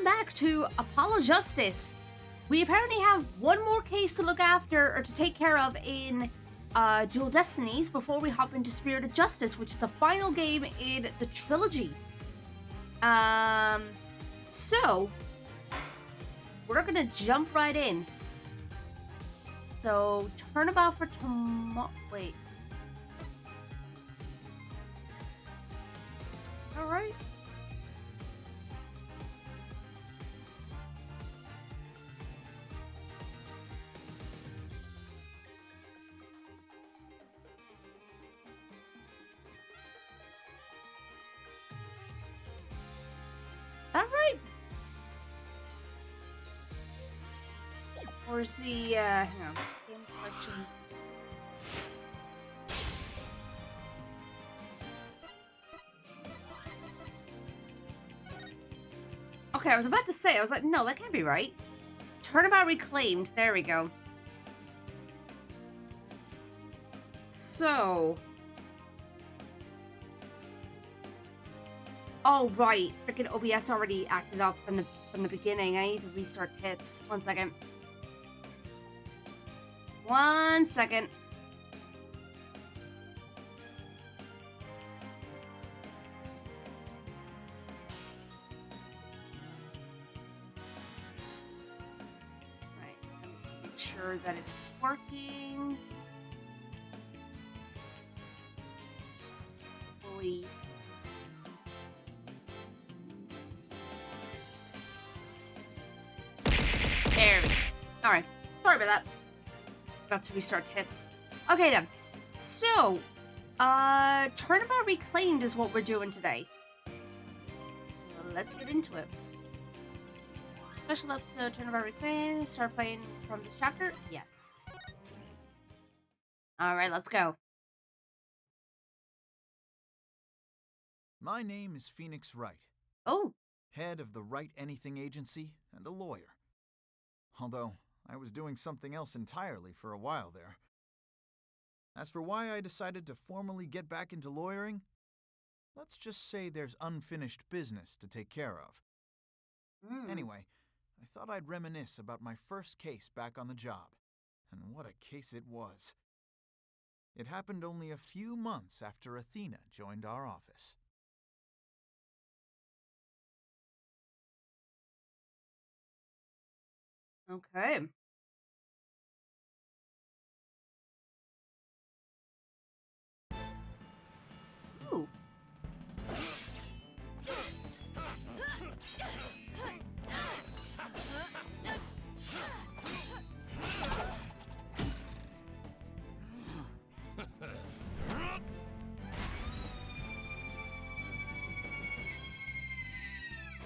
back to Apollo Justice. We apparently have one more case to look after or to take care of in Dual Destinies before we hop into Spirit of Justice, which is the final game in the trilogy. So we're gonna jump right in. So turnabout for tomorrow. Wait. All right. All right. Where's the hang on, game selection. Okay, I was about to say, I was like, no, that can't be right. Turnabout reclaimed. There we go. So. Oh, right. Freaking OBS already acted up from the beginning. I need to restart hits. 1 second. 1 second. Sure that it's working. Fully. There we go. Alright. Sorry about that. About to restart hits. Okay then. So, Turnabout Reclaimed is what we're doing today. So let's get into it. Special episode, Turnabout Reclaimed. Start playing from this chapter? Yes. Alright, let's go. My name is Phoenix Wright. Oh. Head of the Write Anything Agency and a lawyer. Although, I was doing something else entirely for a while there. As for why I decided to formally get back into lawyering, let's just say there's unfinished business to take care of. Anyway, I thought I'd reminisce about my first case back on the job. And what a case it was. It happened only a few months after Athena joined our office. Okay. Ooh.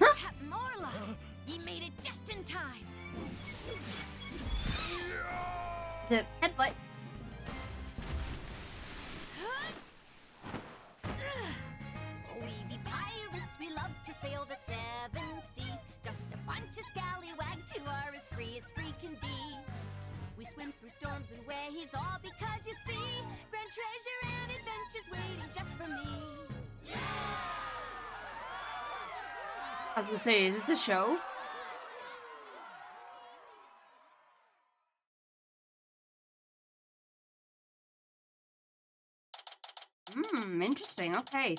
Captain Morla, you made it just in time. The headbutt. We be pirates, we love to sail the 7 seas. Just a bunch of scallywags who are as free can be. We swim through storms and waves, all because you see grand treasure and adventures waiting just for me. Yeah! I was gonna say, is this a show? Interesting. Okay.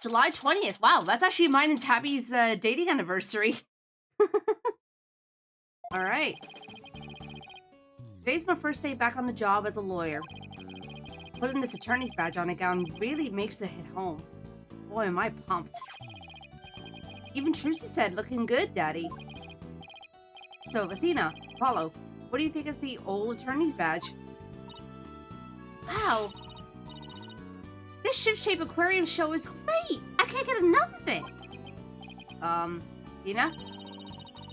July 20th. Wow, that's actually mine and Tabby's dating anniversary. Alright. Today's my first day back on the job as a lawyer. Putting this attorney's badge on a gown really makes it hit home. Boy, am I pumped. Even Trucy said, looking good, Daddy. So, Athena, Apollo, what do you think of the old attorney's badge? Wow. This ship-shaped aquarium show is great! I can't get enough of it! Athena?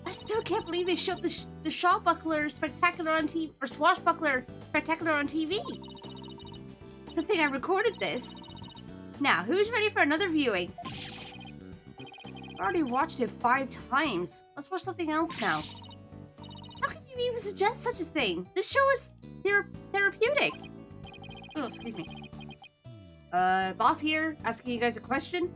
I still can't believe they showed the Shawbuckler Spectacular on TV, or Swashbuckler Spectacular on TV. Good thing I recorded this. Now, who's ready for another viewing? I already watched it 5 times. Let's watch something else now. How can you even suggest such a thing? This show is therapeutic. Oh, excuse me. Boss here, asking you guys a question.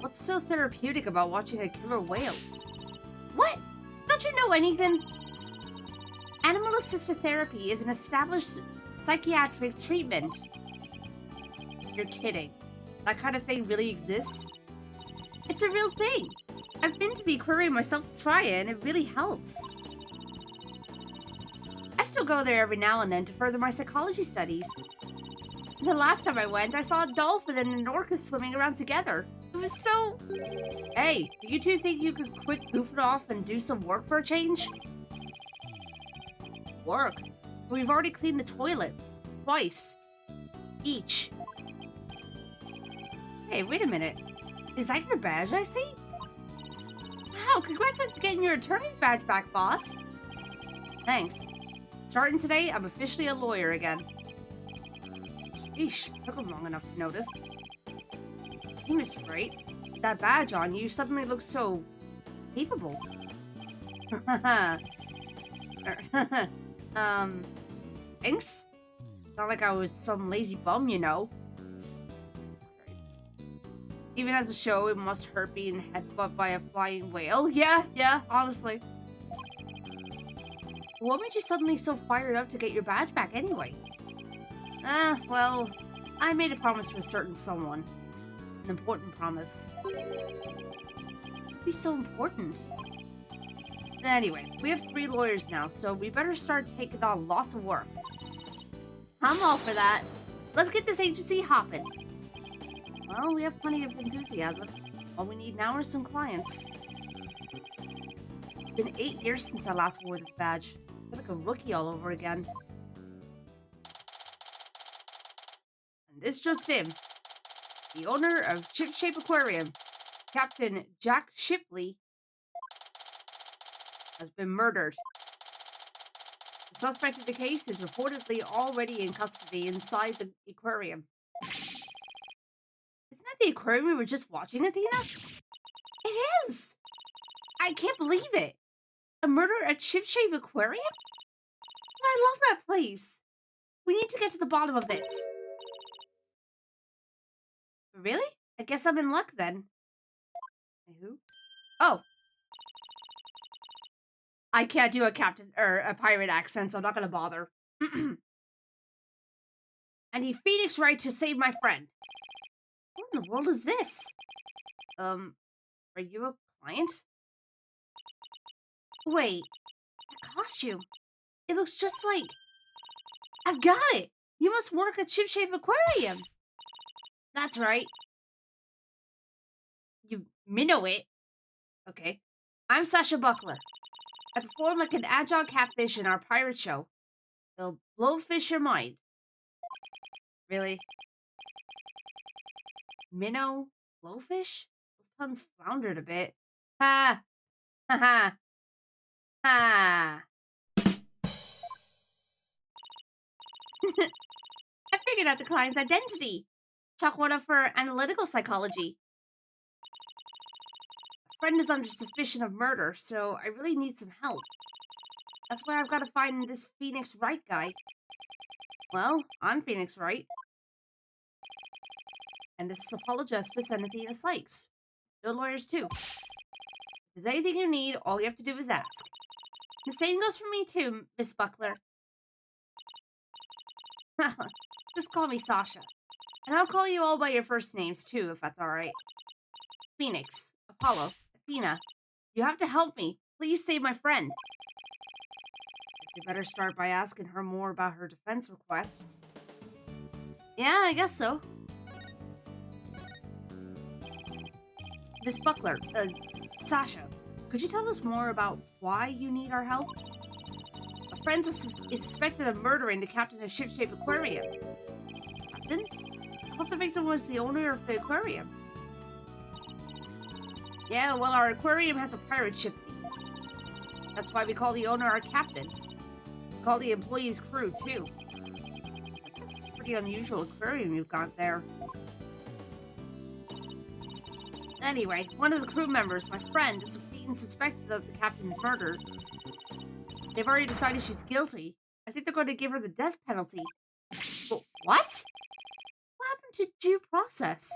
What's so therapeutic about watching a killer whale? What? Don't you know anything? Animal-assisted therapy is an established psychiatric treatment. You're kidding. That kind of thing really exists? It's a real thing. I've been to the aquarium myself to try it, and it really helps. I still go there every now and then to further my psychology studies. The last time I went, I saw a dolphin and an orca swimming around together. It was so... Hey, do you two think you could quit goofing off and do some work for a change? Work? We've already cleaned the toilet. Twice. Each. Hey, wait a minute. Is that your badge I see? Wow, congrats on getting your attorney's badge back, boss. Thanks. Starting today, I'm officially a lawyer again. Sheesh, took him long enough to notice. Hey, Mr. Bright, that badge on you suddenly looks so... capable. Thanks? Not like I was some lazy bum, you know. That's crazy. Even as a show, it must hurt being headbutt by a flying whale. Yeah, honestly. What made you suddenly so fired up to get your badge back anyway? Well, I made a promise to a certain someone. An important promise. It'd be so important. Anyway, we have 3 lawyers now, so we better start taking on lots of work. I'm all for that. Let's get this agency hopping. Well, we have plenty of enthusiasm. All we need now are some clients. It's been 8 years since I last wore this badge. I feel like a rookie all over again. And this just in. The owner of Ship Shape Aquarium, Captain Jack Shipley, has been murdered. The suspect in the case is reportedly already in custody inside the aquarium. Isn't that the aquarium we were just watching, Athena? It is! I can't believe it! A murder at Ship Shape Aquarium? I love that place! We need to get to the bottom of this. Really? I guess I'm in luck then. Who? Oh! I can't do a pirate accent, so I'm not gonna bother. I need Phoenix Wright to save my friend. What in the world is this? Are you a client? Wait, a costume. It looks just like... I've got it! You must work at Ship Shape Aquarium. That's right. You minnow it. Okay. I'm Sasha Buckler. I perform like an agile catfish in our pirate show. They'll blowfish your mind. Really? Minnow? Blowfish? Those puns floundered a bit. Ha! Ha ha! Ha! I figured out the client's identity. Chalk one up for analytical psychology. A friend is under suspicion of murder, so I really need some help. That's why I've got to find this Phoenix Wright guy. Well, I'm Phoenix Wright. And this is Apollo Justice and Athena Sykes. Good lawyers, too. If there's anything you need, all you have to do is ask. The same goes for me, too, Miss Buckler. Just call me Sasha. And I'll call you all by your first names, too, if that's alright. Phoenix, Apollo, Athena. You have to help me. Please save my friend. You better start by asking her more about her defense request. Yeah, I guess so. Miss Buckler, Sasha, could you tell us more about why you need our help? A friend is suspected of murdering the captain of Ship Shape Aquarium. Captain? I thought the victim was the owner of the aquarium. Yeah, well, our aquarium has a pirate ship. That's why we call the owner our captain. We call the employees crew, too. That's a pretty unusual aquarium you've got there. Anyway, one of the crew members, my friend, is being suspected of the captain's murder. They've already decided she's guilty. I think they're going to give her the death penalty. But what? What happened to due process?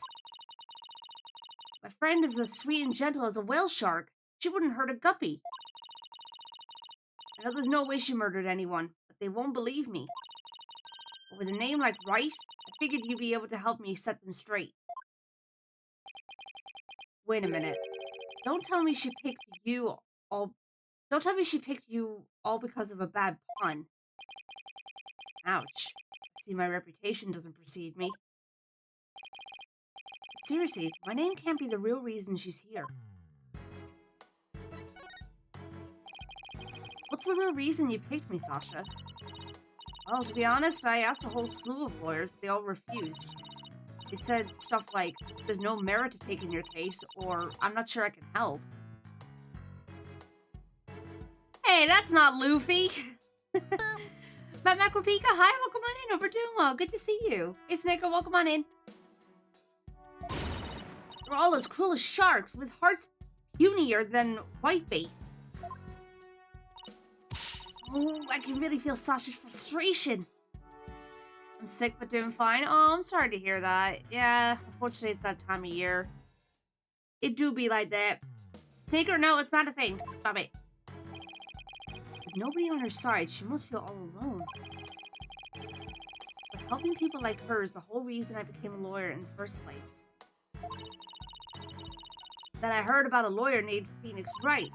My friend is as sweet and gentle as a whale shark. She wouldn't hurt a guppy. I know there's no way she murdered anyone, but they won't believe me. But with a name like Wright, I figured you'd be able to help me set them straight. Wait a minute. Don't tell me she picked you all... Don't tell me she picked you all because of a bad pun. Ouch. See, my reputation doesn't precede me. But seriously, my name can't be the real reason she's here. What's the real reason you picked me, Sasha? Well, to be honest, I asked a whole slew of lawyers, but they all refused. They said stuff like, there's no merit to taking your case, or I'm not sure I can help. Hey, that's not Luffy! Matt Macropika, hi, welcome on in, hope you're doing well, good to see you. Hey Snicker, welcome on in. They're all as cruel as sharks, with hearts punier than whitebait. Oh, I can really feel Sasha's frustration. I'm sick but doing fine. Oh, I'm sorry to hear that. Yeah, unfortunately it's that time of year. It do be like that. Sneaker, no, it's not a thing. Stop it. With nobody on her side, she must feel all alone. But helping people like her is the whole reason I became a lawyer in the first place. Then I heard about a lawyer named Phoenix Wright.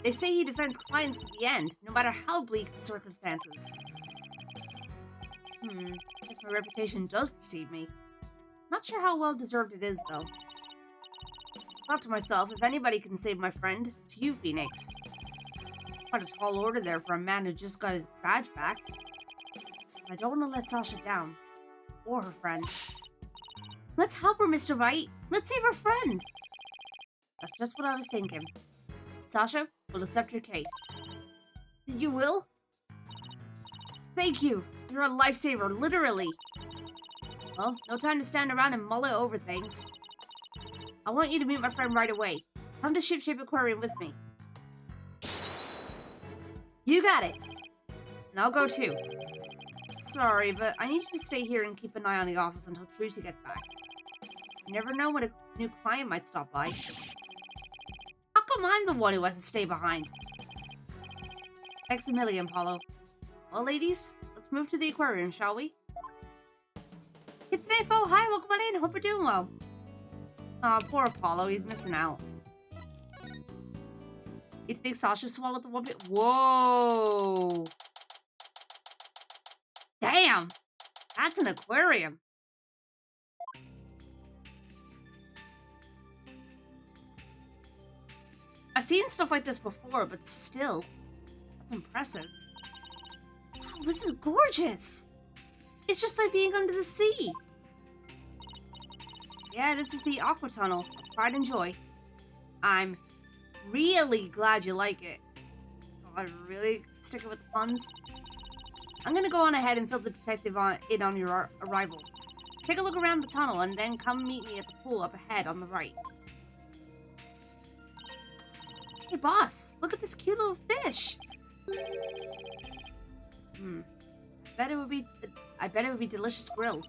They say he defends clients to the end, no matter how bleak the circumstances. Guess my reputation does precede me. Not sure how well deserved it is, though. Thought to myself, if anybody can save my friend, it's you, Phoenix. Quite a tall order there for a man who just got his badge back. I don't want to let Sasha down. Or her friend. Let's help her, Mr. Wright. Let's save her friend. That's just what I was thinking. Sasha, we'll accept your case. You will? Thank you. You're a lifesaver, literally. Well, no time to stand around and mull it over things. I want you to meet my friend right away. Come to Shipshape Aquarium with me. You got it. And I'll go too. Sorry, but I need you to stay here and keep an eye on the office until Trucy gets back. You never know when a new client might stop by. How come I'm the one who has to stay behind? Thanks a million, Paulo. Well, ladies, let's move to the aquarium, shall we? Kitsune Fo, hi, welcome on in. Hope you're doing well. Aw, poor Apollo, he's missing out. You think Sasha swallowed the one bit? Whoa! Damn! That's an aquarium. I've seen stuff like this before, but still, that's impressive. Wow, this is gorgeous! It's just like being under the sea. Yeah, this is the Aqua Tunnel. Pride and Joy. I'm really glad you like it. Oh, I'm really sticking with the puns. I'm gonna go on ahead and fill the detective in on your arrival. Take a look around the tunnel and then come meet me at the pool up ahead on the right. Hey boss, look at this cute little fish. I bet it would be delicious grilled.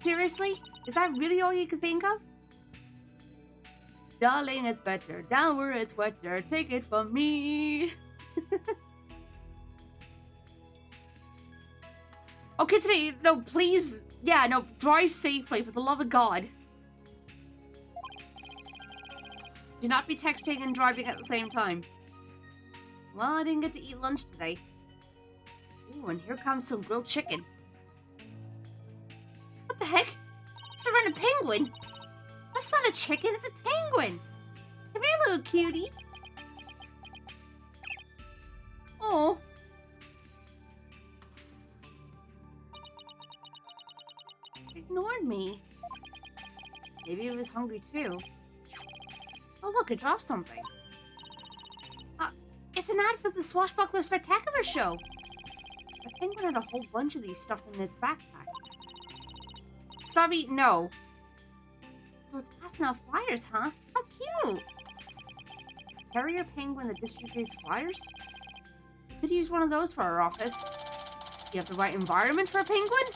Seriously? Is that really all you could think of? Darling, it's better. Down where it's wetter. Take it from me. Okay, today, no, please. Yeah, no, drive safely for the love of God. Do not be texting and driving at the same time. Well, I didn't get to eat lunch today. Ooh, and here comes some grilled chicken. What the heck? It's around a penguin. That's not a chicken, it's a penguin. Come here, little cutie. Oh. It ignored me. Maybe it was hungry too. Oh look, it dropped something. It's an ad for the Swashbuckler Spectacular show. The penguin had a whole bunch of these stuffed in its backpack. Stop eating, no. So it's passing out flyers, huh? How cute! Carrier penguin that distributes flyers? Could use one of those for our office. You have the right environment for a penguin?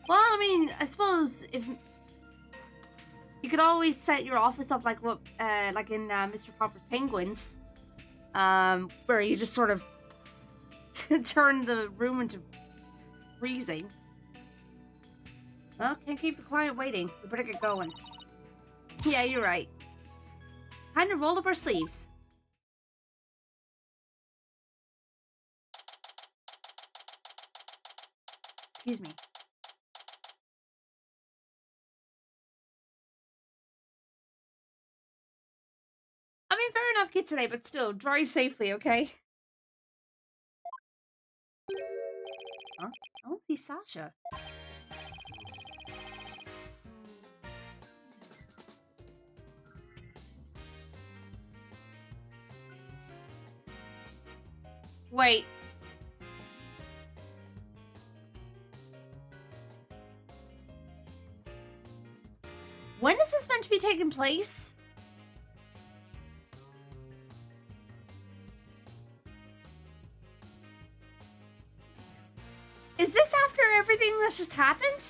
Well, I mean, I suppose if you could always set your office up like what, like in Mr. Popper's Penguins, where you just sort of turn the room into freezing. Well, can't keep the client waiting. We better get going. Yeah, you're right. Time to roll up our sleeves. Excuse me. I mean, fair enough, kid today, but still, drive safely, okay? Huh? I don't see Sasha. Wait. When is this meant to be taking place? Is this after everything that's just happened?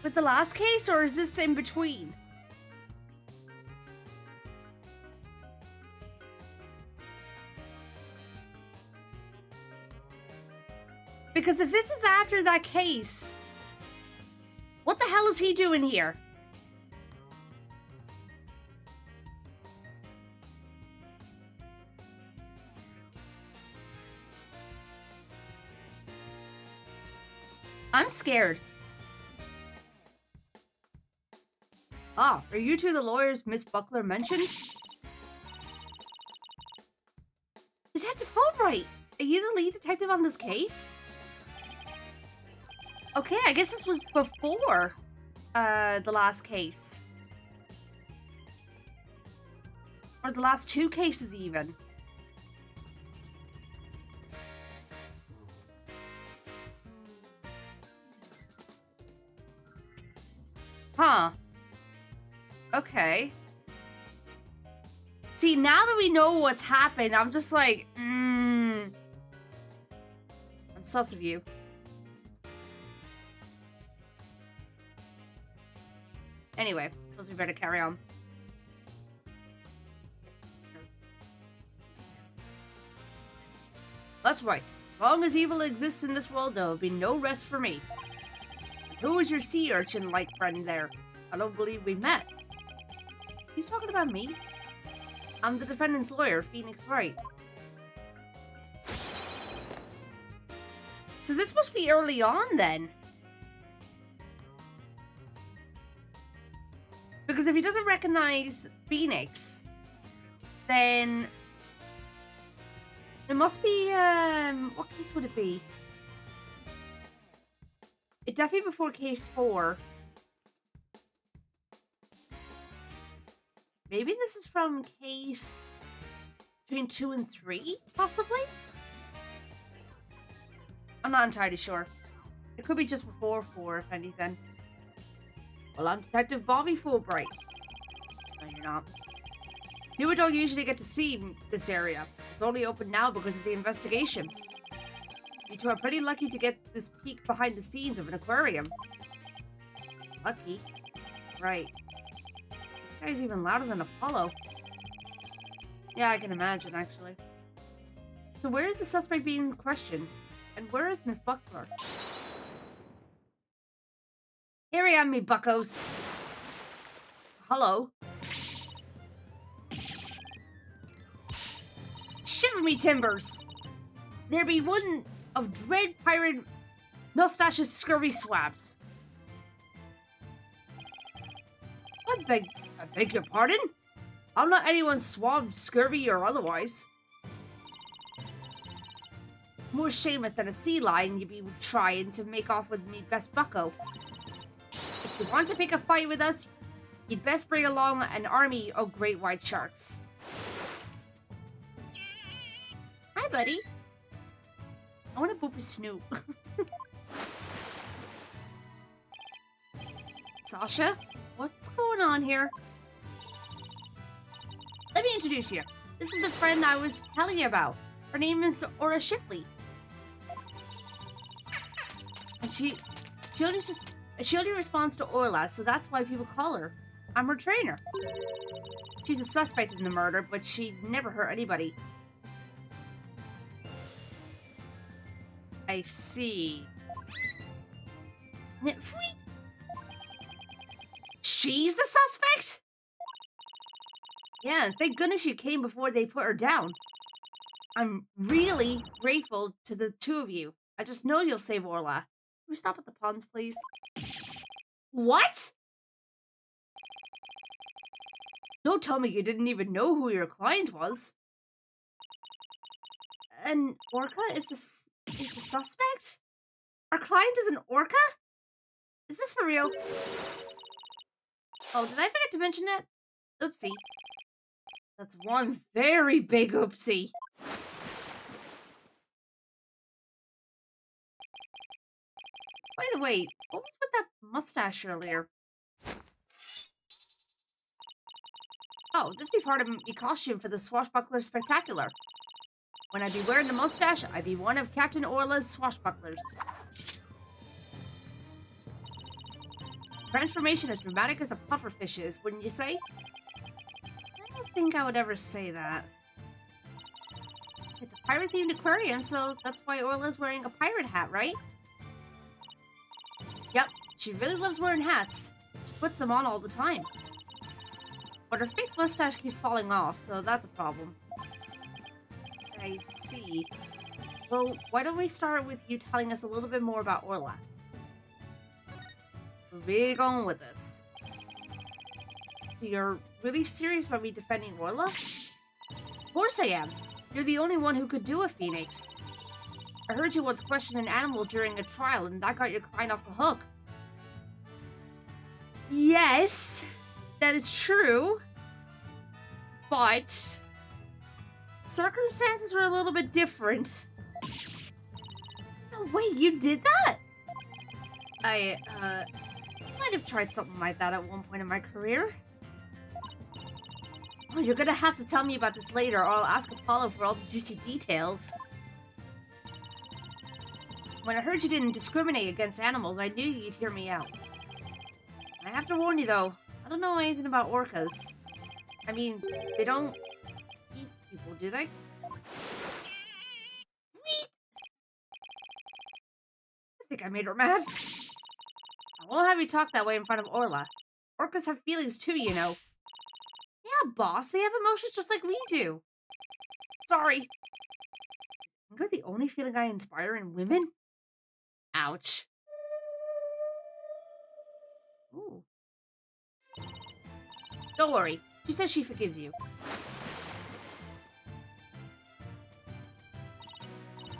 With the last case, or is this in between? Because if this is after that case, what the hell is he doing here? I'm scared. Ah, are you two the lawyers Miss Buckler mentioned? Detective Fulbright, are you the lead detective on this case? Okay, I guess this was before the last case. Or the last two cases even. Huh. Okay. See, now that we know what's happened, I'm just like, I'm sus of you. Anyway, I suppose we better carry on. That's right. As long as evil exists in this world, there will be no rest for me. Who is your sea urchin-like friend there? I don't believe we met. He's talking about me. I'm the defendant's lawyer, Phoenix Wright. So this must be early on then. Because if he doesn't recognize Phoenix, then it must be, what case would it be? It definitely before case 4. Maybe this is from case between 2 and 3, possibly? I'm not entirely sure. It could be just before 4, if anything. Well, I'm Detective Bobby Fulbright. No, you're not. People don't usually get to see this area. It's only open now because of the investigation. You two are pretty lucky to get this peek behind the scenes of an aquarium. Lucky? Right. This guy's even louder than Apollo. Yeah, I can imagine, actually. So where is the suspect being questioned? And where is Miss Buckler? Here I am, me buckos. Hello. Shiver me timbers. There be one of dread pirate Nostash's scurvy swabs. I beg your pardon? I'm not anyone's swab, scurvy, or otherwise. More shameless than a sea lion you be trying to make off with me best bucko. If you want to pick a fight with us, you'd best bring along an army of great white sharks. Hi, buddy. I want to boop his snoot. Sasha, what's going on here? Let me introduce you. This is the friend I was telling you about. Her name is Aura Shipley. And she only responds to Orla, so that's why people call her. I'm her trainer. She's a suspect in the murder, but she never hurt anybody. I see. She's the suspect? Yeah, thank goodness she came before they put her down. I'm really grateful to the two of you. I just know you'll save Orla. Can we stop at the puns, please? What? Don't tell me you didn't even know who your client was. And Orca is the suspect? Our client is an Orca? Is this for real? Oh, did I forget to mention that? Oopsie. That's one very big oopsie. By the way, what was with that mustache earlier? Oh, this be part of me costume for the Swashbuckler Spectacular. When I be wearing the mustache, I be one of Captain Orla's swashbucklers. Transformation as dramatic as a pufferfish is, wouldn't you say? I don't think I would ever say that. It's a pirate-themed aquarium, so that's why Orla's wearing a pirate hat, right? Yep, she really loves wearing hats. She puts them on all the time. But her fake mustache keeps falling off, so that's a problem. I see. Well, why don't we start with you telling us a little bit more about Orla? We're really going with this. So you're really serious about me defending Orla? Of course I am. You're the only one who could do a phoenix. I heard you once question an animal during a trial, and that got your client off the hook. Yes, that is true. But circumstances were a little bit different. No, wait, you did that? I might have tried something like that at one point in my career. Oh, you're gonna have to tell me about this later, or I'll ask Apollo for all the juicy details. When I heard you didn't discriminate against animals, I knew you'd hear me out. I have to warn you, though, I don't know anything about orcas. I mean, they don't eat people, do they? Sweet! I think I made her mad. I won't have you talk that way in front of Orla. Orcas have feelings too, you know. Yeah, boss, they have emotions just like we do. Sorry. You're the only feeling I inspire in women? Ouch. Ooh. Don't worry. She says she forgives you.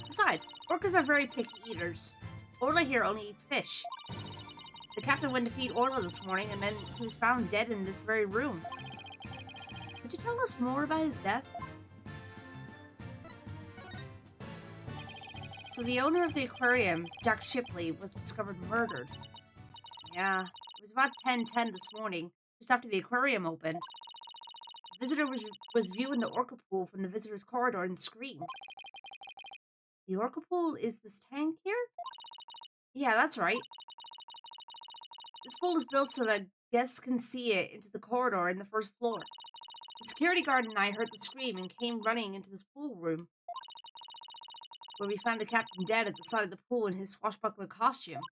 Besides, orcas are very picky eaters. Orla here only eats fish. The captain went to feed Orla this morning, and then he was found dead in this very room. Could you tell us more about his death? So the owner of the aquarium, Jack Shipley, was discovered murdered. Yeah, it was about 10:10 this morning, just after the aquarium opened. The visitor was viewing the orca pool from the visitor's corridor and screamed. The orca pool is this tank here? Yeah, that's right. This pool is built so that guests can see it into the corridor in the first floor. The security guard and I heard the scream and came running into this pool room, where we found the captain dead at the side of the pool in his swashbuckler costume.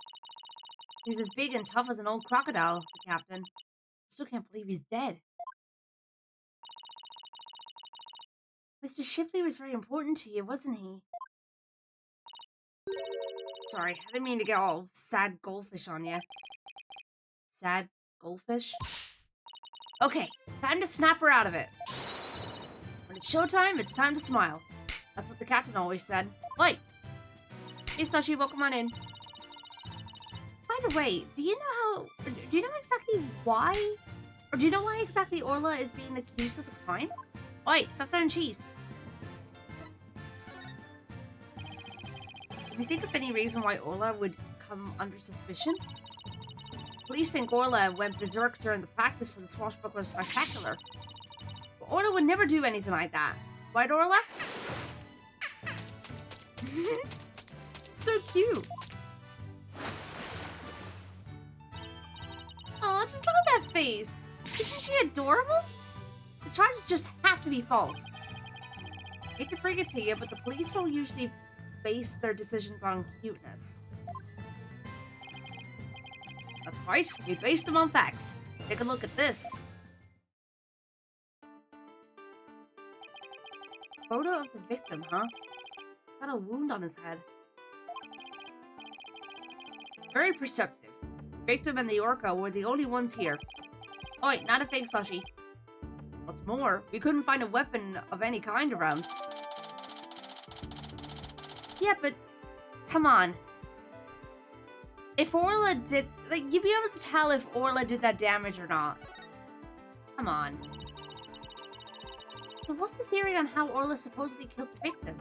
He was as big and tough as an old crocodile, the captain. I still can't believe he's dead. Mr. Shipley was very important to you, wasn't he? Sorry, I didn't mean to get all sad goldfish on you. Sad goldfish? Okay, time to snap her out of it. When it's showtime, it's time to smile. That's what the captain always said. Oi! Hey, Sashi, welcome on in. By the way, do you know exactly why? Or do you know why exactly Orla is being accused of the crime? Oi, stop throwing cheese. Can you think of any reason why Orla would come under suspicion? Police think Orla went berserk during the practice for the Swashbuckler Spectacular. But Orla would never do anything like that. Right, Orla? So cute. just look at that face. Isn't she adorable? The charges just have to be false. I hate to bring it to you, but the police don't usually base their decisions on cuteness. That's right, we base them on facts. Take a look at this. Photo of the victim, huh? He's got a wound on his head. Very perceptive. The victim and the orca were the only ones here. Oh wait, not a fake slushie. What's more, we couldn't find a weapon of any kind around. Yeah, but come on. If Orla did, like, you'd be able to tell if Orla did that damage or not. Come on. So what's the theory on how Orla supposedly killed the victim?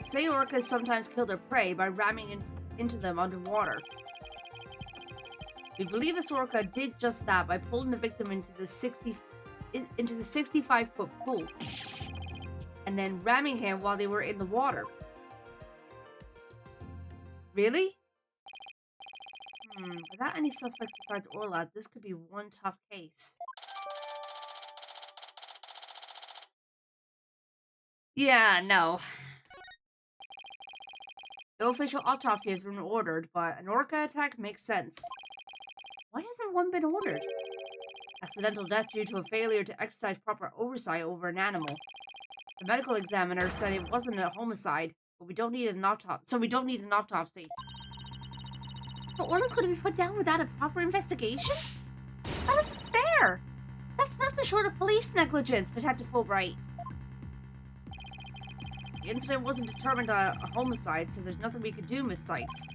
Say orcas sometimes kill their prey by ramming into them underwater. We believe this orca did just that by pulling the victim into the 65-foot pool and then ramming him while they were in the water. Really? Without any suspects besides Orla, this could be one tough case. Yeah, no. No official autopsy has been ordered, but an orca attack makes sense. Why hasn't one been ordered? Accidental death due to a failure to exercise proper oversight over an animal. The medical examiner said it wasn't a homicide, but we don't need an autopsy. So Orla's going to be put down without a proper investigation? That isn't fair! That's nothing short of police negligence, Detective Fulbright. The incident wasn't determined a homicide, so there's nothing we can do, Miss Sykes.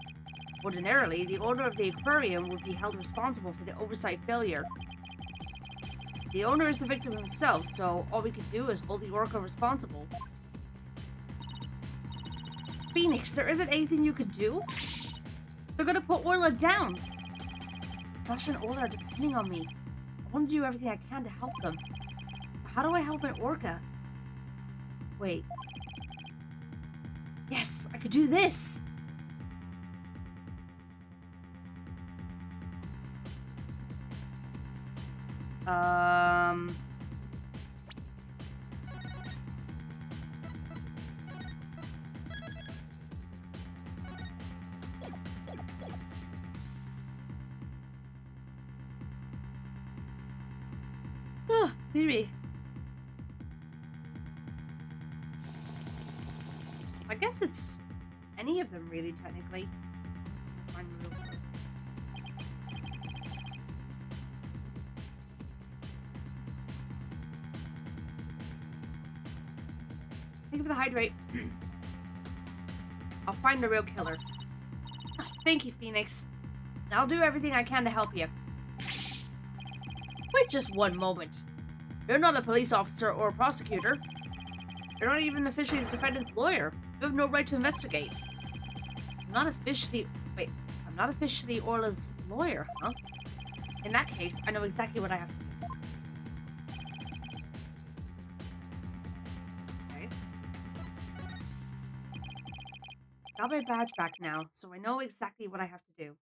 Ordinarily, the owner of the aquarium would be held responsible for the oversight failure. The owner is the victim himself, so all we can do is hold the orca responsible. Phoenix, there isn't anything you could do? They're gonna put Orla down! Sasha and Orla are depending on me. I want to do everything I can to help them. But how do I help an orca? Wait. Yes, I could do this! Maybe. I guess it's any of them, really, technically. Find the real one. Think of the hydrate. I'll find the real killer. Oh, thank you, Phoenix. And I'll do everything I can to help you. Wait just one moment. You're not a police officer or a prosecutor. You're not even officially the defendant's lawyer. You have no right to investigate. I'm not officially Orla's lawyer, huh? In that case, I know exactly what I have to do. Okay. Got my badge back now, so I know exactly what I have to do.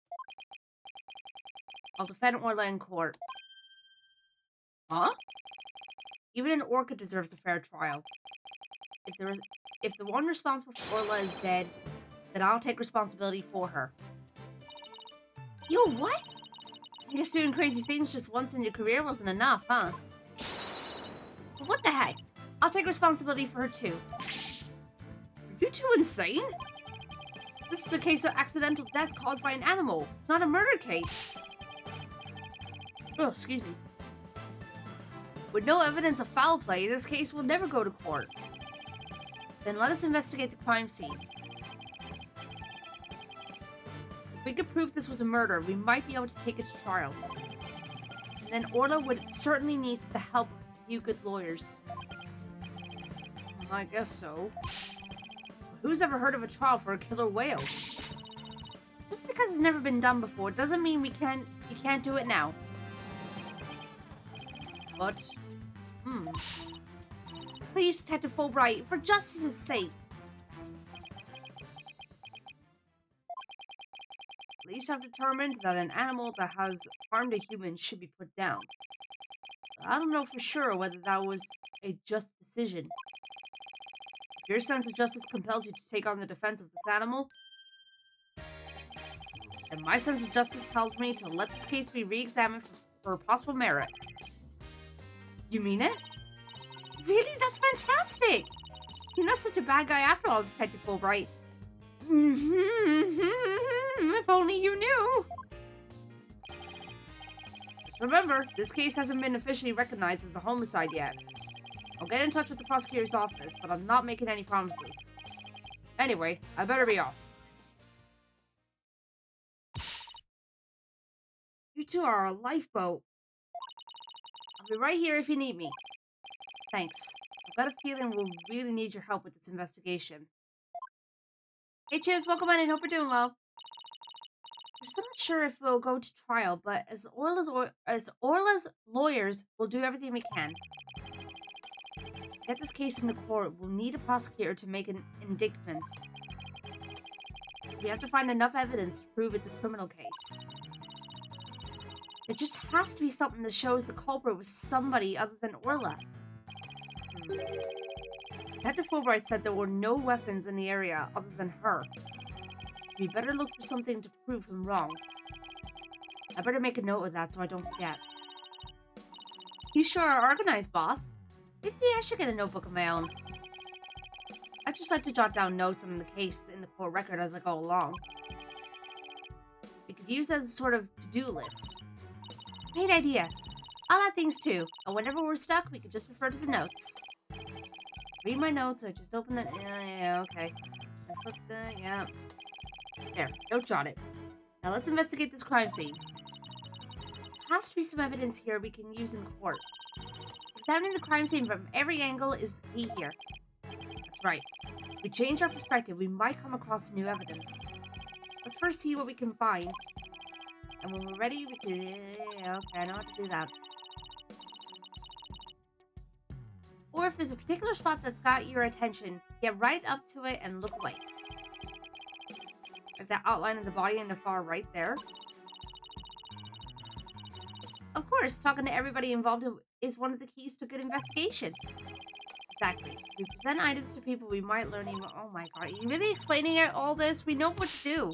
I'll defend Orla in court. Huh? Even an orca deserves a fair trial. If the one responsible for Orla is dead, then I'll take responsibility for her. Yo, what? I guess doing crazy things just once in your career wasn't enough, huh? But what the heck? I'll take responsibility for her too. Are you two insane? This is a case of accidental death caused by an animal. It's not a murder case. Oh, excuse me. With no evidence of foul play, this case will never go to court. Then let us investigate the crime scene. If we could prove this was a murder, we might be able to take it to trial. And then Orla would certainly need the help of a few good lawyers. I guess so. Who's ever heard of a trial for a killer whale? Just because it's never been done before doesn't mean you can't do it now. But, please, Detective Fulbright, for justice's sake. Police have determined that an animal that has harmed a human should be put down. But I don't know for sure whether that was a just decision. If your sense of justice compels you to take on the defense of this animal, then my sense of justice tells me to let this case be re-examined for possible merit. You mean it? Really? That's fantastic! You're not such a bad guy after all, Detective Fulbright. If only you knew. Just remember, this case hasn't been officially recognized as a homicide yet. I'll get in touch with the prosecutor's office, but I'm not making any promises. Anyway, I better be off. You two are a lifeboat. I'll be right here if you need me. Thanks. I've got a feeling we'll really need your help with this investigation. Hey, Chiz, welcome in and hope you're doing well. We're still not sure if we'll go to trial, but as Orla's lawyers, we'll do everything we can. To get this case into court, we'll need a prosecutor to make an indictment. So we have to find enough evidence to prove it's a criminal case. There just has to be something that shows the culprit was somebody other than Orla. Detective Fulbright said there were no weapons in the area other than her. We better look for something to prove him wrong. I better make a note of that so I don't forget. You sure are organized, boss. Maybe I should get a notebook of my own. I just like to jot down notes on the case in the court record as I go along. We could use it as a sort of to-do list. Great idea. I'll add things too, and whenever we're stuck, we could just refer to the notes. Read my notes, or just open it. Yeah, okay. Flip the, yeah. There, don't jot it. Now let's investigate this crime scene. There has to be some evidence here we can use in court. Examining the crime scene from every angle is the key here. That's right. If we change our perspective, we might come across new evidence. Let's first see what we can find. And when we're ready, we can... Yeah, okay, I know how to do that. Or if there's a particular spot that's got your attention, get right up to it and look away. Like that outline of the body in the far right there. Of course, talking to everybody involved is one of the keys to good investigation. Exactly. If we present items to people, we might learn even... Oh my god, are you really explaining all this? We know what to do.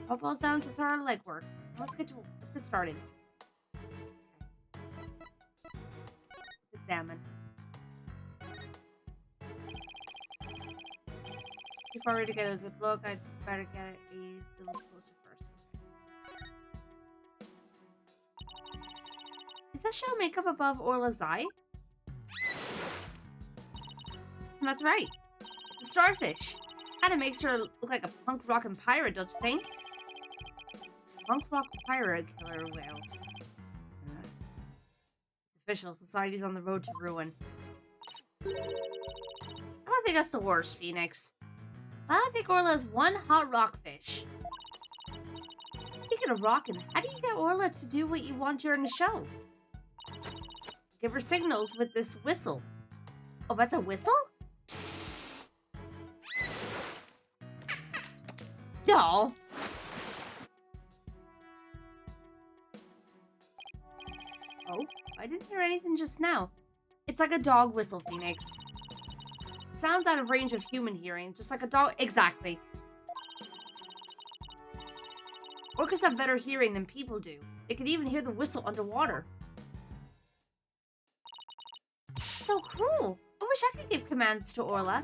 All boils down to thorough legwork. Let's get started. Let's examine. Before we get a good look, I'd better get a little closer first. Is that shell makeup above Orla's eye? That's right. It's a starfish. Kinda makes her look like a punk rockin' pirate, don't you think? Punk rock pirate killer whale. It's official. Society's on the road to ruin. I don't think that's the worst, Phoenix. I think Orla's one hot rockfish. Speaking of rockin', how do you get Orla to do what you want during the show? Give her signals with this whistle. Oh, that's a whistle? No. Oh, I didn't hear anything just now. It's like a dog whistle, Phoenix. It sounds out of range of human hearing, just like a dog. Exactly. Orcas have better hearing than people do. They can even hear the whistle underwater. So cool. I wish I could give commands to Orla.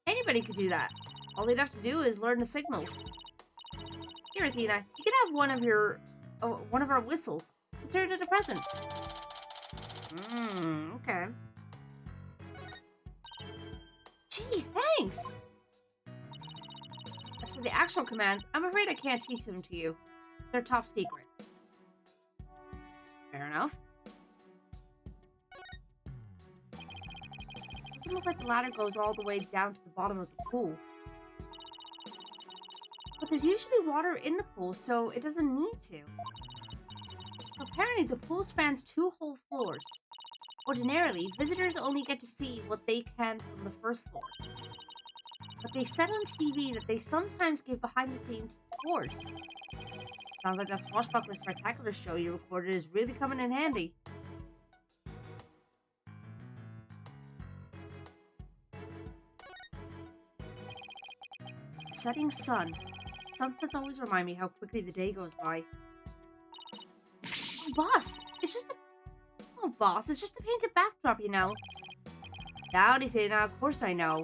Anybody could do that. All they'd have to do is learn the signals. Here, Athena, you can have one of our whistles. Consider it a present. Okay. Gee, thanks! As for the actual commands, I'm afraid I can't teach them to you. They're top secret. Fair enough. Doesn't look like the ladder goes all the way down to the bottom of the pool. But there's usually water in the pool, so it doesn't need to. Apparently, the pool spans 2 whole floors. Ordinarily, visitors only get to see what they can from the first floor. But they said on TV that they sometimes give behind-the-scenes tours. Sounds like that Swashbuckler Spectacular show you recorded is really coming in handy. Setting sun. Sunsets always remind me how quickly the day goes by. Oh, boss! It's just a... Oh, boss, it's just a painted backdrop, you know. Dowdy thing, of course I know.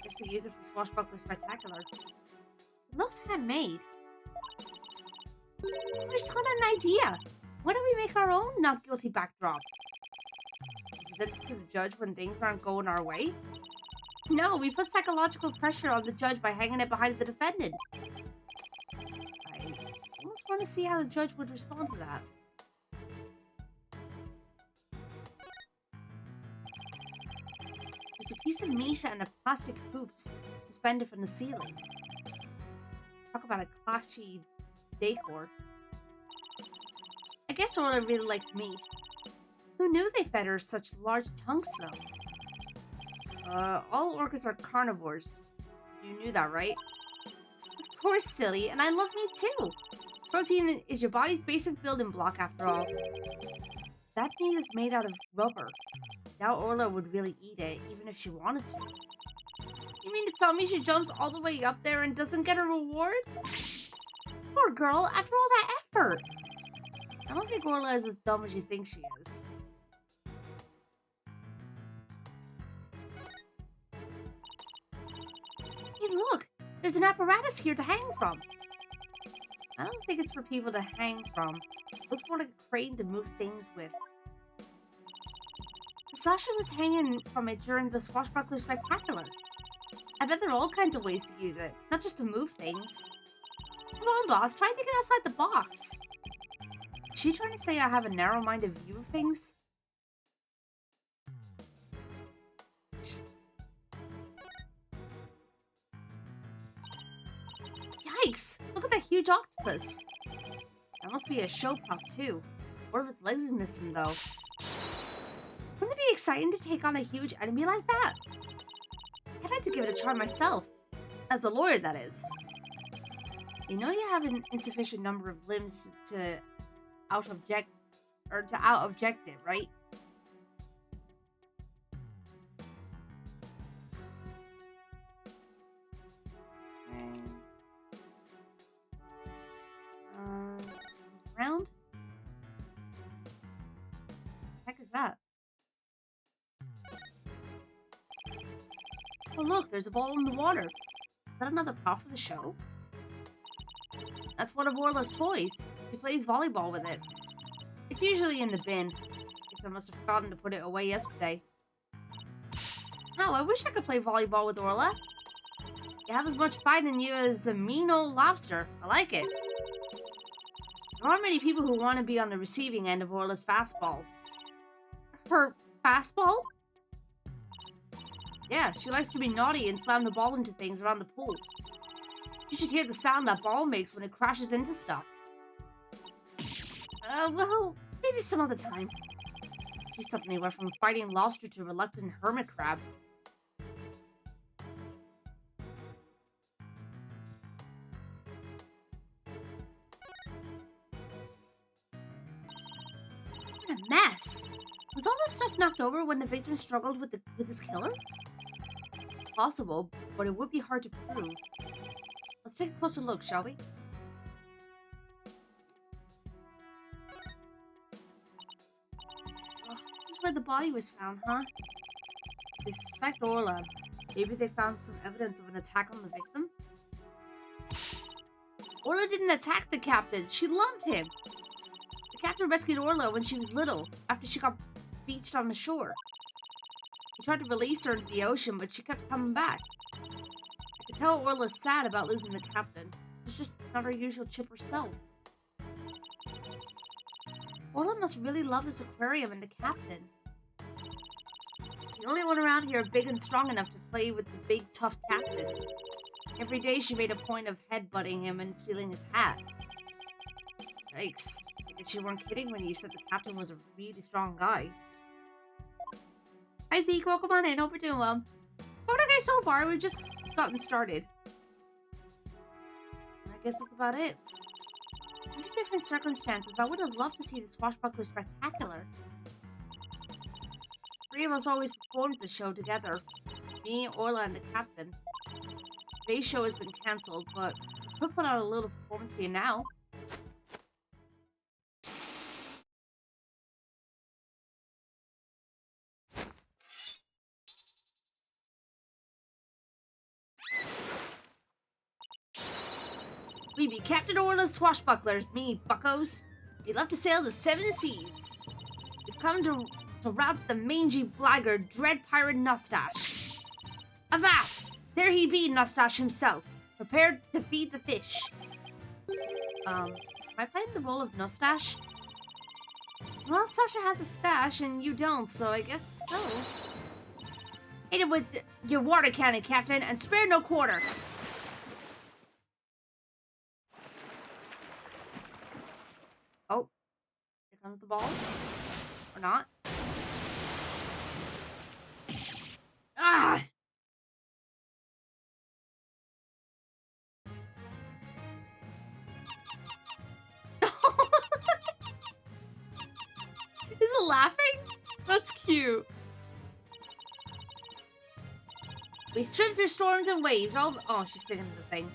Guess they use it for Swashbuckler Spectacular. It looks handmade. I just got an idea. Why don't we make our own not guilty backdrop? Present it to the judge when things aren't going our way? No, we put psychological pressure on the judge by hanging it behind the defendant. I almost want to see how the judge would respond to that. There's a piece of meat and a plastic hoops suspended from the ceiling. Talk about a clashy decor. I guess Orla really likes meat. Who knew they fed her such large chunks, though? All orcas are carnivores. You knew that, right? Of course, silly, and I love meat too. Protein is your body's basic building block, after all. That meat is made out of rubber. Doubt Orla would really eat it, even if she wanted to. You mean to tell me she jumps all the way up there and doesn't get a reward? Poor girl, after all that effort! I don't think Orla is as dumb as you think she is. Hey, look! There's an apparatus here to hang from. I don't think it's for people to hang from. It looks more like a crane to move things with. Sasha was hanging from it during the Swashbuckler Spectacular. I bet there are all kinds of ways to use it, not just to move things. Come on, boss, try thinking outside the box. Is she trying to say I have a narrow-minded view of things? Yikes! Look at that huge octopus! That must be a show prop, too. One of its legs is missing, though. Wouldn't it be exciting to take on a huge enemy like that? I'd like to give it a try myself. As a lawyer, that is. You know you have an insufficient number of limbs to out-object it, right? Round? What the heck is that? Oh look, there's a ball in the water. Is that another prop for the show? That's one of Orla's toys. He plays volleyball with it. It's usually in the bin. Guess I must have forgotten to put it away yesterday. Oh, I wish I could play volleyball with Orla. You have as much fight in you as a mean old lobster. I like it. There aren't many people who want to be on the receiving end of Orla's fastball. Her fastball? Yeah, she likes to be naughty and slam the ball into things around the pool. You should hear the sound that ball makes when it crashes into stuff. Well, maybe some other time. She suddenly went from fighting lobster to reluctant hermit crab. What a mess! Was all this stuff knocked over when the victim struggled with his killer? It's possible, but it would be hard to prove. Let's take a closer look, shall we? Oh, this is where the body was found, huh? They suspect Orla. Maybe they found some evidence of an attack on the victim? Orla didn't attack the captain. She loved him. The captain rescued Orla when she was little, after she got beached on the shore. He tried to release her into the ocean, but she kept coming back. I could tell Orla's sad about losing the captain. She's just not her usual chipper self. Orla must really love this aquarium and the captain. She's the only one around here big and strong enough to play with the big, tough captain. Every day she made a point of headbutting him and stealing his hat. Yikes. I guess you weren't kidding when you said the captain was a really strong guy. Hi Zeke, welcome on in. Hope you're doing well. Going okay so far. We've just gotten started. I guess that's about it. Under different circumstances, I would have loved to see the Swashbuckler Spectacular. Three of us always performed the show together. Me, Orla, and the captain. Today's show has been cancelled, but we could put out a little performance for you now. We be Captain Orla's Swashbucklers, me buckos. We love to sail the seven seas. We've come to rout the mangy blackguard, dread pirate Nustache. Avast! There he be, Nustache himself, prepared to feed the fish. Am I playing the role of Nustache? Well, Sasha has a stash and you don't, so I guess so. Hit it with your water cannon, Captain, and spare no quarter. Oh, here comes the ball. Or not. Ah! Is it laughing? That's cute. We swim through storms and waves. Oh, she's singing the thing.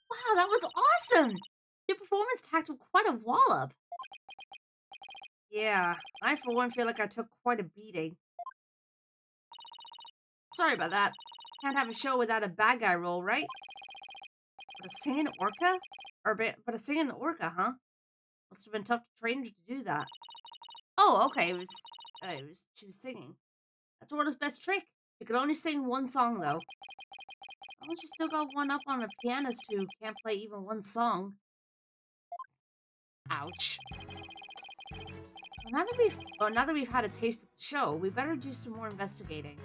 Wow, that was awesome! Your performance packed with quite a wallop. Yeah, I for one feel like I took quite a beating. Sorry about that. Can't have a show without a bad guy role, right? But a singing orca? But a singing orca, huh? Must have been tough to train her to do that. Oh, okay, she was singing. That's Orla's best trick. She could only sing one song, though. Oh, she still got one up on a pianist who can't play even one song. Ouch. Well, now that we've had a taste of the show, we better do some more investigating.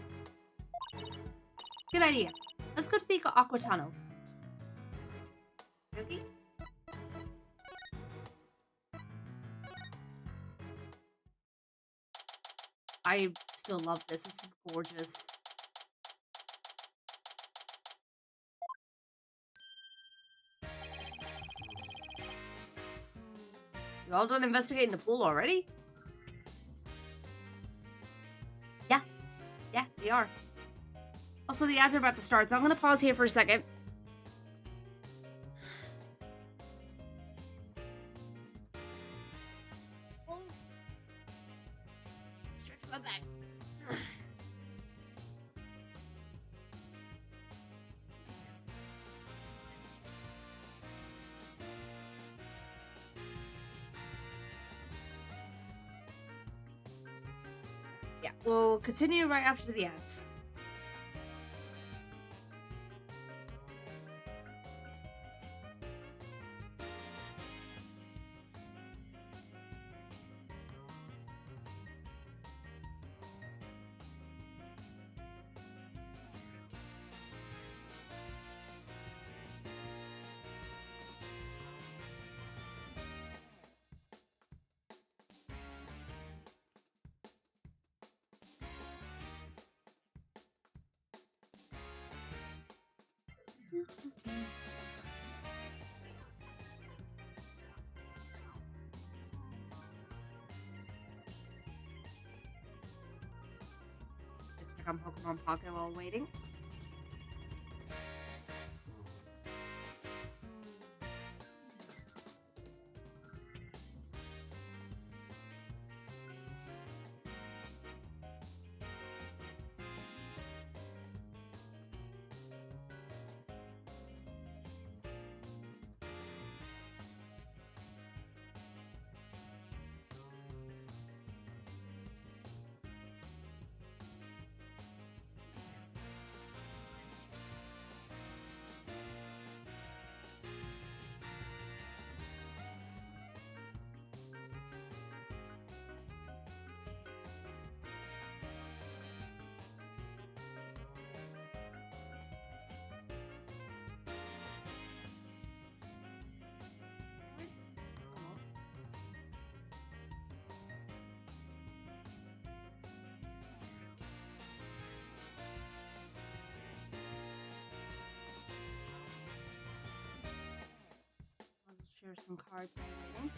Good idea. Let's go to the Aquatano. Okay? I still love this. This is gorgeous. You all done investigating the pool already? Yeah, we are. Also, the ads are about to start, so I'm gonna pause here for a second. Stretch my back. Yeah, we'll continue right after the ads. Check on Pokemon Pocket while waiting. are some cards waiting.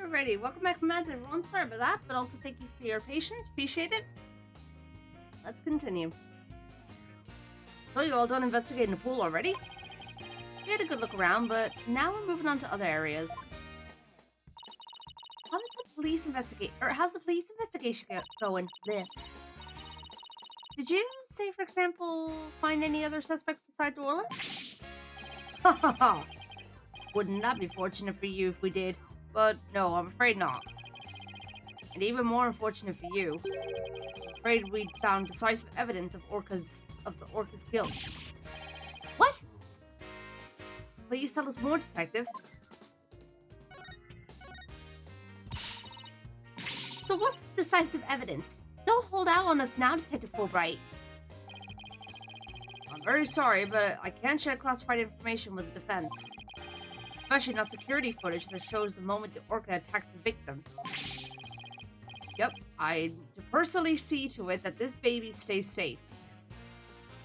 Alrighty, welcome back, Mads, everyone. Sorry about that, but also thank you for your patience. Appreciate it. Let's continue. So you all done investigating the pool already? We had a good look around, but now we're moving on to other areas. How's the police investigation going? Blech. Did you, say for example, find any other suspects besides Orla? Ha ha ha! Wouldn't that be fortunate for you if we did? But no, I'm afraid not. And even more unfortunate for you, I'm afraid we found decisive evidence of the Orca's guilt. What? Please tell us more, Detective. So what's the decisive evidence? Don't hold out on us now, Detective Fulbright. I'm very sorry, but I can't share classified information with the defense. Especially not security footage that shows the moment the Orca attacked the victim. Yep, I personally see to it that this baby stays safe.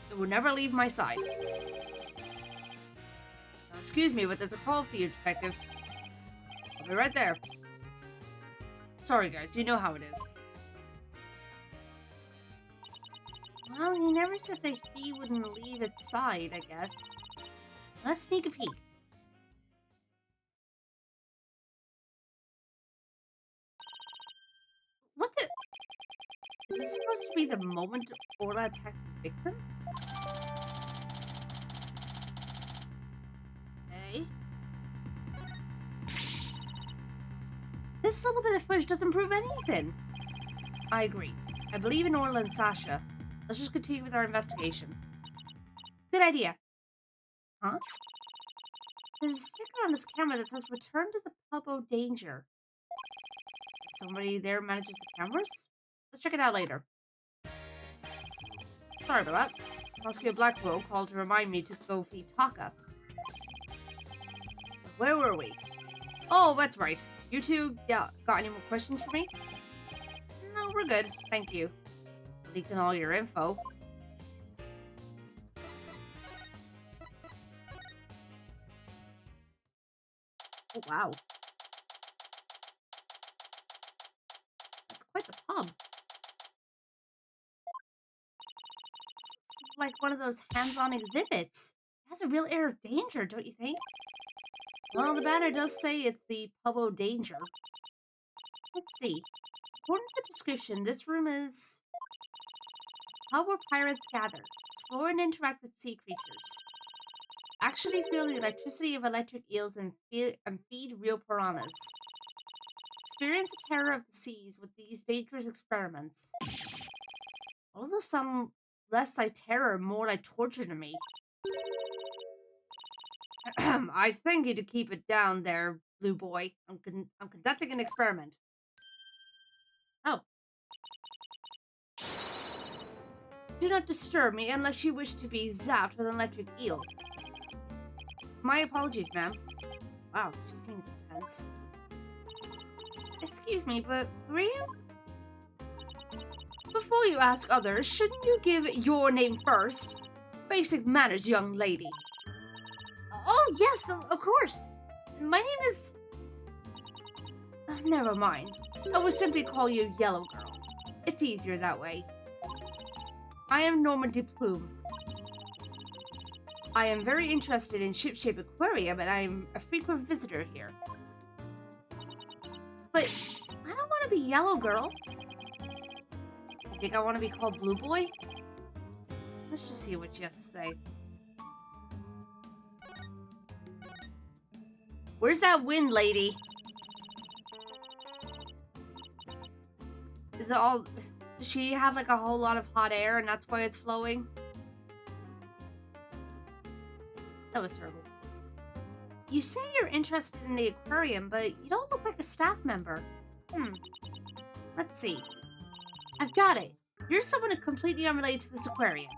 It will never leave my side. Now, excuse me, but there's a call for you, Detective. I'll be right there. Sorry, guys, you know how it is. Well, he never said that he wouldn't leave its side, I guess. Let's sneak a peek. What the? Is this supposed to be the moment Orla attacked the victim? Okay. This little bit of footage doesn't prove anything. I agree. I believe in Orla and Sasha. Let's just continue with our investigation. Good idea. Huh? There's a sticker on this camera that says return to the Pubbo Danger. Somebody there manages the cameras? Let's check it out later. Sorry about that. Prosecutor Blackwell called to remind me to go feed Taka. Where were we? Oh, that's right. You two, got any more questions for me? No, we're good. Thank you. Leaking all your info. Oh, wow. Quite the pub. It's like one of those hands-on exhibits. It has a real air of danger, don't you think? Well, the banner does say it's the Pubbo Danger. Let's see. According to the description, this room is a pub where pirates gather, explore and interact with sea creatures. Actually feel the electricity of electric eels and feed real piranhas. Experience the terror of the seas with these dangerous experiments. All of those sound less like terror, more like torture to me. I thank you to keep it down there, Blue Boy. I'm conducting an experiment. Oh. Do not disturb me unless you wish to be zapped with an electric eel. My apologies, ma'am. Wow, she seems intense. Excuse me, but were you? Before you ask others, shouldn't you give your name first? Basic manners, young lady. Oh, yes, of course. My name is... never mind. I will simply call you Yellow Girl. It's easier that way. I am Normandy Plume. I am very interested in Ship-Shape Aquarium, and I'm a frequent visitor here. But I don't want to be Yellow Girl. You think I want to be called Blue Boy? Let's just see what she has to say. Where's that wind, lady? Is it all... Does she have like a whole lot of hot air and that's why it's flowing? That was terrible. You say you're interested in the aquarium, but you don't look like a staff member. Let's see. I've got it. You're someone completely unrelated to this aquarium.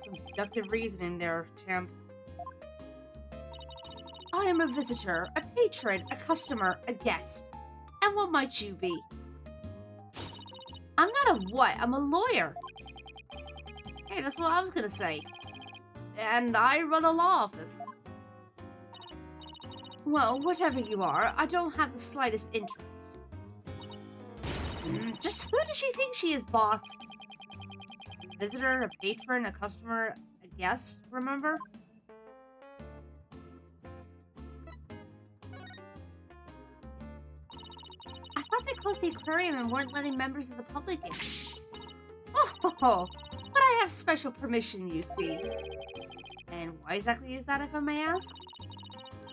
Some deductive reasoning there, champ. I am a visitor, a patron, a customer, a guest. And what might you be? I'm not a what? I'm a lawyer. Hey, that's what I was gonna say. And I run a law office. Well, whatever you are, I don't have the slightest interest. Just who does she think she is, boss? A visitor, a patron, a customer, a guest, remember? I thought they closed the aquarium and weren't letting members of the public in. Oh, but I have special permission, you see. And why exactly is that, if I may ask?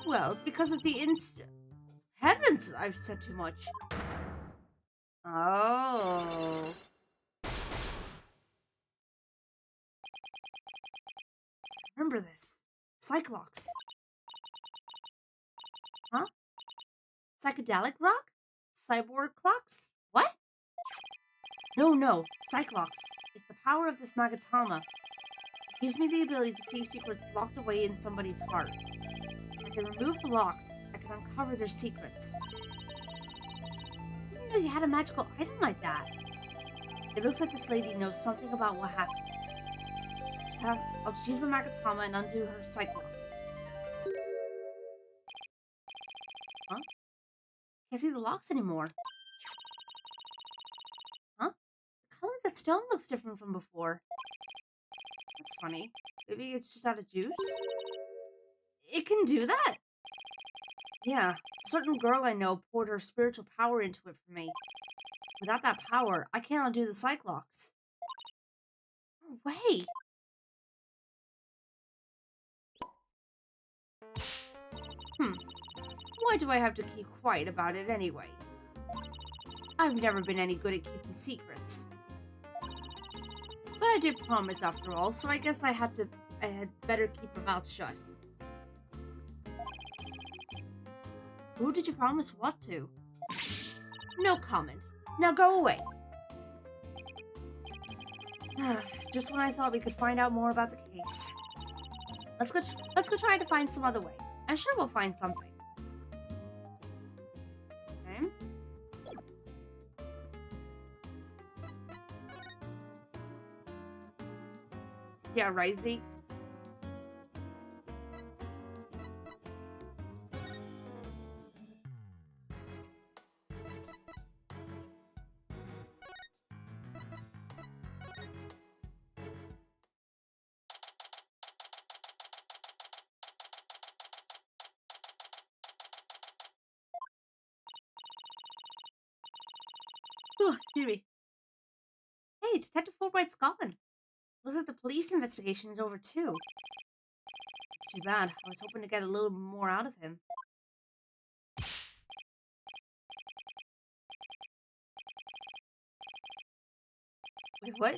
Well, because of the Heavens, I've said too much. Oh. Remember this. Cyclops. Huh? Psychedelic rock? Cyborg clocks? What? No. Cyclops. It's the power of this Magatama. It gives me the ability to see secrets locked away in somebody's heart. I can remove the locks. I can uncover their secrets. I didn't know you had a magical item like that. It looks like this lady knows something about what happened. I'll just use my Magatama and undo her Cyclops. Huh? Can't see the locks anymore. Huh? The color of that stone looks different from before. That's funny. Maybe it's just out of juice? It can do that? Yeah, a certain girl I know poured her spiritual power into it for me. Without that power, I can't undo the Cyclops. No way! Why do I have to keep quiet about it anyway? I've never been any good at keeping secrets. But I did promise after all, so I guess I had better keep my mouth shut. Who did you promise what to? No comment. Now go away. Just when I thought we could find out more about the case. Let's go try to find some other way. I'm sure we'll find something. Okay. Yeah, right, Zeke? Oh, excuse me. Hey, Detective Fulbright's gone. Looks like the police investigation is over too. It's too bad. I was hoping to get a little more out of him. Wait, what?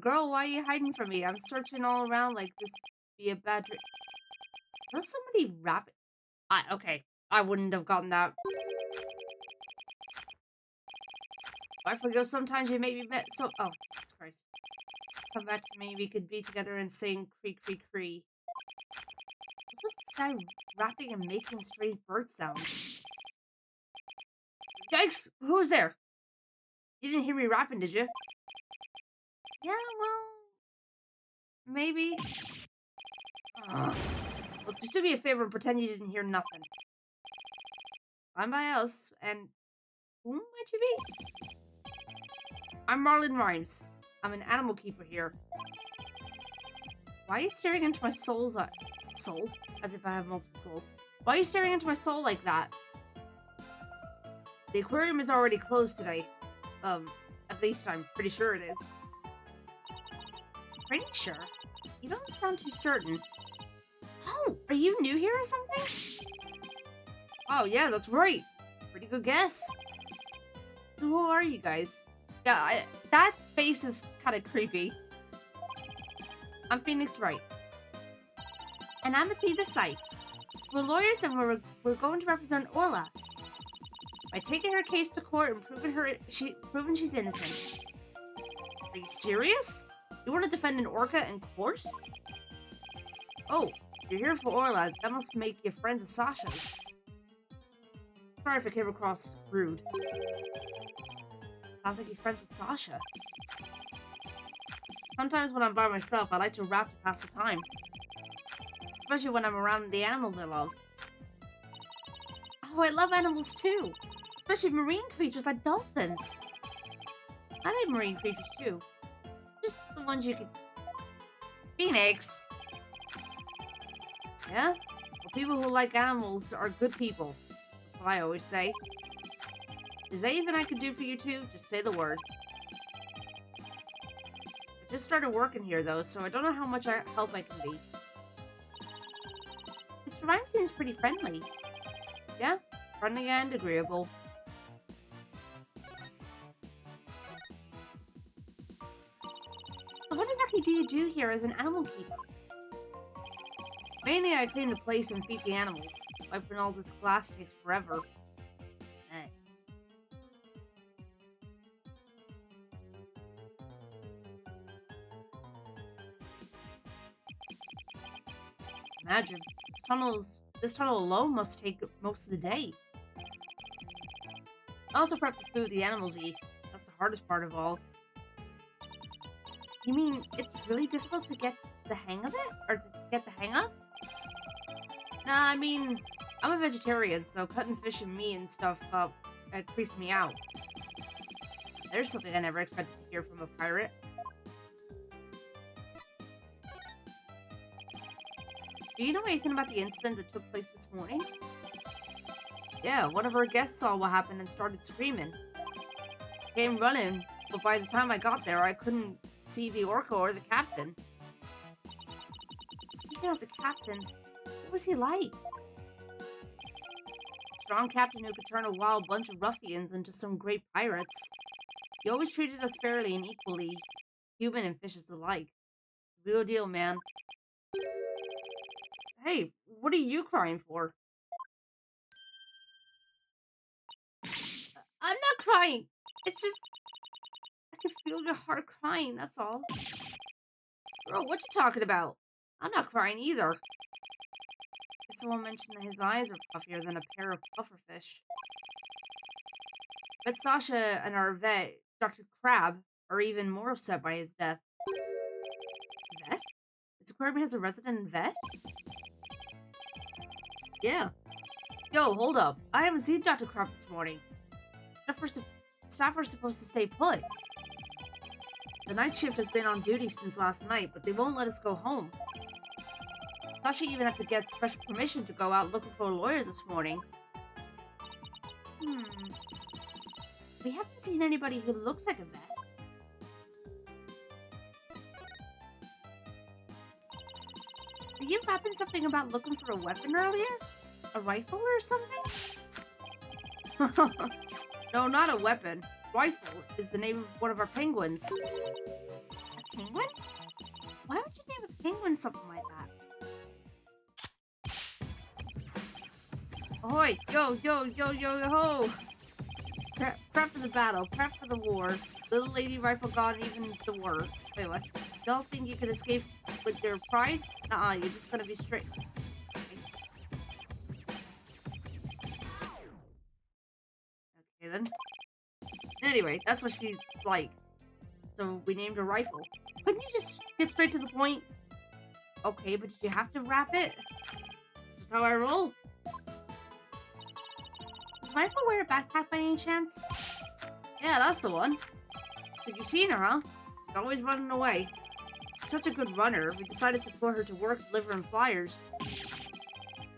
Girl, why are you hiding from me? I'm searching all around like this be a bad trick. Is that somebody rapping? Okay. I wouldn't have gotten that. I forget sometimes you make me met so. Oh, Jesus Christ. Come back to me, we could be together and sing Cree Cree Cree. What's with this guy rapping and making strange bird sounds? Yikes! Who's there? You didn't hear me rapping, did you? Yeah, well... maybe. Well, just do me a favor and pretend you didn't hear nothing. Find my house, and... who might you be? I'm Marlon Rhymes. I'm an animal keeper here. Why are you staring into my souls? Souls? As if I have multiple souls. Why are you staring into my soul like that? The aquarium is already closed today. At least I'm pretty sure it is. Pretty sure? You don't sound too certain. Oh, are you new here or something? Oh, yeah, that's right. Pretty good guess. So who are you guys? Yeah, that face is kind of creepy. I'm Phoenix Wright. And I'm Athena Sykes. We're lawyers and we're going to represent Orla. By taking her case to court and proving she's innocent. Are you serious? You want to defend an orca in court? Oh, you're here for Orla. That must make you friends of Sasha's. Sorry if I came across rude. Sounds like he's friends with Sasha. Sometimes when I'm by myself, I like to rap to pass the time. Especially when I'm around the animals I love. Oh, I love animals too. Especially marine creatures like dolphins. I like marine creatures too. Just the ones you could... Phoenix! Yeah? Well, people who like animals are good people. That's what I always say. If there's anything I can do for you two, just say the word. I just started working here though, so I don't know how much help I can be. Mr. Rhymes seems pretty friendly. Yeah? Friendly and agreeable. So what exactly do you do here as an animal keeper? Mainly I clean the place and feed the animals. Wiping all this glass takes forever. Imagine. This tunnel alone must take most of the day. I also prep the food the animals eat. That's the hardest part of all. You mean it's really difficult to get the hang of it? Or to get the hang of? Nah, I mean, I'm a vegetarian, so cutting fish and meat and stuff creeps me out. There's something I never expected to hear from a pirate. Do you know anything about the incident that took place this morning? Yeah, one of our guests saw what happened and started screaming. Came running, but by the time I got there, I couldn't see the orca or the captain. Speaking of the captain, what was he like? Strong captain who could turn a wild bunch of ruffians into some great pirates. He always treated us fairly and equally, human and fishes alike. Real deal, man. Hey, what are you crying for? I'm not crying. It's just... I can feel your heart crying, that's all. Bro, what you talking about? I'm not crying either. Someone mentioned that his eyes are puffier than a pair of pufferfish. But Sasha and our vet, Dr. Crab, are even more upset by his death. Vet? This aquarium has a resident vet? Yeah. Yo, hold up. I haven't seen Dr. Crab this morning. Staff are supposed to stay put. The night shift has been on duty since last night, but they won't let us go home. Sasha even had to get special permission to go out looking for a lawyer this morning. We haven't seen anybody who looks like a vet. Were you rapping something about looking for a weapon earlier? A rifle or something? No, not a weapon. Rifle is the name of one of our penguins. A penguin? Why would you name a penguin something like that? Ahoy! Yo, yo, yo, yo, yo, ho! Prep for the battle, prep for the war. Little lady rifle gone, even the war. Wait, what? Don't think you can escape with your pride? Nuh-uh, you're just gonna be straight. Okay then. Anyway, that's what she's like. So we named her Rifle. Couldn't you just get straight to the point? Okay, but did you have to wrap it? Just how I roll. Does Rifle wear a backpack by any chance? Yeah, that's the one. So you've seen her, huh? She's always running away. She's such a good runner, we decided to put her to work delivering flyers.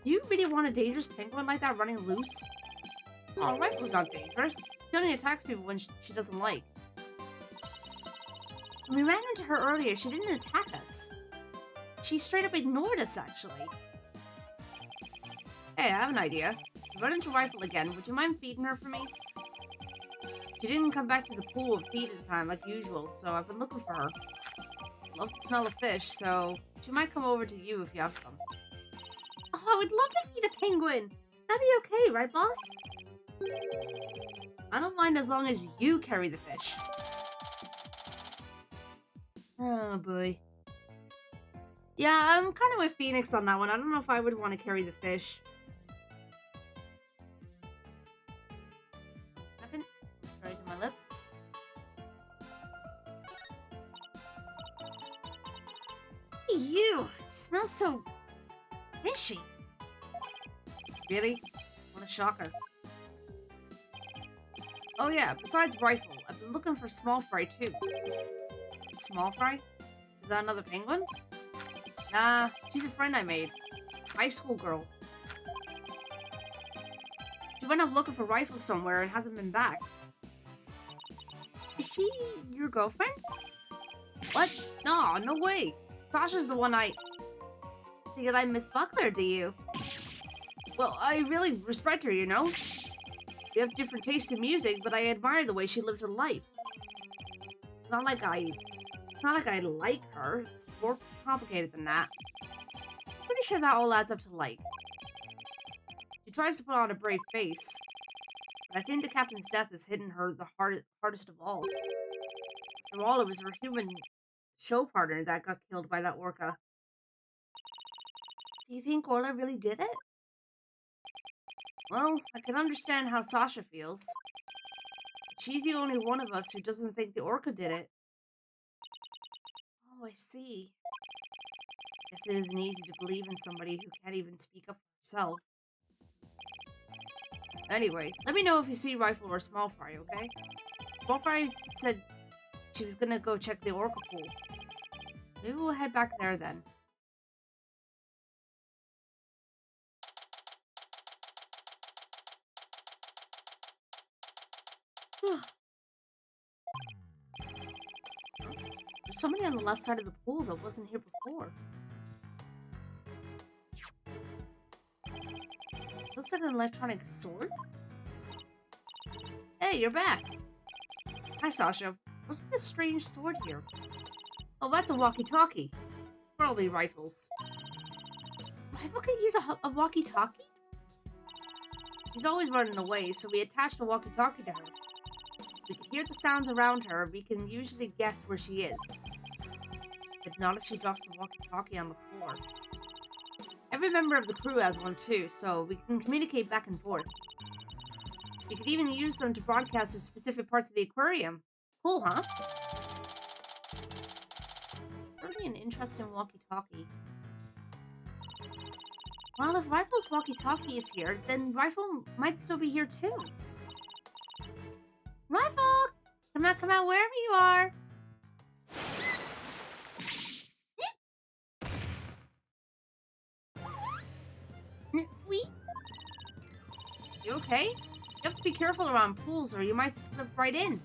Do you really want a dangerous penguin like that running loose? Oh, Rifle's not dangerous. She only attacks people when she doesn't like. When we ran into her earlier, she didn't attack us. She straight up ignored us, actually. Hey, I have an idea. We run into Rifle again. Would you mind feeding her for me? She didn't come back to the pool at feeding time like usual, so I've been looking for her. Loves the smell of fish, so she might come over to you if you have some. Oh, I would love to feed a penguin. That'd be okay, right, boss? I don't mind as long as you carry the fish. Oh, boy. Yeah, I'm kind of with Phoenix on that one. I don't know if I would want to carry the fish. Nothing? Raising my lip. Ew, it smells so fishy. Really? What a shocker. Oh yeah, besides Rifle, I've been looking for Small Fry too. Small Fry? Is that another penguin? Nah, she's a friend I made. High school girl. She went off looking for Rifle somewhere and hasn't been back. Is she your girlfriend? What? No, no way. Sasha's the one I... Think that I Miss Buckler, do you? Well, I really respect her, you know? We have different tastes in music, but I admire the way she lives her life. It's not like I like her. It's more complicated than that. I'm pretty sure that all adds up to like. She tries to put on a brave face, but I think the captain's death has hit her the hardest of all. After all, it was her human show partner that got killed by that orca. Do you think Orla really did it? Well, I can understand how Sasha feels. But she's the only one of us who doesn't think the orca did it. Oh, I see. Guess it isn't easy to believe in somebody who can't even speak up for herself. Anyway, let me know if you see Rifle or Small Fry, okay? Small Fry said she was gonna go check the orca pool. Maybe we'll head back there then. There's somebody on the left side of the pool that wasn't here before. Looks like an electronic sword. Hey, you're back. Hi, Sasha. What's with this strange sword here? Oh, that's a walkie-talkie. Probably Rifles. Rifle could use a walkie-talkie? She's always running away, so we attached a walkie-talkie to her. We can hear the sounds around her, we can usually guess where she is. But not if she drops the walkie-talkie on the floor. Every member of the crew has one too, so we can communicate back and forth. We could even use them to broadcast to specific parts of the aquarium. Cool, huh? Really an interesting walkie-talkie. Well, if Rifle's walkie-talkie is here, then Rifle might still be here too. Rifle! Come out, wherever you are! You okay? You have to be careful around pools or you might slip right in.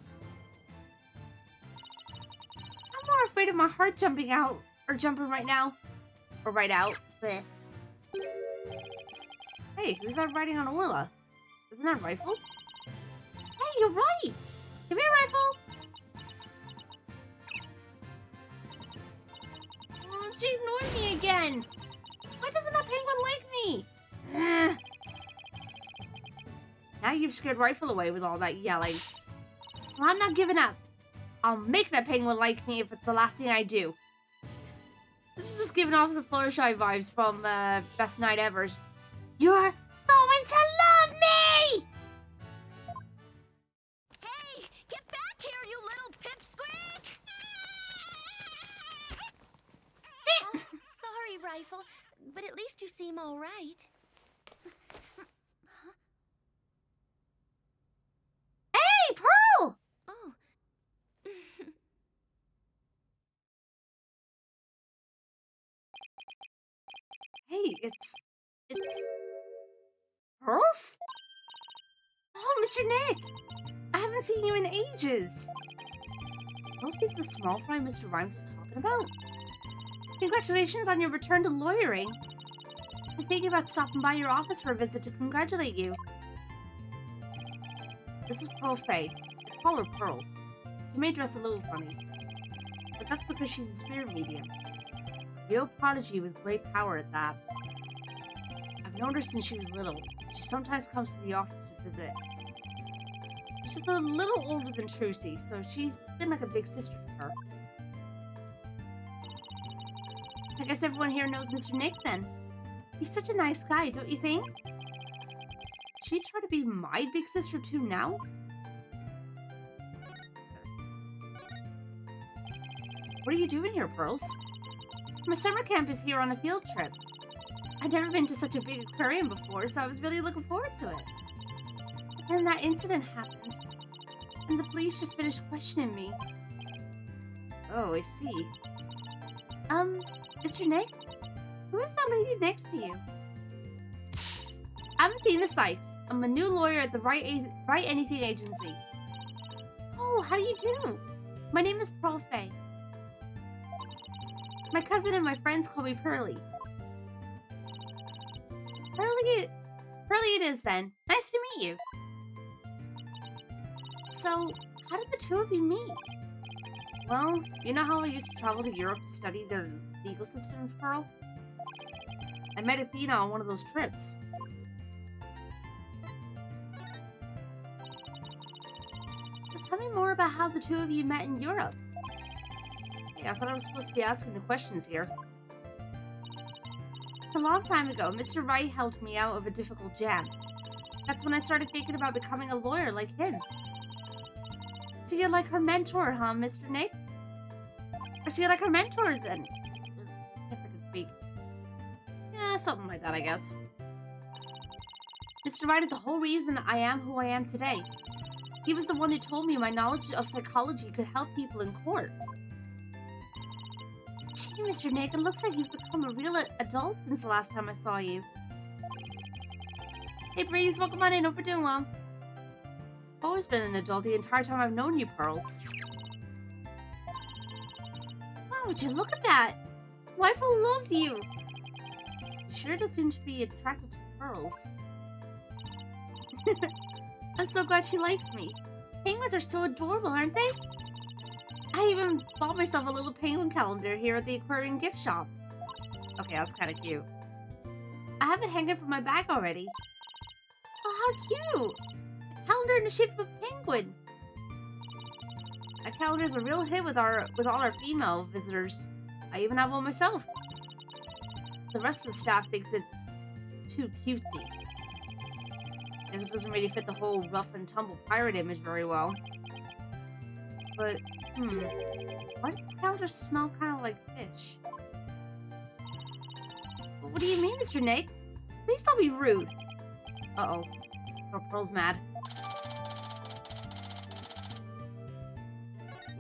I'm more afraid of my heart jumping out, or jumping right now. Or right out. Bleh. Hey, who's that riding on Orla? Isn't that Rifle? Hey, you're right! Come here, Rifle! Oh, she ignored me again! Why doesn't that penguin like me? Ugh. Now you've scared Rifle away with all that yelling. Well, I'm not giving up. I'll make that penguin like me if it's the last thing I do. This is just giving off the Fluttershy vibes from Best Night Ever. You're going to love me! Hey, get back here, you little pipsqueak! Oh, sorry, Rifle, but at least you seem all right. Hey, Pearl! Oh. It's... Pearls? Oh, Mr. Nick! I haven't seen you in ages! Must be the small fry Mr. Rhymes was talking about? Congratulations on your return to lawyering! I'm thinking about stopping by your office for a visit to congratulate you. This is Pearl Faye. I call her Pearls. She may dress a little funny, but that's because she's a spirit medium. A real prodigy with great power at that. I've known her since she was little. She sometimes comes to the office to visit. She's just a little older than Trucy, so she's been like a big sister to her. I guess everyone here knows Mr. Nick then. He's such a nice guy, don't you think? She try to be my big sister too now? What are you doing here, Pearls? My summer camp is here on a field trip. I've never been to such a big aquarium before, so I was really looking forward to it. But then that incident happened, and the police just finished questioning me. Oh, I see. Mr. Nick? Who is that lady next to you? I'm Athena Sykes. I'm a new lawyer at the Write Anything agency. Oh, how do you do? My name is Pearl Faye. My cousin and my friends call me Pearly. Pearly it is then. Nice to meet you. So, how did the two of you meet? Well, you know how I used to travel to Europe to study their legal systems, Pearl? I met Athena on one of those trips. So tell me more about how the two of you met in Europe. Hey, I thought I was supposed to be asking the questions here. A long time ago, Mr. Wright helped me out of a difficult jam. That's when I started thinking about becoming a lawyer like him. So you're like her mentor, huh, Mr. Nick? Or so you're like her mentor then? If I could speak. Yeah, something like that, I guess. Mr. Wright is the whole reason I am who I am today. He was the one who told me my knowledge of psychology could help people in court. Gee, Mr. Nick, it looks like you've become a real adult since the last time I saw you. Hey, Breeze, welcome on in. Hope you're doing well. I've always been an adult the entire time I've known you, Pearls. Wow, would you look at that? Waifu loves you. She sure does seem to be attracted to Pearls. I'm so glad she likes me. Penguins are so adorable, aren't they? I even bought myself a little penguin calendar here at the aquarium gift shop. Okay, that's kind of cute. I have it hanging from my bag already. Oh, how cute! A calendar in the shape of a penguin. That calendar is a real hit with all our female visitors. I even have one myself. The rest of the staff thinks it's too cutesy. It doesn't really fit the whole rough and tumble pirate image very well. But, why does this calendar smell kind of like fish? What do you mean, Mr. Nick? Please don't be rude. Uh-oh. Oh, Pearl's mad.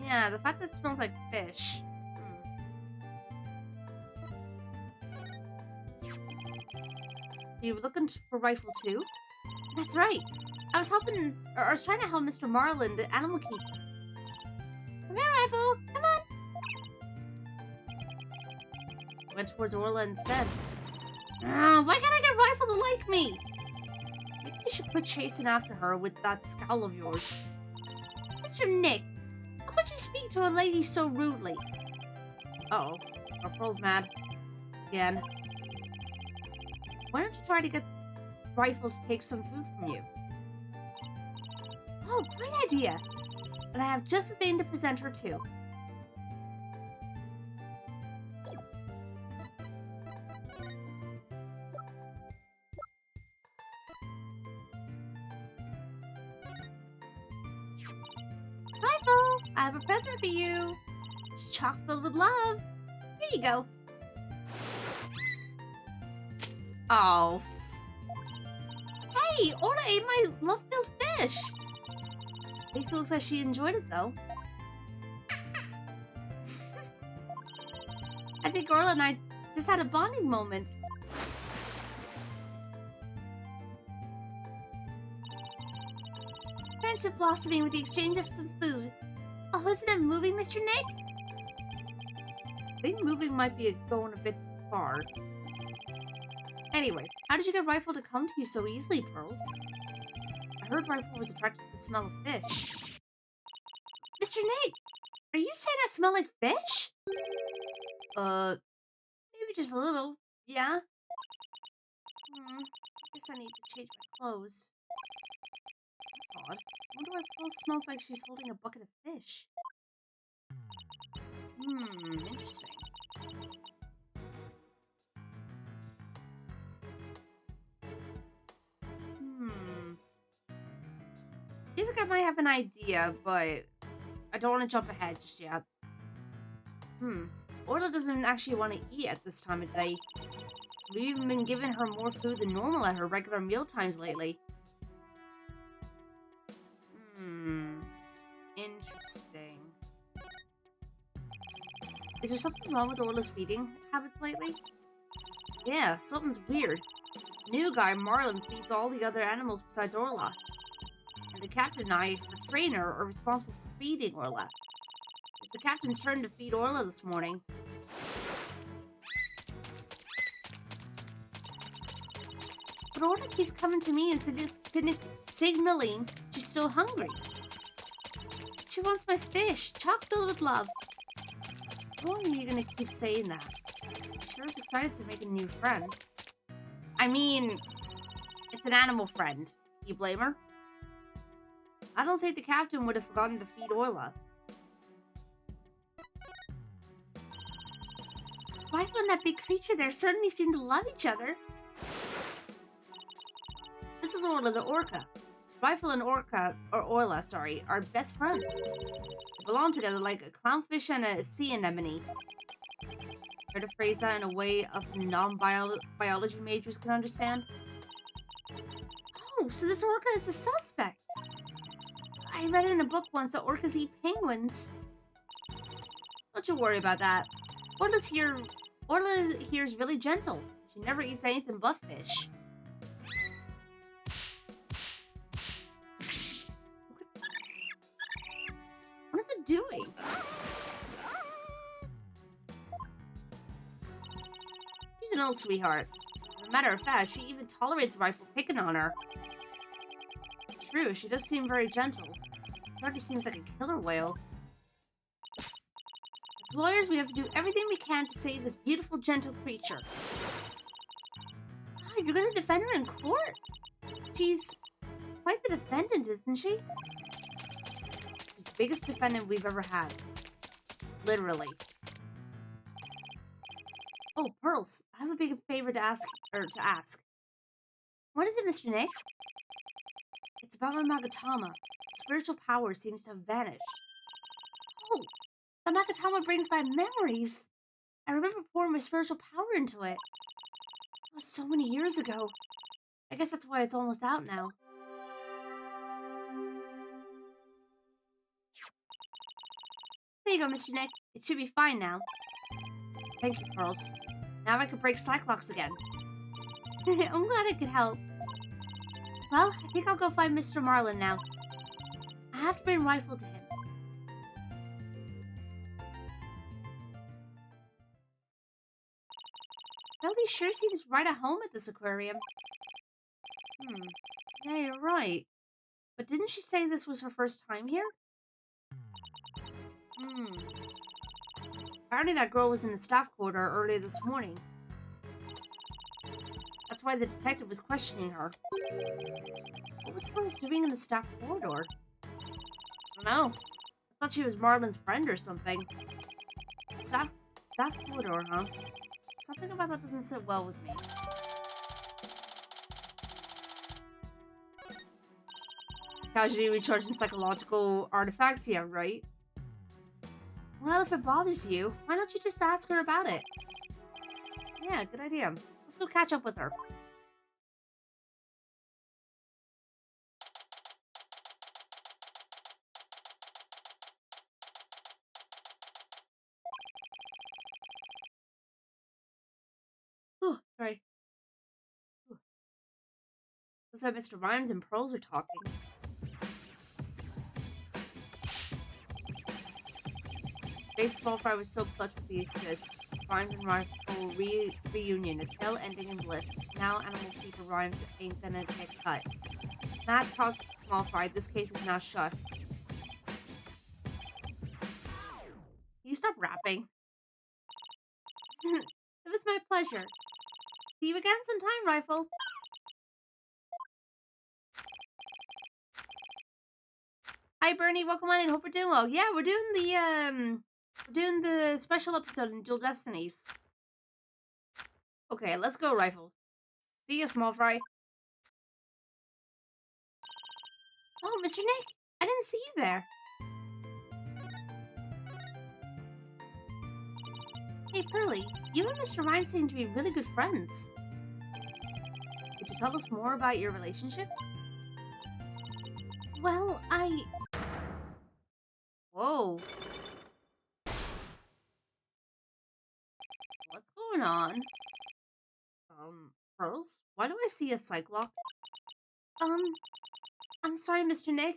Yeah, the fact that it smells like fish. You were looking for Rifle too? That's right. I was trying to help Mr. Marlin, the animal keeper. Come here, Rifle! Come on! Went towards Orla instead. Why can't I get Rifle to like me? Maybe you should quit chasing after her with that scowl of yours. Mr. Nick, how could you speak to a lady so rudely? Uh-oh. Our Pearl's mad. Again. Why don't you try to get Rifle to take some food from you? Oh, great idea! And I have just the thing to present her to. Rifle, I have a present for you. It's chock filled with love. Here you go. Oh. Hey, Orla ate my love-filled fish. At least it looks like she enjoyed it, though. I think Orla and I just had a bonding moment. friendship blossoming with the exchange of some food. Oh, isn't it moving, Mr. Nick? I think moving might be going a bit far. Anyway, how did you get Rifle to come to you so easily, Pearls? I heard Rifle was attracted to the smell of fish. Mr. Nick, are you saying I smell like fish? Maybe just a little, yeah? I guess I need to change my clothes. That's odd. I wonder why Pearl smells like she's holding a bucket of fish. Interesting. I feel like I might have an idea, but I don't want to jump ahead just yet. Orla doesn't actually want to eat at this time of day. We've even been giving her more food than normal at her regular meal times lately. Interesting. Is there something wrong with Orla's feeding habits lately? Yeah, something's weird. The new guy, Marlin, feeds all the other animals besides Orla. And the captain and I, her trainer, are responsible for feeding Orla. It's the captain's turn to feed Orla this morning. But Orla keeps coming to me and signaling she's still hungry. She wants my fish, chock filled with love. How long are you gonna keep saying that? She sure is excited to make a new friend. I mean, it's an animal friend. You blame her? I don't think the captain would have forgotten to feed Orla. Rifle and that big creature there certainly seem to love each other. This is Orla the orca. Rifle and Orla, are best friends. They belong together like a clownfish and a sea anemone. Try to phrase that in a way us non-biology majors can understand. Oh, so this orca is the suspect. I read in a book once that orcas eat penguins. Don't you worry about that. Orla here is really gentle. She never eats anything but fish. What is it doing? She's an old sweetheart. As a matter of fact, she even tolerates Rifle picking on her. It's true, she does seem very gentle. She already seems like a killer whale. As lawyers, we have to do everything we can to save this beautiful, gentle creature. Oh, you're gonna defend her in court? She's quite the defendant, isn't she? She's the biggest defendant we've ever had. Literally. Oh, Pearls, I have a big favor to ask. What is it, Mr. Nick? It's about my Magatama. Its spiritual power seems to have vanished. Oh, the Magatama brings back memories. I remember pouring my spiritual power into it. That was so many years ago. I guess that's why it's almost out now. There you go, Mr. Nick. It should be fine now. Thank you, Pearls. Now I can break Cyclops again. I'm glad I could help. Well, I think I'll go find Mr. Marlin now. I have to bring Rifle to him. Nobody sure seems right at home at this aquarium. Yeah, you're right. But didn't she say this was her first time here? Apparently that girl was in the staff quarter earlier this morning. That's why the detective was questioning her. What was Pearls doing in the staff corridor? I don't know. I thought she was Marlin's friend or something. Staff corridor, huh? Something about that doesn't sit well with me. Casually recharging psychological artifacts, yeah, right? Well, if it bothers you, why don't you just ask her about it? Yeah, good idea. Let's go catch up with her. Oh, sorry. Looks like Mr. Rhymes and Pearls are talking. Today's small fry was so clutch with the assist. Rhymes and Rifle reunion, a tale ending in bliss. Now animal keeper Rhymes ain't gonna get cut. Mad pause with small fry. This case is now shut. Can you stop rapping? It was my pleasure. See you again sometime, Rifle. Hi, Bernie. Welcome on in. Hope we're doing well. Yeah, we're doing the special episode in Dual Destinies. Okay, let's go, Rifle. See ya, small fry. Oh, Mr. Nick, I didn't see you there. Hey, Pearly, you and Mr. Rhymes seem to be really good friends. Could you tell us more about your relationship? Well, Whoa. What's going on? Pearls? Why do I see a Cyclops? I'm sorry, Mr. Nick,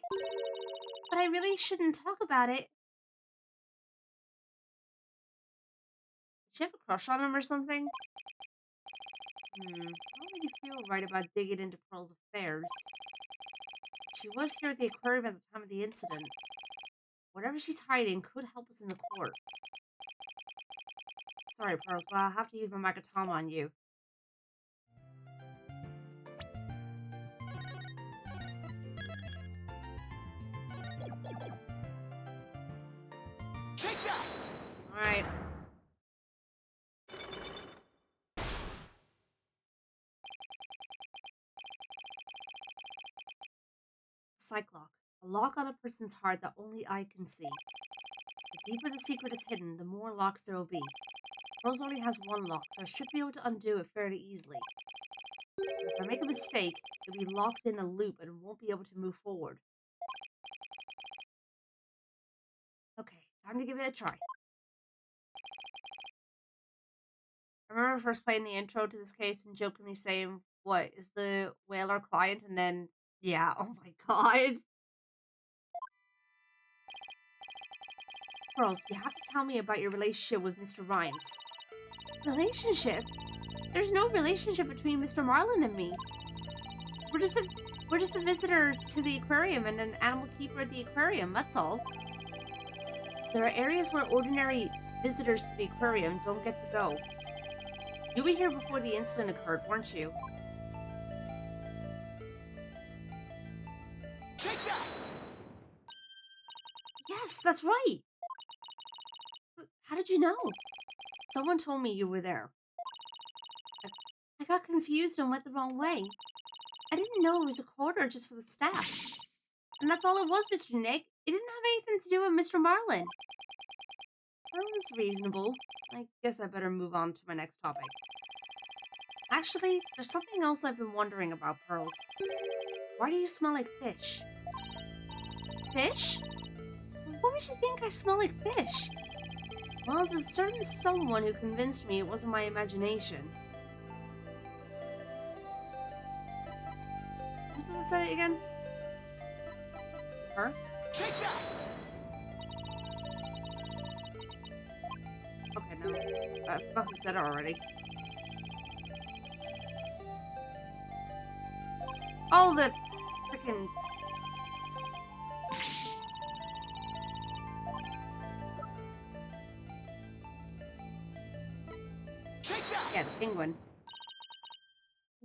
but I really shouldn't talk about it. Did she have a crush on him or something? I don't really feel right about digging into Pearl's affairs. She was here at the aquarium at the time of the incident. Whatever she's hiding could help us in the court. Sorry, Pearls, but I'll have to use my Magatama on you. Take that! Alright. Cyclops. A lock on a person's heart that only I can see. The deeper the secret is hidden, the more locks there will be. Rose only has one lock, so I should be able to undo it fairly easily. But if I make a mistake, it'll be locked in a loop and won't be able to move forward. Okay, time to give it a try. I remember first playing the intro to this case and jokingly saying, what, is the whale our client? And then, yeah, oh my god. Pearls, you have to tell me about your relationship with Mr. Rhymes. Relationship? There's no relationship between Mr. Marlin and me. We're just a visitor to the aquarium and an animal keeper at the aquarium, that's all. There are areas where ordinary visitors to the aquarium don't get to go. You were here before the incident occurred, weren't you? Take that! Yes, that's right! But how did you know? Someone told me you were there. I got confused and went the wrong way. I didn't know it was a corridor just for the staff. And that's all it was, Mr. Nick. It didn't have anything to do with Mr. Marlin. That was reasonable. I guess I better move on to my next topic. Actually, there's something else I've been wondering about, Pearls. Why do you smell like fish? Fish? What makes you think I smell like fish? Well, there's a certain someone who convinced me it wasn't my imagination. Who's that say it again? Her? Take that! Okay, no. I forgot who said it already. Oh, the freaking... Take that! Yeah, the penguin.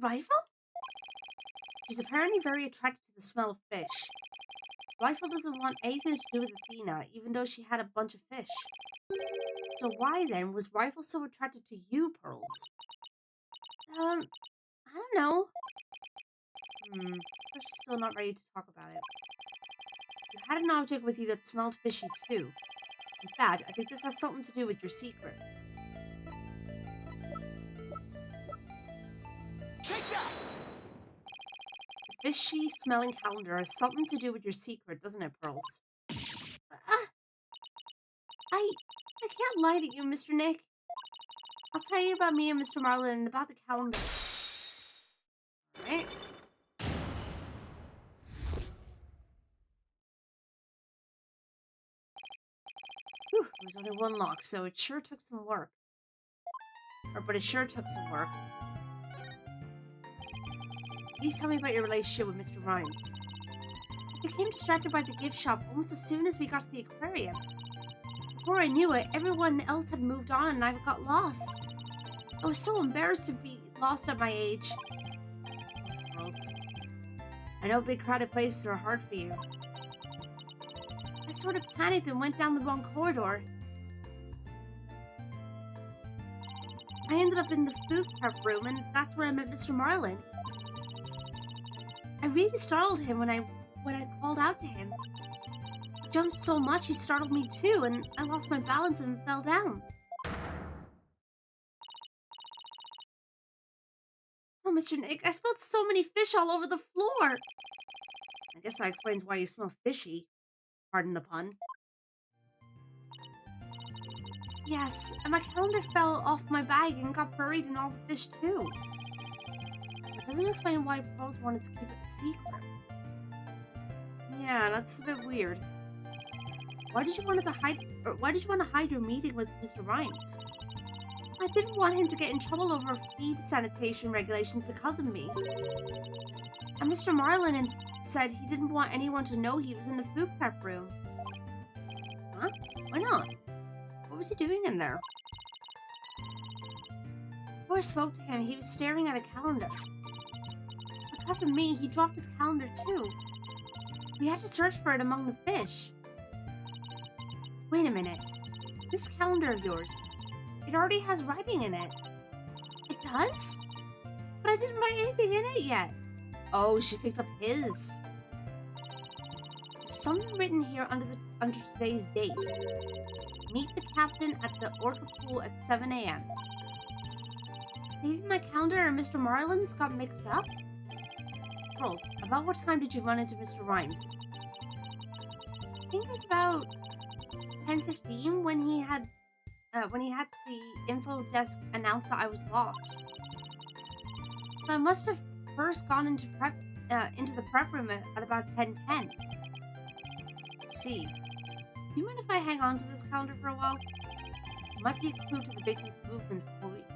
Rifle? She's apparently very attracted to the smell of fish. Rifle doesn't want anything to do with Athena, even though she had a bunch of fish. So why, then, was Rifle so attracted to you, Pearls? I don't know. But she's still not ready to talk about it. You had an object with you that smelled fishy, too. In fact, I think this has something to do with your secret. Take that! The fishy-smelling calendar has something to do with your secret, doesn't it, Pearls? I can't lie to you, Mr. Nick. I'll tell you about me and Mr. Marlin and about the calendar. Alright. Whew, there was only one lock, so it sure took some work. But it sure took some work. Please tell me about your relationship with Mr. Rhymes. I became distracted by the gift shop almost as soon as we got to the aquarium. Before I knew it, everyone else had moved on and I got lost. I was so embarrassed to be lost at my age. Girls. I know big crowded places are hard for you. I sort of panicked and went down the wrong corridor. I ended up in the food prep room and that's where I met Mr. Marlin. I really startled him when I called out to him. He jumped so much he startled me too, and I lost my balance and fell down. Oh, Mr. Nick, I smelled so many fish all over the floor. I guess that explains why you smell fishy. Pardon the pun. Yes, and my calendar fell off my bag and got buried in all the fish too. It doesn't explain why Pearls wanted to keep it a secret. Yeah, that's a bit weird. Why did you want to hide your meeting with Mr. Rhymes? I didn't want him to get in trouble over feed sanitation regulations because of me. And Mr. Marlin said he didn't want anyone to know he was in the food prep room. Huh? Why not? What was he doing in there? Before I spoke to him, he was staring at a calendar. Because of me, he dropped his calendar too. We had to search for it among the fish. Wait a minute. This calendar of yours, it already has writing in it. It does? But I didn't write anything in it yet. Oh, she picked up his. There's something written here under today's date. Meet the captain at the Orca Pool at 7 a.m. Maybe my calendar and Mr. Marlin's got mixed up? Girls, about what time did you run into Mr. Rhymes? I think it was about 10:15 when he had the info desk announce that I was lost. So I must have first gone into the prep room at about 10:10. Let's see. Do you mind if I hang on to this calendar for a while? It might be a clue to the victim's movements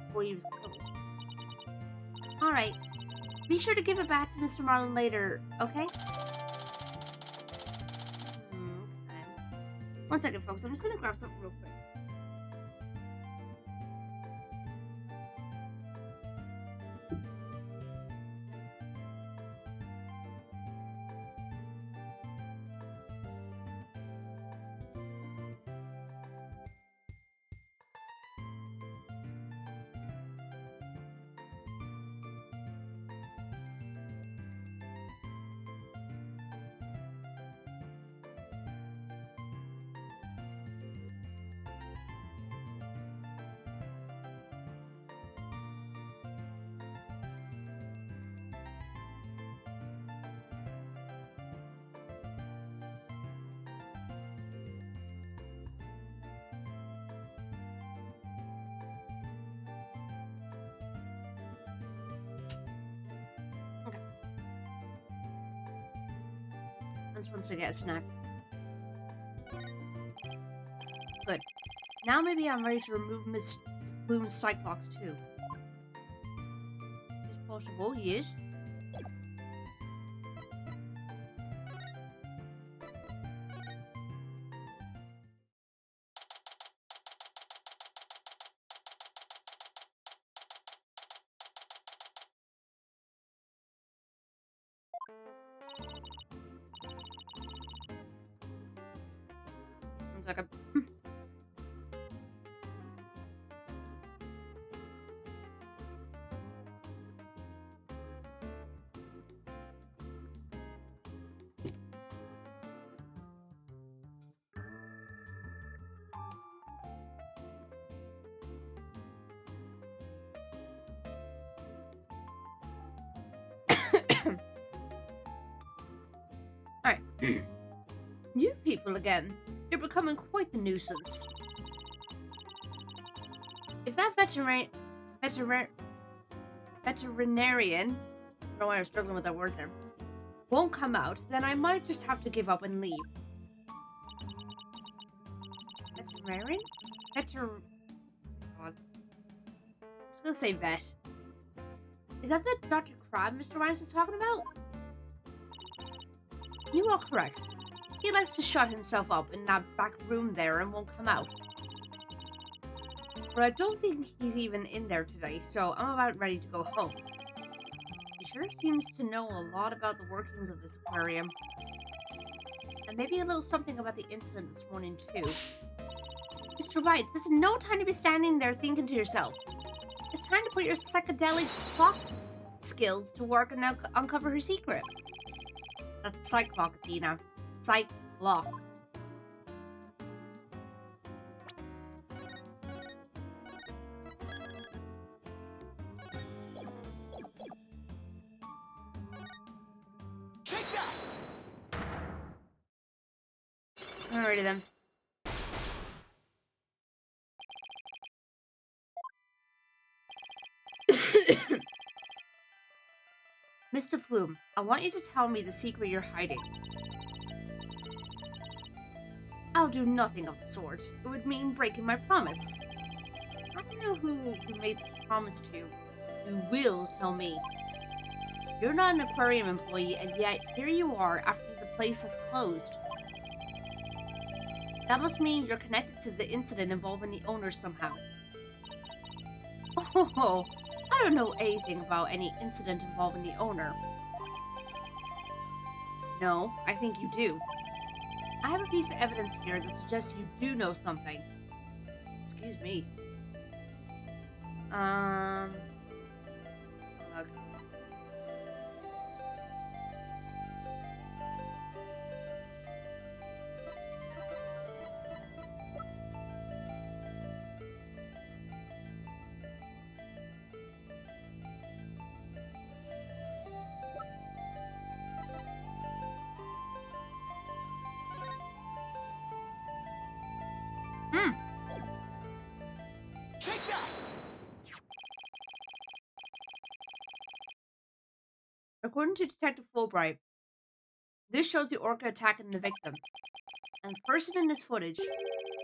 before he was killed. Alright. Be sure to give it back to Mr. Marlin later, okay? Okay. One second, folks. I'm just gonna grab something real quick. I just wanted to get a snack. Good. Now maybe I'm ready to remove Miss Bloom's psych box too. It's possible, yes. One second. Alright. New people again. You're becoming quite the nuisance. If that veterinarian, I don't know why I was struggling with that word there, won't come out, then I might just have to give up and leave. Veterinarian? God. I'm just gonna say vet. Is that the Dr. Crab Mr. Rhymes was talking about? You are correct. He likes to shut himself up in that back room there and won't come out. But I don't think he's even in there today, so I'm about ready to go home. He sure seems to know a lot about the workings of this aquarium. And maybe a little something about the incident this morning, too. Mr. Wright, this is no time to be standing there thinking to yourself. It's time to put your psychedelic clock skills to work and now uncover her secret. That's Psyclock, Athena. Psyclock. Take that! Alrighty then. Mr. Plume, I want you to tell me the secret you're hiding. I'll do nothing of the sort. It would mean breaking my promise. I don't know who you made this promise to. You will tell me. You're not an aquarium employee, and yet here you are after the place has closed. That must mean you're connected to the incident involving the owner somehow. Oh, I don't know anything about any incident involving the owner. No, I think you do. I have a piece of evidence here that suggests you do know something. Excuse me. Look. Take that! According to Detective Fulbright, this shows the orca attacking the victim. And the person in this footage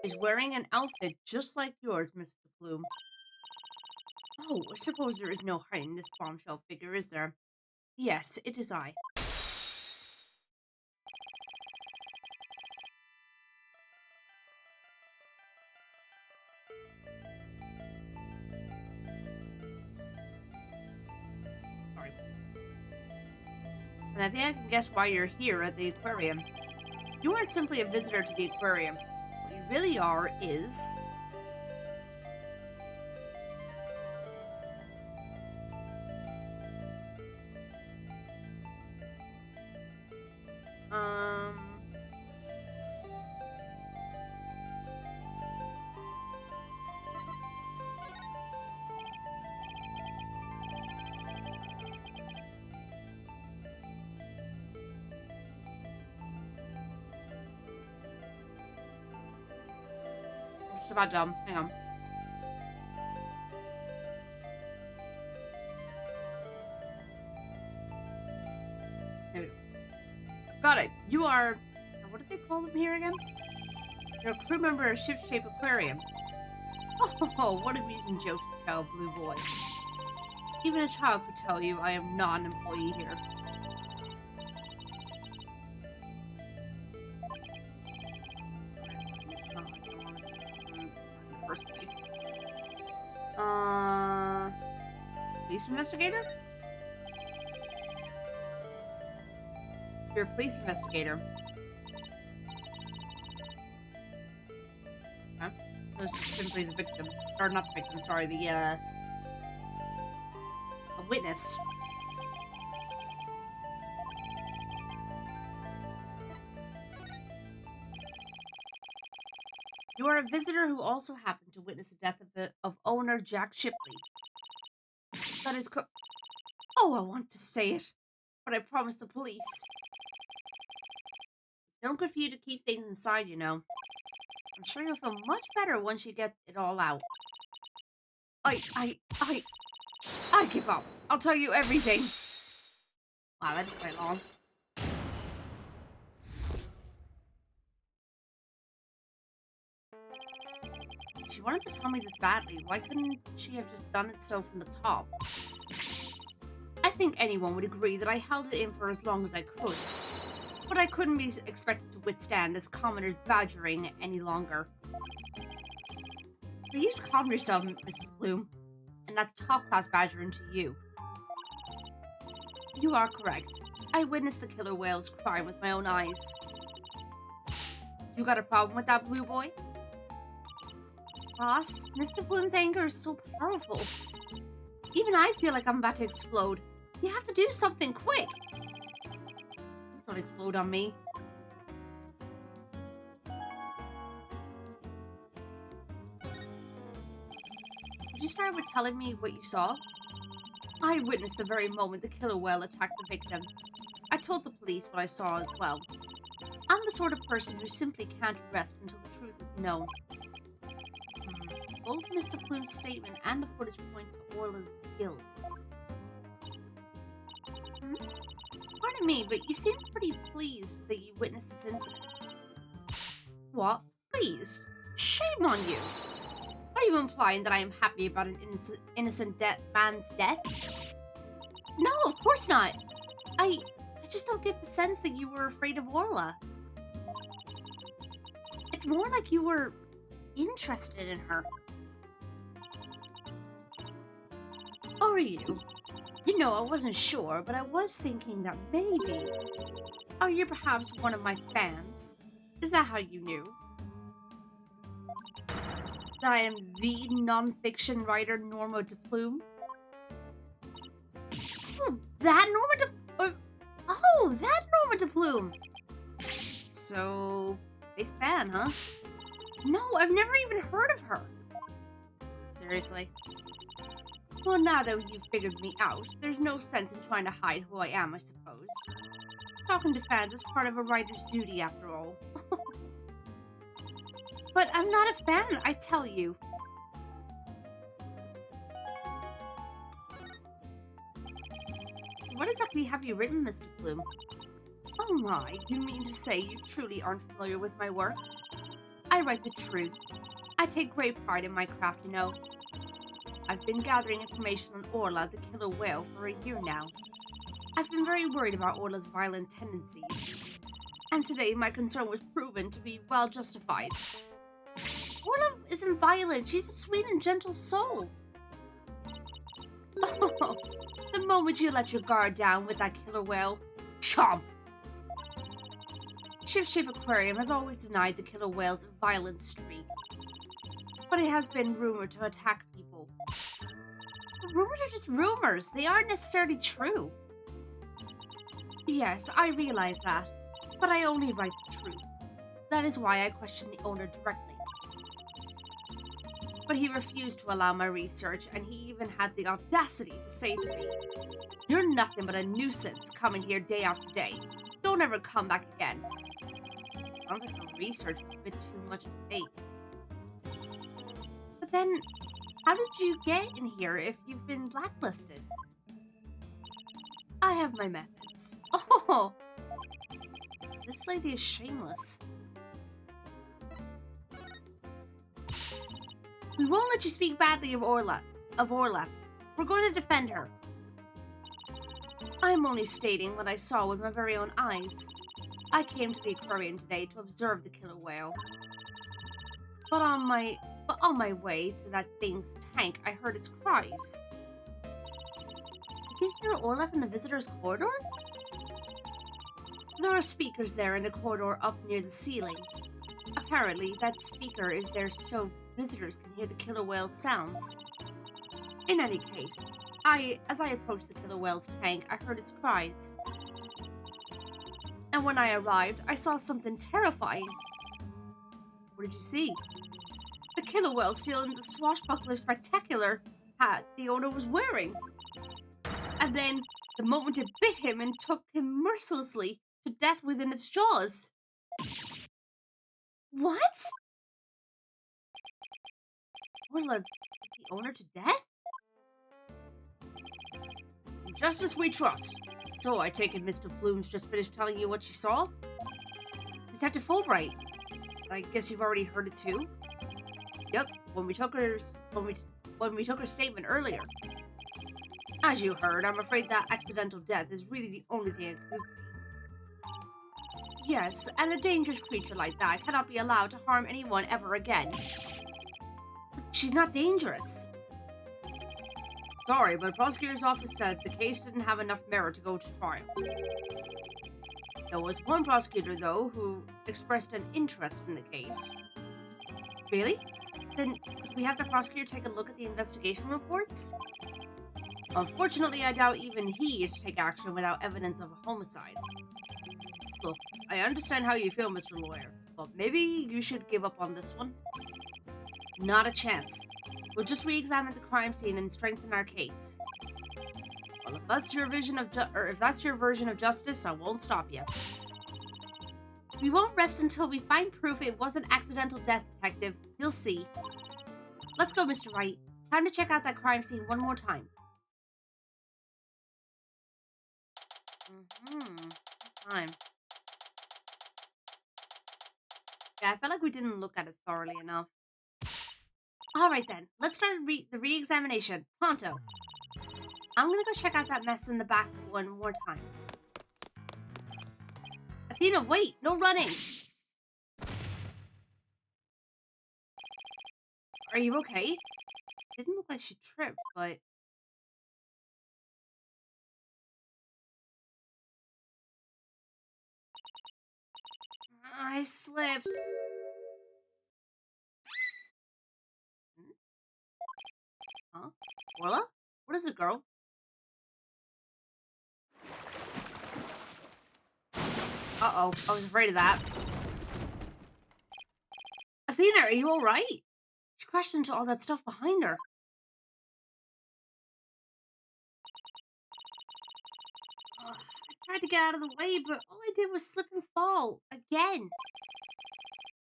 is wearing an outfit just like yours, Mr. Plume. Oh, I suppose there is no hiding this bombshell figure, is there? Yes, it is I. Sorry. And I think I can guess why you're here at the aquarium. You aren't simply a visitor to the aquarium. What you really are is... I'm just about done. Hang on. There we go. Got it. You are... What do they call them here again? You're a crew member of Ship-Shape Aquarium. Oh, what a amusing joke to tell, Blue Boy. Even a child could tell you I am not an employee here. First place. Police investigator? You're a police investigator. Huh? So it's just simply the victim. Or not the victim, sorry, a witness. You are a visitor who also happened to witness the death of owner Jack Shipley. That is Oh, I want to say it, but I promised the police. It's no good for you to keep things inside, you know. I'm sure you'll feel much better once you get it all out. I give up. I'll tell you everything. Wow, that's quite long. She wanted to tell me this badly. Why couldn't she have just done it so from the top? I think anyone would agree that I held it in for as long as I could. But I couldn't be expected to withstand this commoner's badgering any longer. Please calm yourself, Mr. Bloom. And that's top-class badgering to you. You are correct. I witnessed the killer whale's crime with my own eyes. You got a problem with that, Blue Boy? Boss, Mr. Bloom's anger is so powerful. Even I feel like I'm about to explode. You have to do something quick. Please don't explode on me. Could you start with telling me what you saw? I witnessed the very moment the killer whale attacked the victim. I told the police what I saw as well. I'm the sort of person who simply can't rest until the truth is known. Both Mr. Bloom's statement and the footage point to Orla's guilt. Pardon me, but you seem pretty pleased that you witnessed this incident. What? Pleased? Shame on you! Are you implying that I am happy about an innocent man's death? No, of course not! I just don't get the sense that you were afraid of Orla. It's more like you were interested in her. Are you? You know, I wasn't sure, but I was thinking that maybe... Are you perhaps one of my fans? Is that how you knew? That I am the non-fiction writer Norma de Plume? Oh, that Norma de... Oh, that Norma de Plume! So... big fan, huh? No, I've never even heard of her. Seriously? Well, now that you've figured me out, there's no sense in trying to hide who I am, I suppose. Talking to fans is part of a writer's duty, after all. But I'm not a fan, I tell you. So what exactly have you written, Mr. Bloom? Oh my, you mean to say you truly aren't familiar with my work? I write the truth. I take great pride in my craft, you know. I've been gathering information on Orla, the killer whale, for a year now. I've been very worried about Orla's violent tendencies. And today my concern was proven to be well justified. Orla isn't violent, she's a sweet and gentle soul. Oh, the moment you let your guard down with that killer whale, chomp! Ship Aquarium has always denied the killer whale's violent streak. But it has been rumored to attack people. But rumors are just rumors. They aren't necessarily true. Yes, I realize that. But I only write the truth. That is why I questioned the owner directly. But he refused to allow my research, and he even had the audacity to say to me, "You're nothing but a nuisance coming here day after day. Don't ever come back again." Sounds like the research was a bit too much fake. But then, how did you get in here if you've been blacklisted? I have my methods. Oh! This lady is shameless. We won't let you speak badly of Orla. We're going to defend her. I'm only stating what I saw with my very own eyes. I came to the aquarium today to observe the killer whale. But on my way to that thing's tank, I heard its cries. You can hear Orla in the visitor's corridor? There are speakers there in the corridor up near the ceiling. Apparently, that speaker is there so visitors can hear the killer whale's sounds. In any case, as I approached the killer whale's tank, I heard its cries. And when I arrived, I saw something terrifying. What did you see? The killer whale stealing the swashbuckler spectacular hat the owner was wearing. And then, the moment it bit him and took him mercilessly to death within its jaws. What? Orla bit the owner to death? In justice we trust. So I take it Mr. Bloom's just finished telling you what she saw? Detective Fulbright. I guess you've already heard it too? Yep, when we took her statement earlier. As you heard, I'm afraid that accidental death is really the only thing it could be. Yes, and a dangerous creature like that cannot be allowed to harm anyone ever again. But she's not dangerous. Sorry, but the prosecutor's office said the case didn't have enough merit to go to trial. There was one prosecutor, though, who expressed an interest in the case. Really? Then could we have the prosecutor take a look at the investigation reports? Unfortunately, I doubt even he is to take action without evidence of a homicide. Look, I understand how you feel, Mr. Lawyer, but maybe you should give up on this one. Not a chance. We'll just re-examine the crime scene and strengthen our case. Well, if that's your version of justice, I won't stop you. We won't rest until we find proof it wasn't accidental death, Detective. You'll see. Let's go, Mr. Wright. Time to check out that crime scene one more time. Time. Yeah, I felt like we didn't look at it thoroughly enough. Alright then, let's start the re-examination. Pronto. I'm gonna go check out that mess in the back one more time. Athena, wait! No running! Are you okay? Didn't look like she tripped, but... I slipped. Huh? Orla? What is it, girl? Uh-oh, I was afraid of that. Athena, are you alright? She crashed into all that stuff behind her. I tried to get out of the way, but all I did was slip and fall. Again.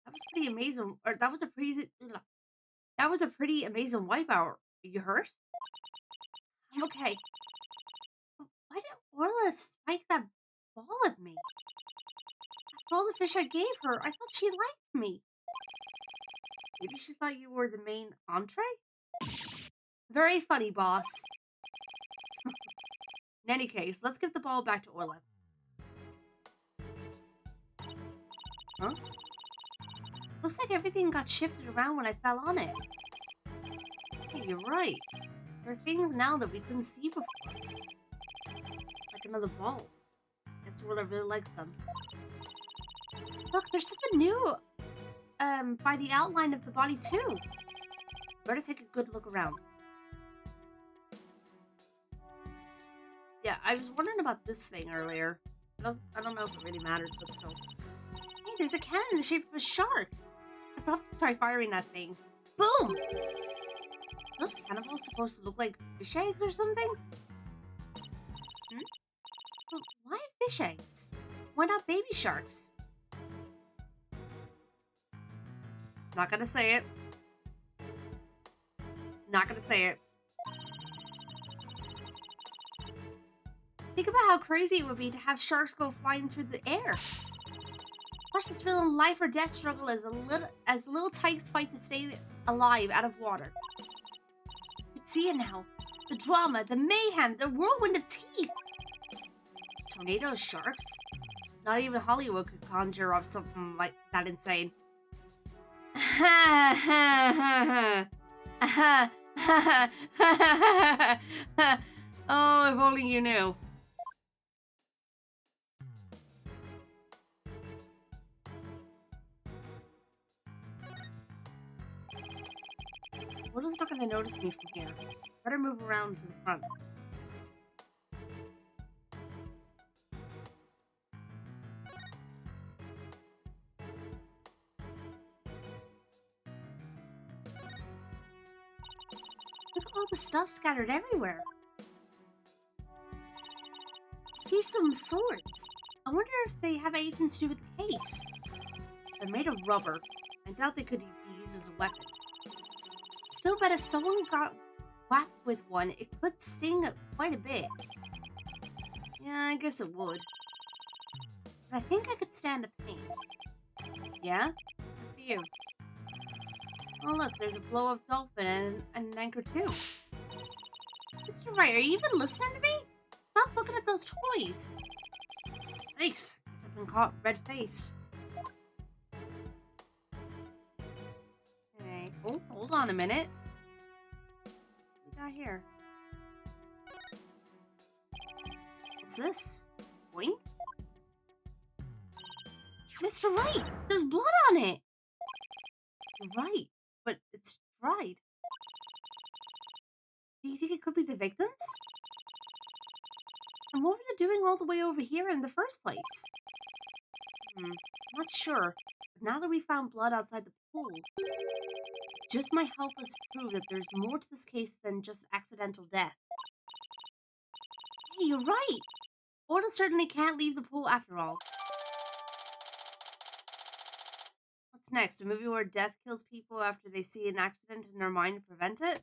That was pretty amazing. Or that was a pretty amazing wipeout. Are you hurt? I'm okay. Why did Orla spike that ball at me? After all the fish I gave her, I thought she liked me. Maybe she thought you were the main entree? Very funny, boss. In any case, let's give the ball back to Orla. Huh? Looks like everything got shifted around when I fell on it. Hey, you're right. There are things now that we couldn't see before. Like another ball. Guess Orla really likes them. Look, there's something new by the outline of the body too. Better take a good look around. Yeah, I was wondering about this thing earlier. I don't know if it really matters, but still. Hey, there's a cannon in the shape of a shark. I'd love to try firing that thing. Boom! Are those cannonballs supposed to look like fish eggs or something? Well, why fish eggs? Why not baby sharks? Not gonna say it. Not gonna say it. Think about how crazy it would be to have sharks go flying through the air. Watch the thrill and life or death struggle as little tykes fight to stay alive out of water. You can see it now. The drama, the mayhem, the whirlwind of teeth. Tornadoes, sharks? Not even Hollywood could conjure up something like that insane. Oh, if only you knew. Willow's not gonna notice me from here. Better move around to the front. Look at all the stuff scattered everywhere. I see some swords. I wonder if they have anything to do with the case. They're made of rubber. I doubt they could be used as a weapon. Still bet if someone got whacked with one, it could sting quite a bit. Yeah, I guess it would. But I think I could stand the pain. Yeah? Good for you. Oh look, there's a blow-up dolphin and an anchor too. Mr. Wright, are you even listening to me? Stop looking at those toys. Nice. Guess I've been caught red-faced. Okay. Oh, hold on a minute. What we got here? What's this? Boing? Mr. Wright, there's blood on it. You're right, but it's dried. Do you think it could be the victims? And what was it doing all the way over here in the first place? I'm not sure. But now that we found blood outside the pool, it just might help us prove that there's more to this case than just accidental death. Hey, you're right. Orla certainly can't leave the pool after all. What's next? A movie where death kills people after they see an accident in their mind to prevent it?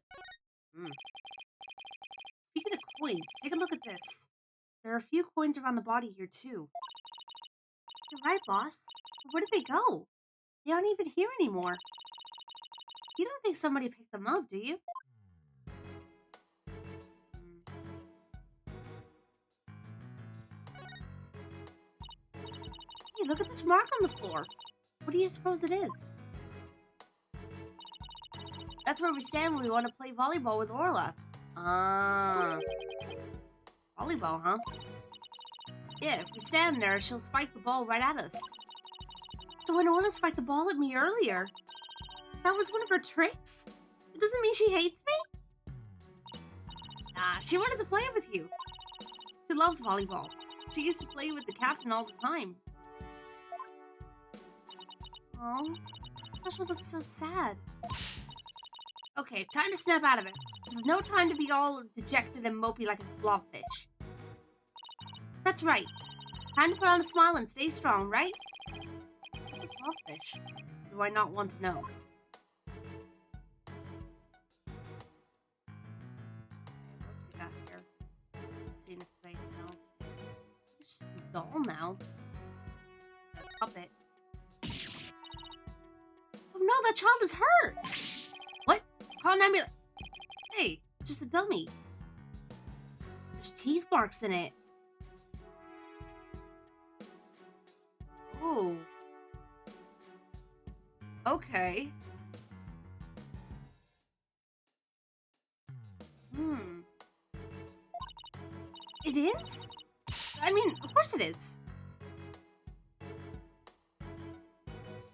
Speaking of coins, take a look at this. There are a few coins around the body here, too. You're right, boss. But where did they go? They aren't even here anymore. You don't think somebody picked them up, do you? Hey, look at this mark on the floor. What do you suppose it is? That's where we stand when we want to play volleyball with Orla. Volleyball, huh? Yeah, if we stand there, she'll spike the ball right at us. So when Orla spiked the ball at me earlier, that was one of her tricks? It doesn't mean she hates me? Nah, she wanted to play with you. She loves volleyball. She used to play with the captain all the time. Oh, Joshua looks so sad. Okay, time to snap out of it. This is no time to be all dejected and mopey like a blobfish. That's right. Time to put on a smile and stay strong, right? What's a blobfish? Do I not want to know? What else we got here? Seeing if there's anything else. It's just a doll now. A puppet. Oh no, that child is hurt! What? Call an ambulance. Hey, it's just a dummy. There's teeth marks in it. Oh. Okay. It is? I mean, of course it is.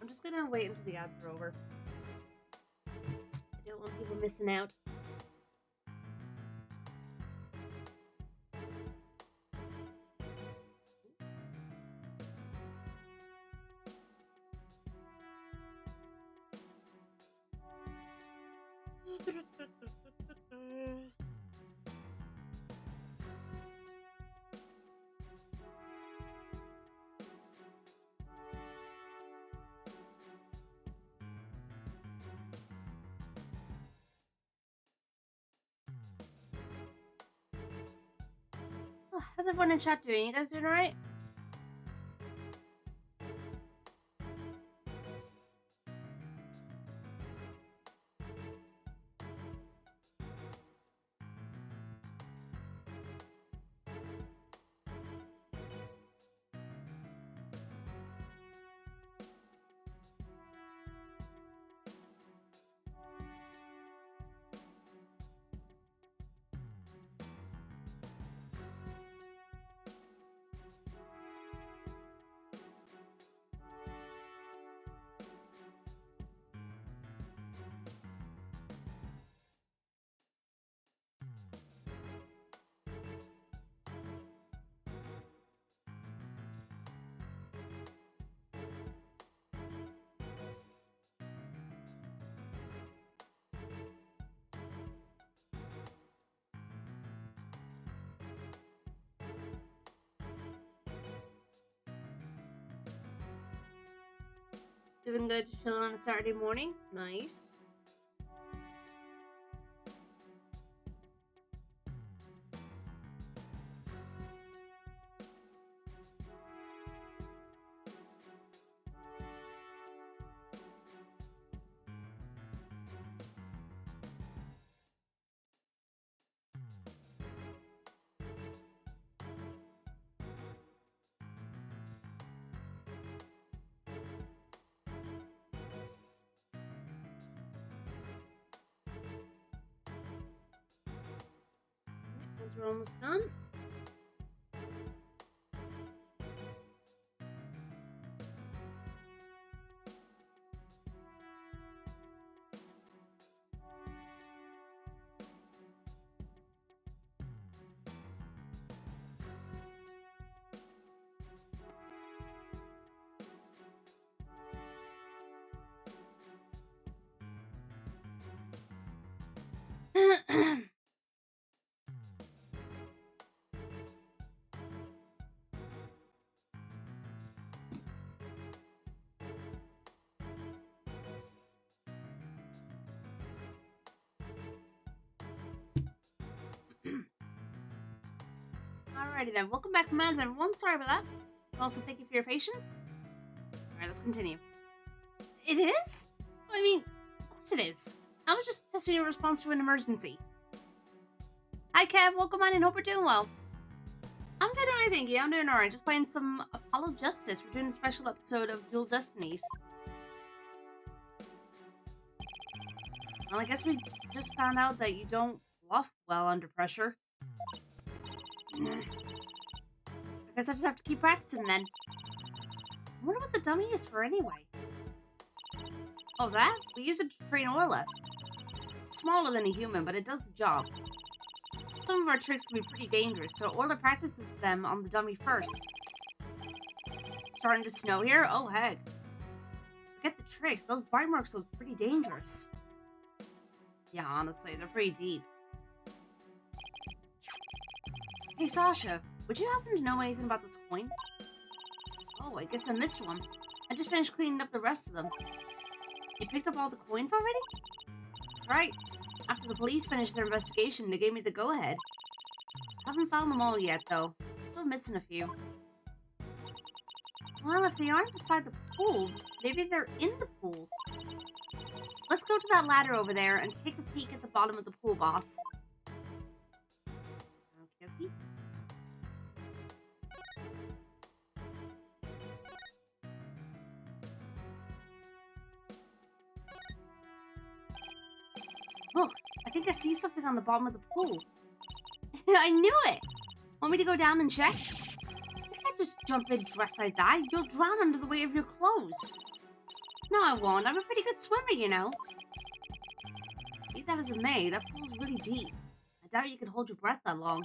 I'm just gonna wait until the ads are over. I don't want people missing out. How's everyone in chat doing? You guys doing alright? Doing good, just chilling on a Saturday morning. Nice. commands are almost done. Alrighty then, welcome back, commands, everyone. Sorry about that. Also, thank you for your patience. Alright, let's continue. It is? I mean, of course it is. I was just testing your response to an emergency. Hi, Kev. Welcome on and hope you're doing well. I'm doing alright, thank you. I'm doing alright. Just playing some Apollo Justice. We're doing a special episode of Dual Destinies. Well, I guess we just found out that you don't bluff well under pressure. I guess I just have to keep practicing then. I wonder what the dummy is for anyway. Oh, that? We use it to train Orla. It's smaller than a human, but it does the job. Some of our tricks can be pretty dangerous, so Orla practices them on the dummy first. Starting to snow here? Oh, heck. Forget the tricks. Those bite marks look pretty dangerous. Yeah, honestly, they're pretty deep. Hey, Sasha, would you happen to know anything about this coin? Oh, I guess I missed one. I just finished cleaning up the rest of them. You picked up all the coins already? That's right. After the police finished their investigation, they gave me the go-ahead. Haven't found them all yet, though. Still missing a few. Well, if they aren't beside the pool, maybe they're in the pool. Let's go to that ladder over there and take a peek at the bottom of the pool, boss. Okay. Look, I think I see something on the bottom of the pool. I knew it! Want me to go down and check? You can't just jump in dressed like that. You'll drown under the weight of your clothes. No, I won't. I'm a pretty good swimmer, you know. Be that as it may, that pool's really deep. I doubt you could hold your breath that long.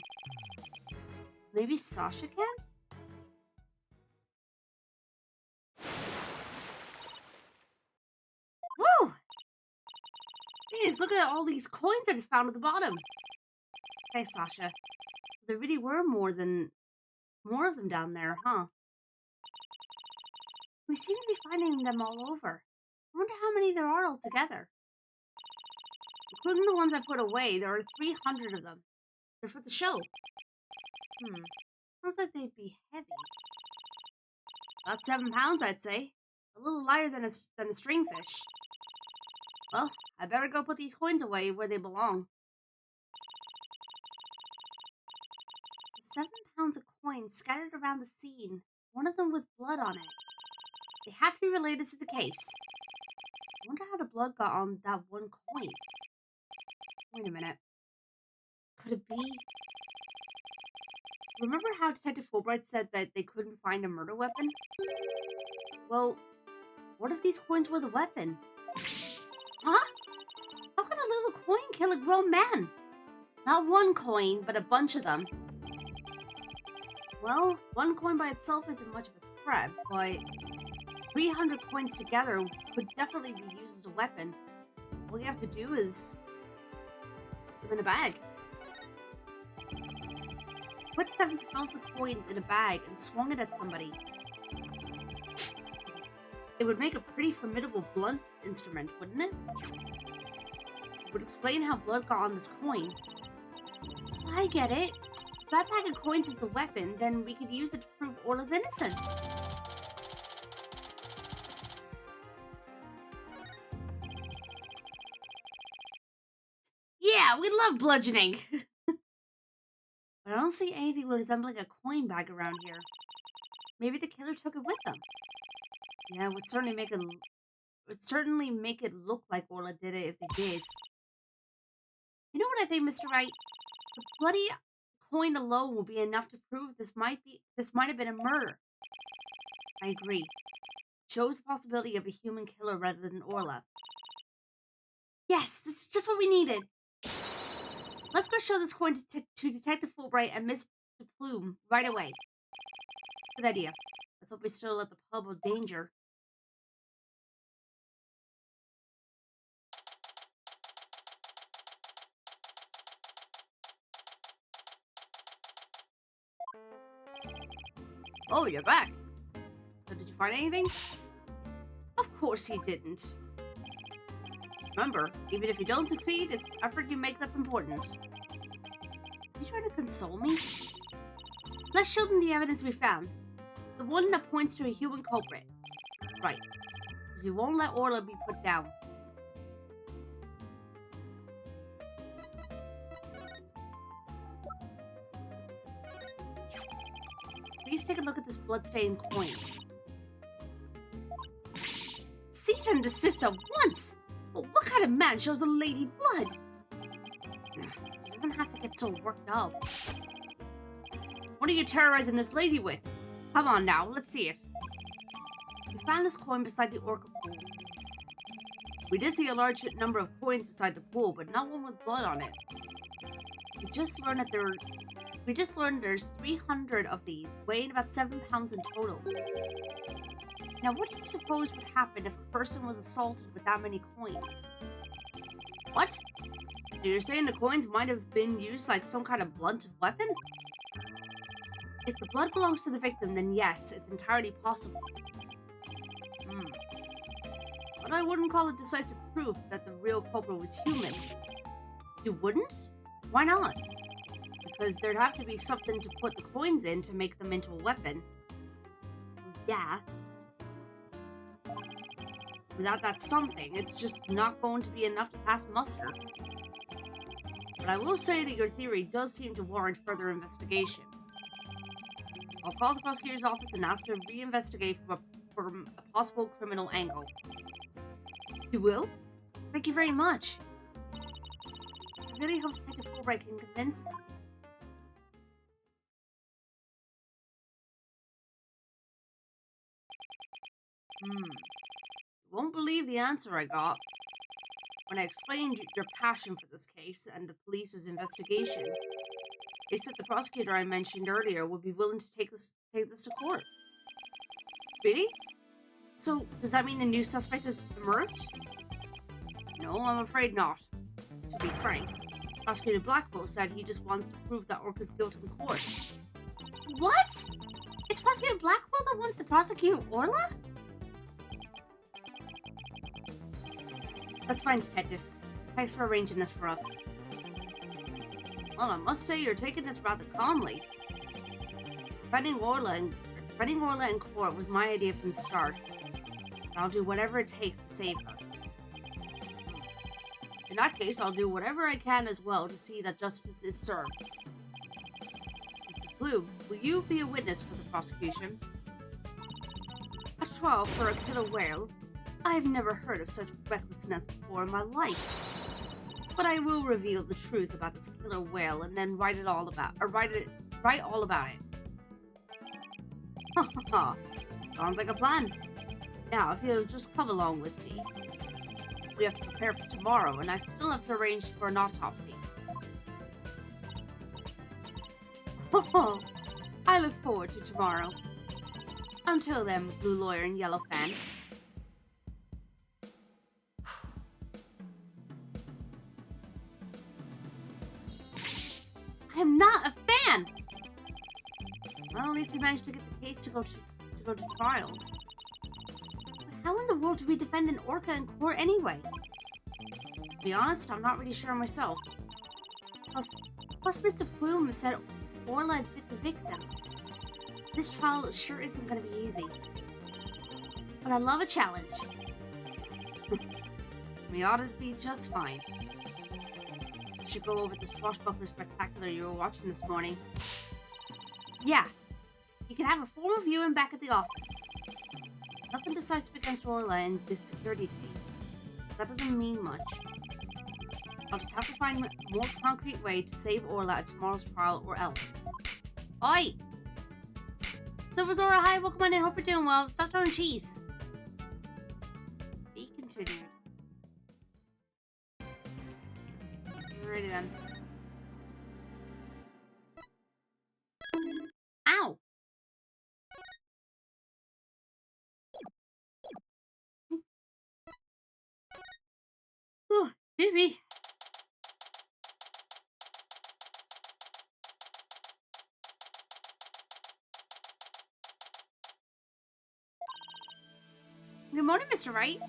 Maybe Sasha can? Woo! Jeez, look at all these coins I just found at the bottom. Hey, Sasha. There really were more of them down there, huh? We seem to be finding them all over. I wonder how many there are altogether. Including the ones I put away, there are 300 of them. They're for the show. Sounds like they'd be heavy. About 7 pounds, I'd say. A little lighter than a streamfish. Well, I better go put these coins away where they belong. 7 pounds of coins scattered around the scene, one of them with blood on it. They have to be related to the case. I wonder how the blood got on that one coin. Wait a minute. Could it be... Remember how Detective Fulbright said that they couldn't find a murder weapon? Well, what if these coins were the weapon? Huh? How can a little coin kill a grown man? Not one coin, but a bunch of them. Well, one coin by itself isn't much of a threat, but 300 coins together could definitely be used as a weapon. All you have to do is put them in a bag. Put 7 pounds of coins in a bag and swung it at somebody. It would make a pretty formidable blunt instrument, wouldn't it? It would explain how blood got on this coin. Oh, I get it. If that bag of coins is the weapon, then we could use it to prove Orla's innocence. Yeah, we love bludgeoning. But I don't see anything resembling a coin bag around here. Maybe the killer took it with them. Yeah, it would certainly make it look like Orla did it if they did. You know what I think, Mr. Wright? The bloody coin alone will be enough to prove this might have been a murder. I agree. It shows the possibility of a human killer rather than Orla. Yes, this is just what we needed. Let's go show this coin to Detective Fulbright and Miss Plume right away. Good idea. Let's hope we still let the pub of danger. Oh, you're back. So did you find anything? Of course he didn't. Remember, even if you don't succeed, it's the effort you make that's important. Are you trying to console me? Let's show them the evidence we found. The one that points to a human culprit. Right. We won't let Orla be put down. Please take a look at this bloodstained coin. Cease and desist at once! But what kind of man shows a lady blood? She doesn't have to get so worked up. What are you terrorizing this lady with? Come on now, let's see it. We found this coin beside the orca pool. We did see a large number of coins beside the pool, but not one with blood on it. We just learned there's 300 of these, weighing about 7 pounds in total. Now, what do you suppose would happen if a person was assaulted with that many coins? What? So you're saying the coins might have been used like some kind of blunt weapon? If the blood belongs to the victim, then yes, it's entirely possible. But I wouldn't call it decisive proof that the real culprit was human. You wouldn't? Why not? Because there'd have to be something to put the coins in to make them into a weapon. Yeah. Without that something, it's just not going to be enough to pass muster. But I will say that your theory does seem to warrant further investigation. I'll call the prosecutor's office and ask to reinvestigate from a possible criminal angle. You will? Thank you very much. I really hope Detective Fulbright can convince them. You won't believe the answer I got. When I explained your passion for this case and the police's investigation, they said the prosecutor I mentioned earlier would be willing to take this to court. Really? So, does that mean a new suspect has emerged? No, I'm afraid not. To be frank, Prosecutor Blackwell said he just wants to prove that Orca's guilt in court. What? It's Prosecutor Blackwell that wants to prosecute Orla? That's fine, Detective. Thanks for arranging this for us. Well, I must say you're taking this rather calmly. Defending Orla in court was my idea from the start. And I'll do whatever it takes to save her. In that case, I'll do whatever I can as well to see that justice is served. Mr. Bloom, will you be a witness for the prosecution? A trial for a killer whale? I've never heard of such recklessness before in my life. But I will reveal the truth about this killer whale and then write all about it. Ha ha ha. Sounds like a plan. Now, if you'll just come along with me. We have to prepare for tomorrow, and I still have to arrange for an autopsy. Oh, I look forward to tomorrow. Until then, Blue Lawyer and Yellow Fan. I am not a fan! Well, at least we managed to get the case to go to trial. How in the world do we defend an orca in court anyway? To be honest, I'm not really sure myself. Plus Mr. Plume said Orla bit the victim. This trial sure isn't going to be easy. But I love a challenge. We ought to be just fine. So we should go over the swashbuckler spectacular you were watching this morning. Yeah. You can have a formal viewing back at the office. Nothing decisive against Orla and this security team. That doesn't mean much. I'll just have to find a more concrete way to save Orla at tomorrow's trial or else. Oi! Silver Zora, hi, welcome on in. Hope you're doing well. Stop throwing cheese. Be continued. Ready then. Ow! Ooh, baby. Good morning, Mr. Wright.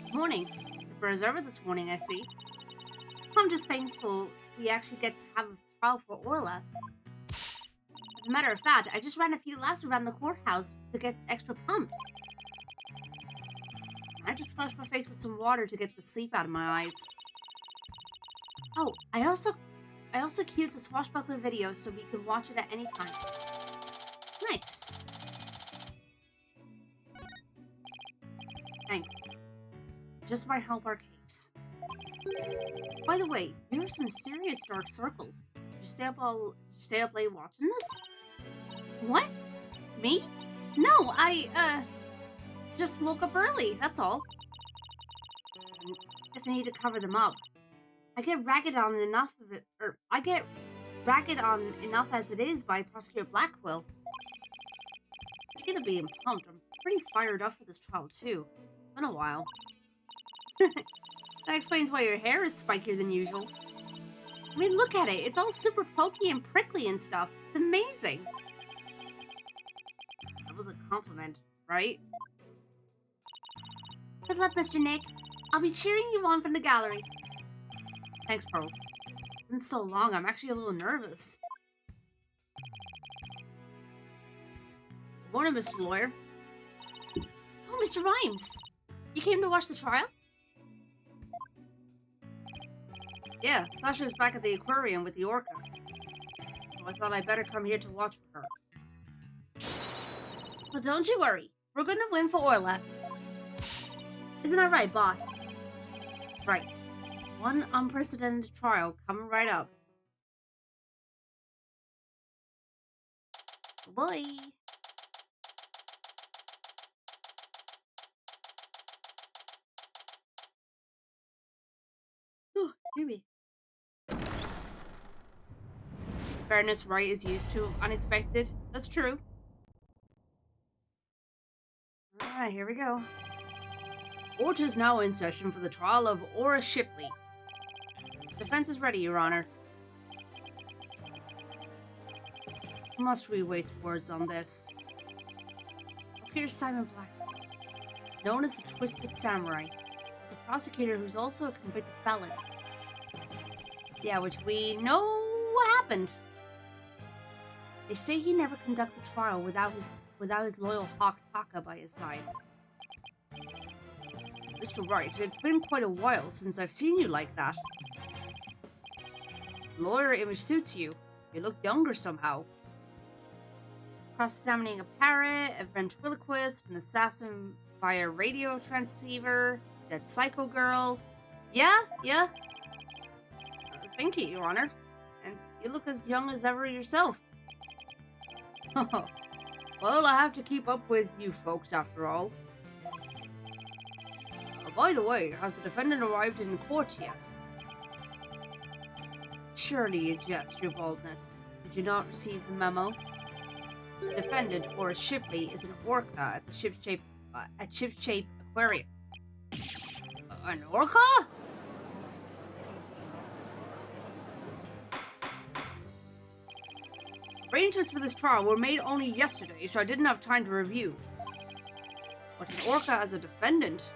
Good morning. The observer this morning, I see. I'm just thankful we actually get to have a trial for Orla. As a matter of fact, I just ran a few laps around the courthouse to get extra pumped. I just splashed my face with some water to get the sleep out of my eyes. Oh, I also queued the swashbuckler video so we can watch it at any time. Nice. Thanks. Just might help our case. By the way, you have some serious dark circles. Did you stay up late watching this? What? Me? No, I just woke up early, that's all. Guess I need to cover them up. I get ragged on enough as it is by Prosecutor Blackquill. Speaking of being pumped, I'm pretty fired up for this trial too. It's been a while. That explains why your hair is spikier than usual. I mean, look at it. It's all super pokey and prickly and stuff. It's amazing. That was a compliment, right? Good luck, Mr. Nick. I'll be cheering you on from the gallery. Thanks, Pearls. It's been so long, I'm actually a little nervous. Good morning, Mr. Lawyer. Oh, Mr. Rhymes. You came to watch the trial? Yeah, Sasha's back at the aquarium with the orca. So I thought I'd better come here to watch for her. Well, don't you worry. We're gonna win for Orla. Isn't that right, boss? Right. One unprecedented trial coming right up. Boy. Ooh, maybe. Fairness, Wright is used to unexpected. That's true. Alright, here we go. Court is now in session for the trial of Orla Shipley. Defense is ready, Your Honor. Must we waste words on this? Prosecutor Simon Black, known as the Twisted Samurai, is a prosecutor who's also a convicted felon. Yeah, which we know what happened. They say he never conducts a trial without his loyal hawk Taka by his side. Mr. Wright, it's been quite a while since I've seen you like that. Lawyer image suits you. You look younger somehow. Cross-examining a parrot, a ventriloquist, an assassin via radio transceiver, that psycho girl. Yeah. Thank you, Your Honor. And you look as young as ever yourself. Well, I have to keep up with you folks after all. By the way, has the defendant arrived in court yet? Surely you jest, Your Boldness. Did you not receive the memo? The defendant, Orla Shipley, is an orca at the ship-shape aquarium. An orca? Arrangements for this trial were made only yesterday, so I didn't have time to review. But an orca as a defendant?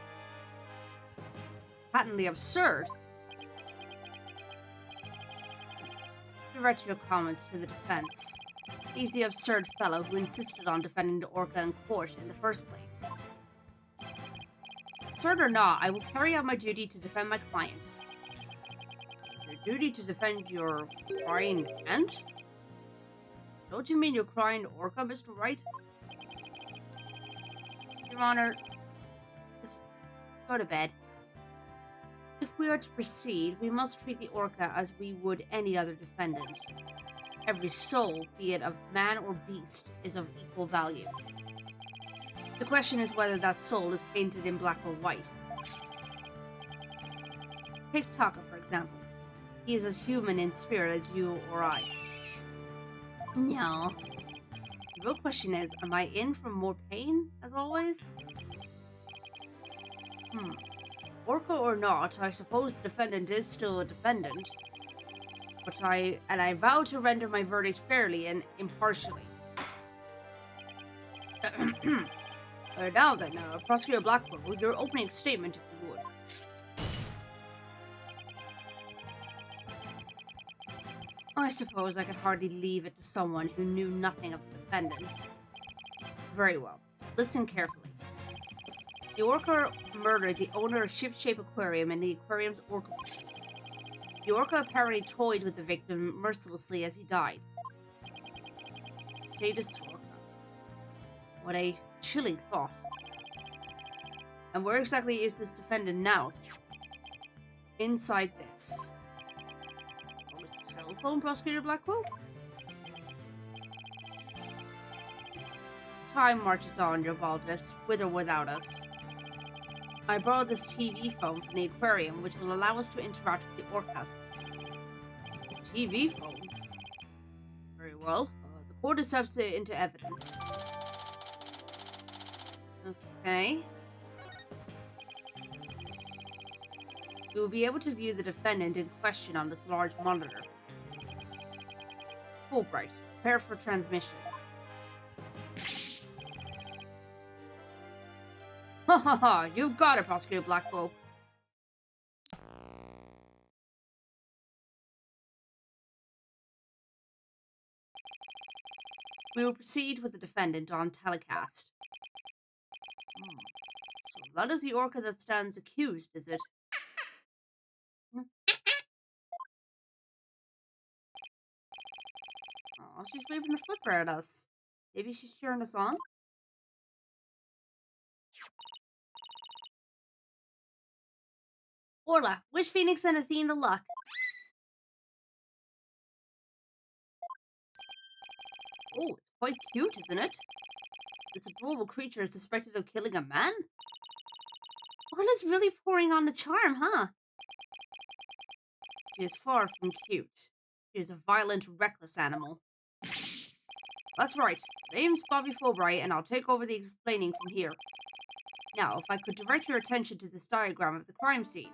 Patently absurd. Direct your comments to the defense. He's the absurd fellow who insisted on defending the orca in court in the first place. Absurd or not, I will carry out my duty to defend my client. Your duty to defend your crying aunt? Don't you mean your crying orca, Mr. Wright? Your Honor, just go to bed. If we are to proceed, we must treat the Orca as we would any other defendant. Every soul, be it of man or beast, is of equal value. The question is whether that soul is painted in black or white. Take Taka, for example. He is as human in spirit as you or I. No. The real question is, am I in for more pain, as always? Orca or not, I suppose the defendant is still a defendant. But I vow to render my verdict fairly and impartially. Now then, Prosecutor Blackwell, your opening statement, if you would. I suppose I could hardly leave it to someone who knew nothing of the defendant. Very well. Listen carefully. The Orca murdered the owner of Ship Shape Aquarium and the aquarium's Orca. The Orca apparently toyed with the victim mercilessly as he died. Sadist Orca. What a chilling thought. And where exactly is this defendant now? Inside this. Oh, is it cell phone, Prosecutor Blackwell? Time marches on, your baldness, with or without us. I borrowed this TV phone from the aquarium, which will allow us to interact with the Orca. TV phone? Very well. The court accepts it into evidence. Okay. You will be able to view the defendant in question on this large monitor. Fulbright, prepare for transmission. Ha ha ha! You've got it, Prosecutor Blackwell. We will proceed with the defendant on telecast. So that is the Orca that stands accused, is it? Oh, she's waving a flipper at us. Maybe she's cheering us on? Orla, wish Phoenix and Athena luck. Oh, it's quite cute, isn't it? This adorable creature is suspected of killing a man? Orla's really pouring on the charm, huh? She is far from cute. She is a violent, reckless animal. That's right. My name's Bobby Fulbright, and I'll take over the explaining from here. Now, if I could direct your attention to this diagram of the crime scene.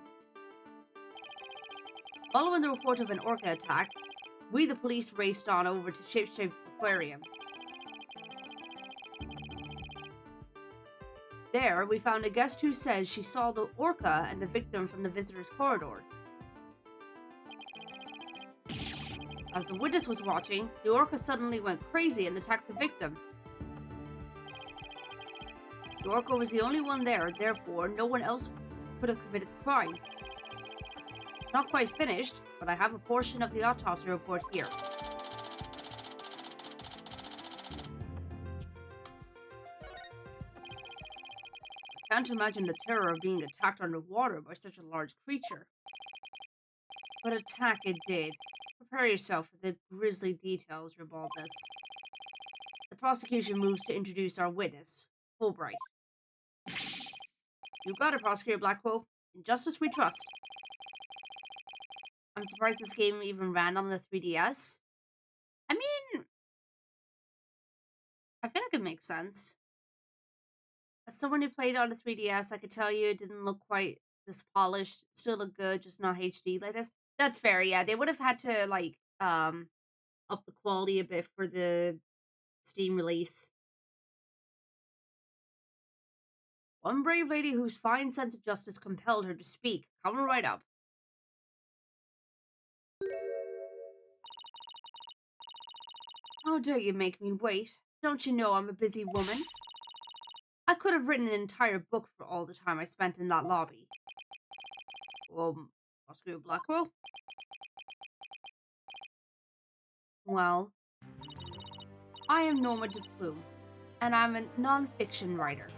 Following the report of an Orca attack, we the police raced on over to Shape Aquarium. There, we found a guest who says she saw the Orca and the victim from the visitor's corridor. As the witness was watching, the Orca suddenly went crazy and attacked the victim. The Orca was the only one there, therefore no one else could have committed the crime. Not quite finished, but I have a portion of the autopsy report here. I can't imagine the terror of being attacked underwater by such a large creature. But attack it did. Prepare yourself for the grisly details, your baldness. The prosecution moves to introduce our witness, Fulbright. You got it, Prosecutor Blackwell. In justice we trust. I'm surprised this game even ran on the 3DS. I mean, I feel like it makes sense. As someone who played on the 3DS, I could tell you it didn't look quite this polished. It still looked good, just not HD like this. That's fair, yeah. They would have had to, like, up the quality a bit for the Steam release. One brave lady whose fine sense of justice compelled her to speak. Coming right up. How dare you make me wait? Don't you know I'm a busy woman? I could have written an entire book for all the time I spent in that lobby. Prosecutor Blackwell? Well, I am Norma DePlume, and I'm a non-fiction writer.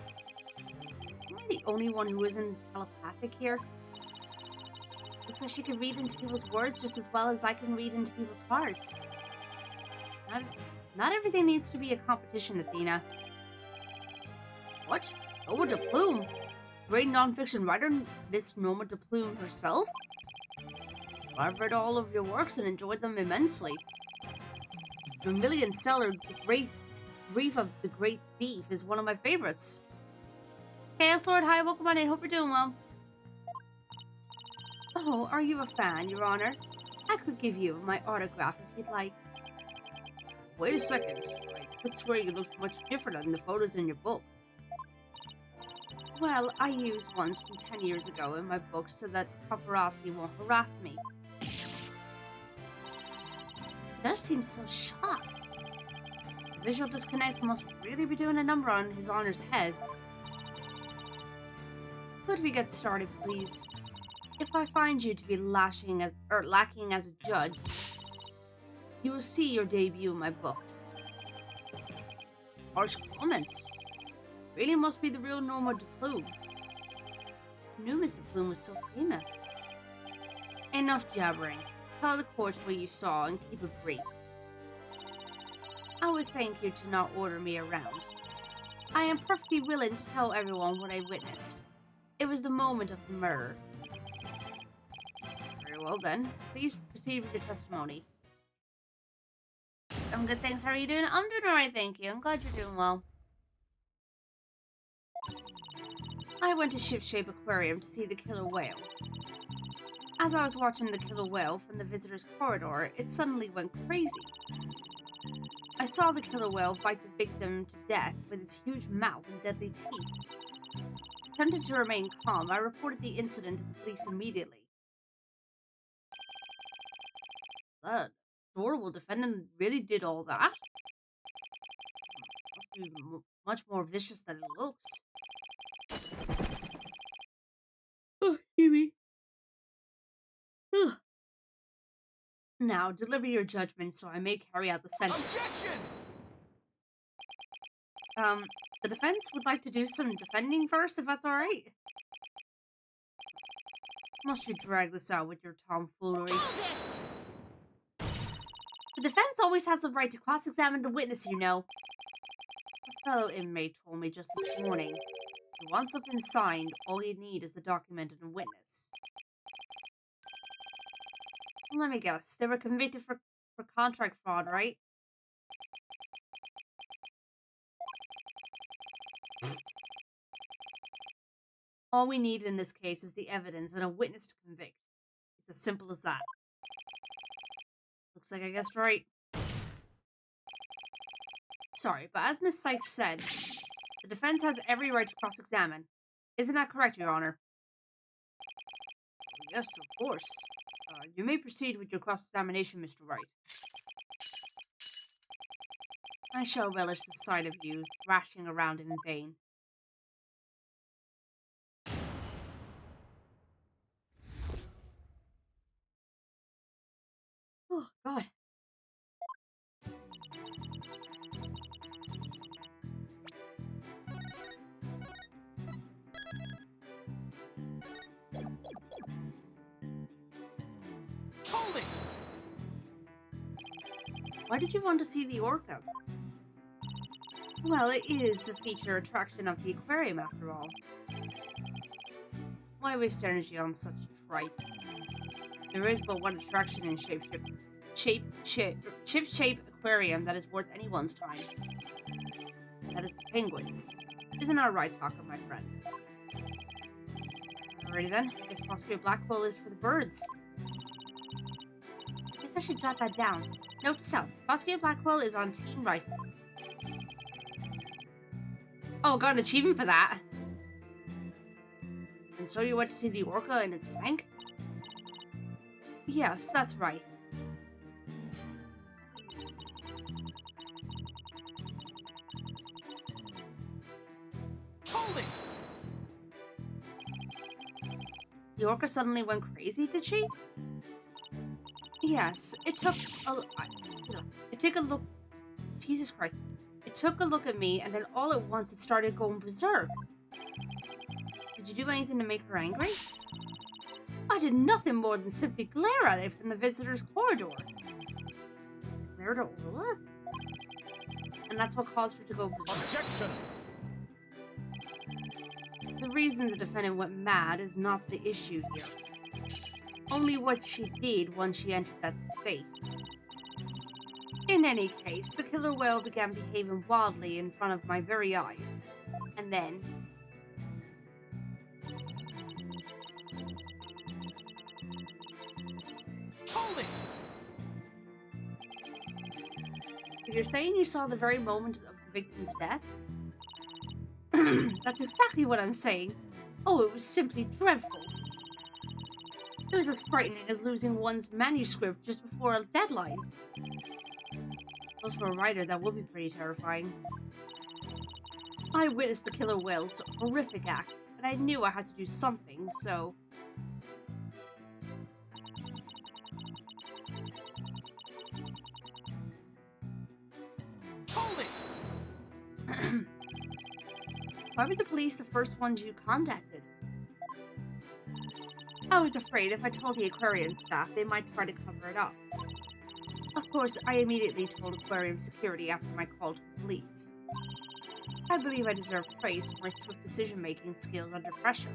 Am I the only one who isn't telepathic here? Looks like she can read into people's words just as well as I can read into people's hearts. Not everything needs to be a competition, Athena. What? Norma de Plume? Great non-fiction writer, Miss Norma de Plume herself? I've read all of your works and enjoyed them immensely. Your million-seller, The Great Grief of the Great Thief, is one of my favorites. Chaos Lord, hi, welcome on in. Hope you're doing well. Oh, are you a fan, Your Honor? I could give you my autograph if you'd like. Wait a second. I could swear you look much different than the photos in your book. Well, I used ones from 10 years ago in my book so that paparazzi won't harass me. He does seem so shocked. The visual disconnect must really be doing a number on His Honor's head. Could we get started, please? If I find you to be lacking as a judge, you will see your debut in my books. Harsh comments. Really must be the real Norma de Plume. I knew Mr. Plume was so famous. Enough jabbering. Tell the court what you saw and keep it brief. I would thank you to not order me around. I am perfectly willing to tell everyone what I witnessed. It was the moment of the murder. Very well then. Please proceed with your testimony. I'm good, thanks. How are you doing? I'm doing alright, thank you. I'm glad you're doing well. I went to Ship Shape Aquarium to see the killer whale. As I was watching the killer whale from the visitor's corridor, it suddenly went crazy. I saw the killer whale bite the victim to death with its huge mouth and deadly teeth. Tempted to remain calm, I reported the incident to the police immediately. That adorable defendant really did all that? Must be much more vicious than it looks. Oh, Amy. Now, deliver your judgment so I may carry out the sentence. Objection! The defense would like to do some defending first, if that's alright. Must you drag this out with your tomfoolery? The defense always has the right to cross-examine the witness, you know. A fellow inmate told me just this morning. If you want something signed, all you need is the documented witness. Let me guess, they were convicted for contract fraud, right? All we need in this case is the evidence and a witness to convict. It's as simple as that. Looks like I guessed right. Sorry, but as Miss Sykes said, the defense has every right to cross-examine. Isn't that correct, Your Honor? Yes, of course. You may proceed with your cross-examination, Mr. Wright. I shall relish the sight of you thrashing around in vain. Oh, God. Hold it! Why did you want to see the orca? Well, it is the feature attraction of the aquarium, after all. Why waste energy on such tripe? There is but one attraction in Ship-Shape Aquarium that is worth anyone's time. That is the penguins. Isn't that right, Tucker, my friend? Alrighty then, I guess Prosecutor Blackwell is for the birds. I guess I should jot that down. Note to self, Prosecutor Blackwell is on Team Rifle. Oh, got an achievement for that. And so you went to see the orca in its tank? Yes, that's right. Hold it! The orca suddenly went crazy, did she? Yes, it took a look. Jesus Christ. It took a look at me, and then all at once it started going berserk. Did you do anything to make her angry? I did nothing more than simply glare at it from the visitor's corridor. Glared at Orla? And that's what caused her to go berserk. Objection! The reason the defendant went mad is not the issue here. Only what she did once she entered that state. In any case, the killer whale began behaving wildly in front of my very eyes. And then... Hold it! If you're saying you saw the very moment of the victim's death, that's exactly what I'm saying. Oh, it was simply dreadful. It was as frightening as losing one's manuscript just before a deadline. As for a writer, that would be pretty terrifying. I witnessed the killer whale's horrific act, and I knew I had to do something, so... Hold it! Why were the police the first ones you contacted? I was afraid if I told the aquarium staff, they might try to cover it up. Of course, I immediately told aquarium security after my call to the police. I believe I deserve praise for my swift decision-making skills under pressure.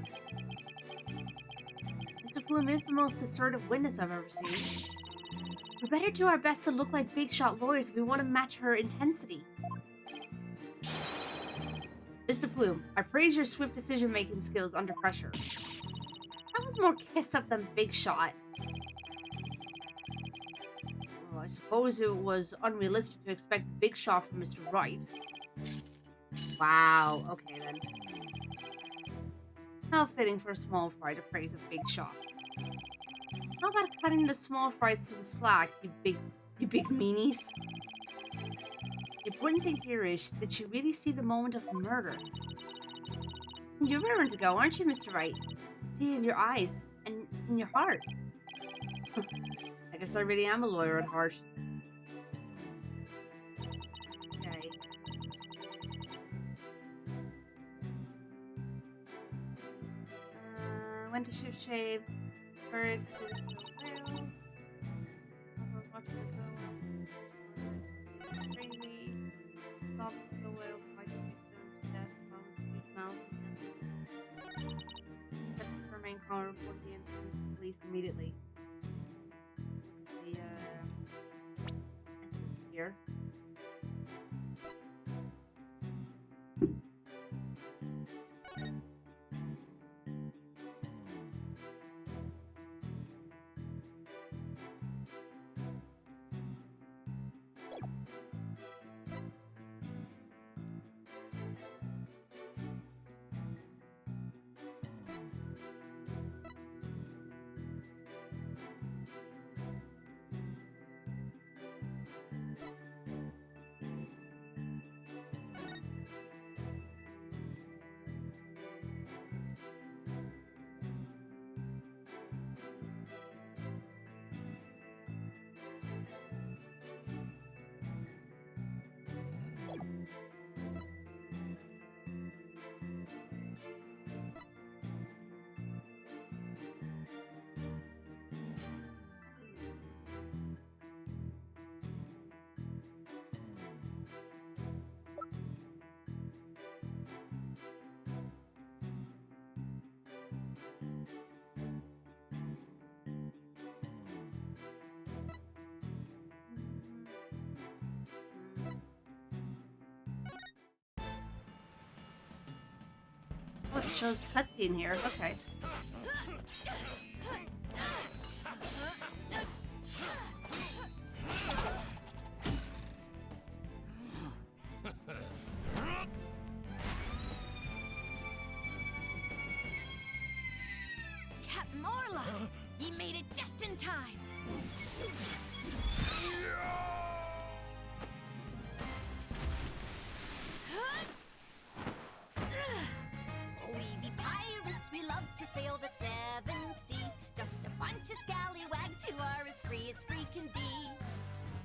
Mr. Plume is the most assertive witness I've ever seen. We better do our best to look like big-shot lawyers if we want to match her intensity. Mr. Plume, I praise your swift decision-making skills under pressure. That was more kiss-up than big shot. Well, I suppose it was unrealistic to expect big shot from Mr. Wright. Wow, okay then. How fitting for a small fry to praise a big shot. How about cutting the small fries some slack, you big meanies? The important thing here is that you really see the moment of murder. You're raring to go, aren't you, Mr. Wright? See it in your eyes and in your heart. I guess I really am a lawyer at heart. Okay. Went to shift shave. Bird. Whale. Also was watching the killer whale. Crazy. Saw the killer whale fighting victim to death while his huge mouth. Main caller reported the incident to the police immediately. The here. Oh, it shows the cutscene here. Okay. Captain Orla, ye made it just in time. We be pirates, we love to sail the seven seas. Just a bunch of scallywags who are as free can be.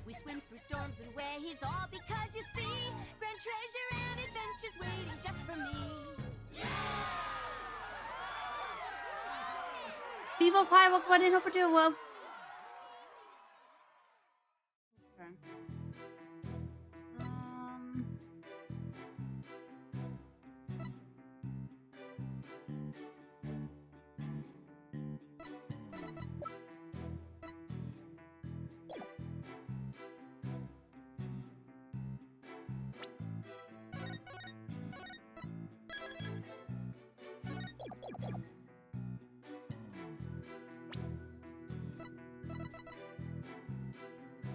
We swim through storms and waves, all because you see grand treasure and adventures waiting just for me. Be Evo 5, welcome on in. Hope you're doing well. Okay.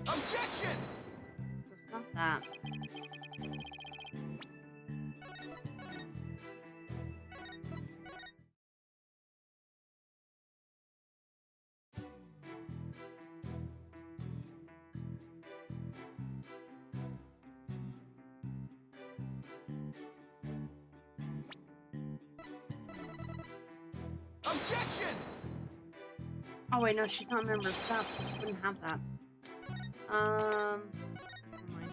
Objection! So it's not that. Objection! Oh wait, no, she's not a member of staff, so she wouldn't have that. Never mind.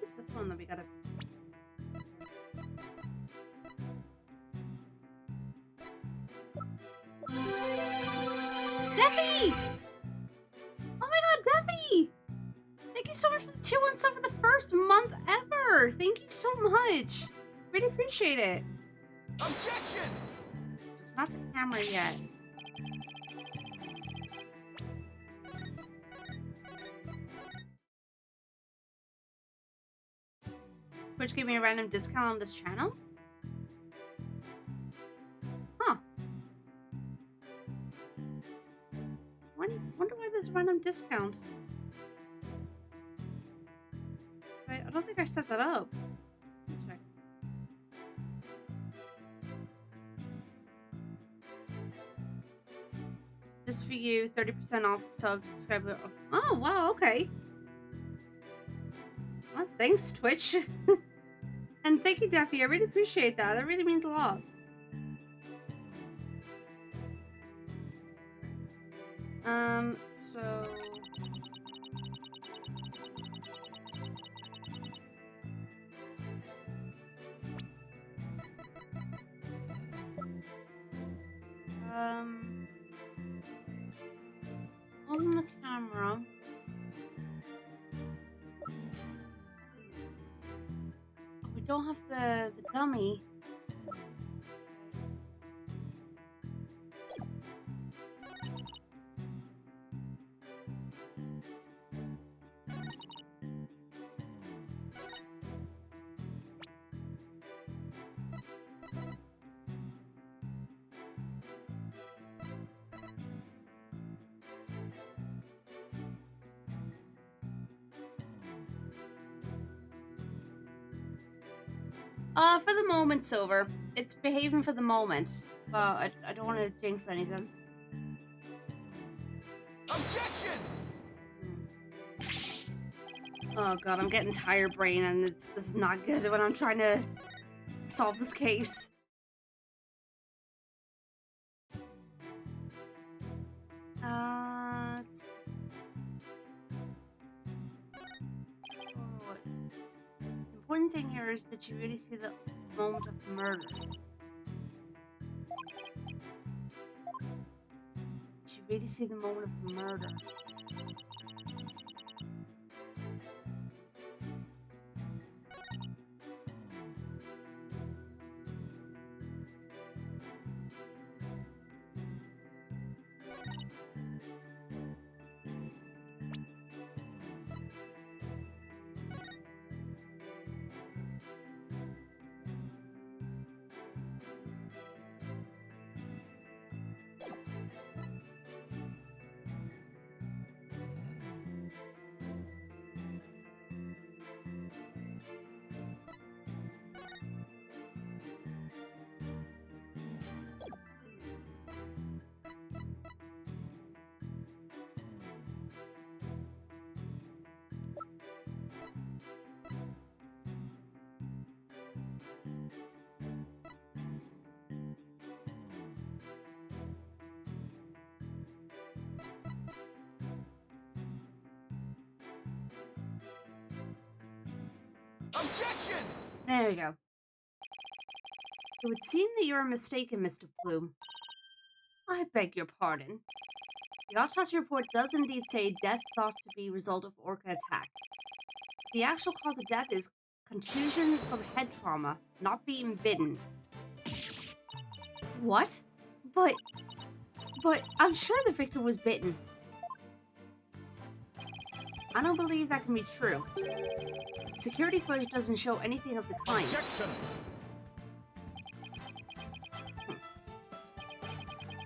What's this one that we gotta... Debbie! Oh my god, Debbie! Thank you so much for the 2 1 stuff for the first month ever! Thank you so much! Really appreciate it. Objection! So it's not the camera yet. Twitch gave me a random discount on this channel? Huh. Wonder why there's a random discount. I don't think I set that up. Let me check. Just for you, 30% off subscriber. Oh, wow, okay. Well, thanks, Twitch. And thank you, Daffy. I really appreciate that. That really means a lot. So... on the camera. Oh, we don't have the dummy. For the moment, Silver. It's behaving for the moment. But I don't want to jinx anything. Objection! Oh god, I'm getting tired brain and this is not good when I'm trying to solve this case. Let's... The important thing here is that you really see the moment of murder. Did you really see the moment of the murder? Objection! There we go. It would seem that you're mistaken, Mr. Plume. I beg your pardon. The autopsy report does indeed say death thought to be a result of orca attack. The actual cause of death is contusion from head trauma, not being bitten. What? But I'm sure the victim was bitten. I don't believe that can be true. Security footage doesn't show anything of the kind. Objection!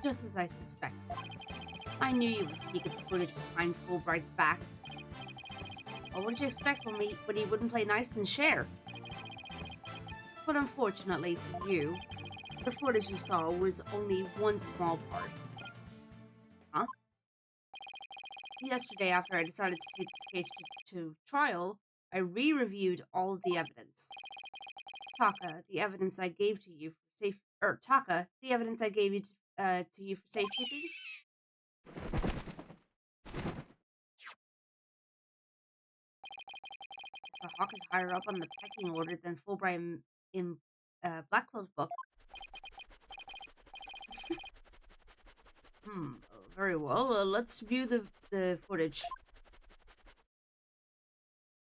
Just as I suspected. I knew you would peek at the footage behind Fulbright's back. What would you expect when he wouldn't play nice and share? But unfortunately for you, the footage you saw was only one small part. Huh? Yesterday, after I decided to take this case to trial, I re-reviewed all of the evidence. Taka, the evidence I gave to you for Taka, the evidence I gave you to you for safekeeping. The hawk is higher up on the pecking order than Fulbright in Blackwell's book. Very well. Let's view the footage.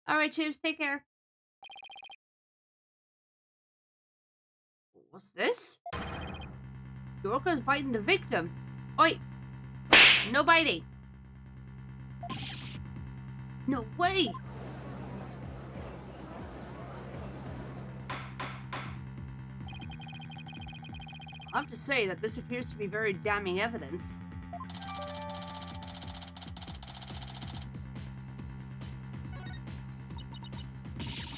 Alright, Chips, take care. What's this? The orca is biting the victim. Oi! No biting! No way! I have to say that this appears to be very damning evidence.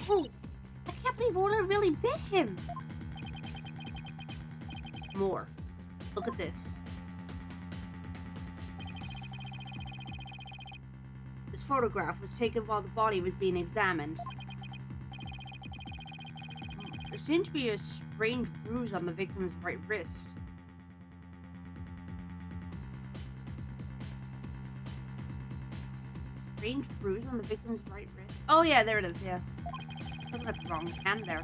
Oh, I can't believe Orla really bit him. More. Look at this. This photograph was taken while the body was being examined. There seemed to be a strange bruise on the victim's right wrist. Strange bruise on the victim's right wrist? Oh yeah, there it is, yeah. I was looking at the wrong hand there.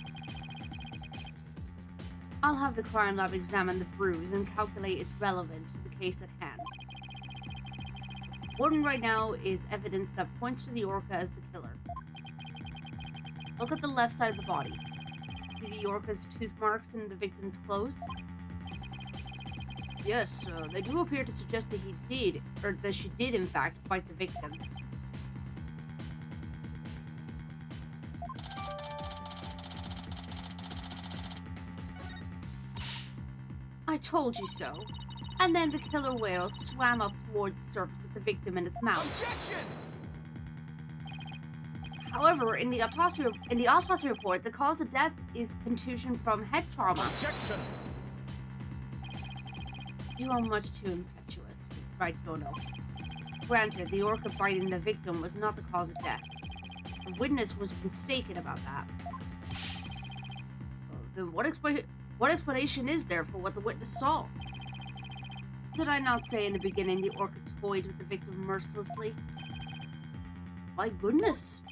I'll have the crime lab examine the bruise and calculate its relevance to the case at hand. What's important right now is evidence that points to the orca as the killer. Look at the left side of the body. See the orca's tooth marks in the victim's clothes? Yes, they do appear to suggest that she did in fact bite the victim. I told you so. And then the killer whale swam up toward the surface with the victim in its mouth. Objection! However, in the autopsy report, the cause of death is contusion from head trauma. Objection! You are much too impetuous, right, Dono? Granted, the orca biting the victim was not the cause of death. The witness was mistaken about that. Then what explanation is there for what the witness saw? Did I not say in the beginning the orca toyed with the victim mercilessly? My goodness!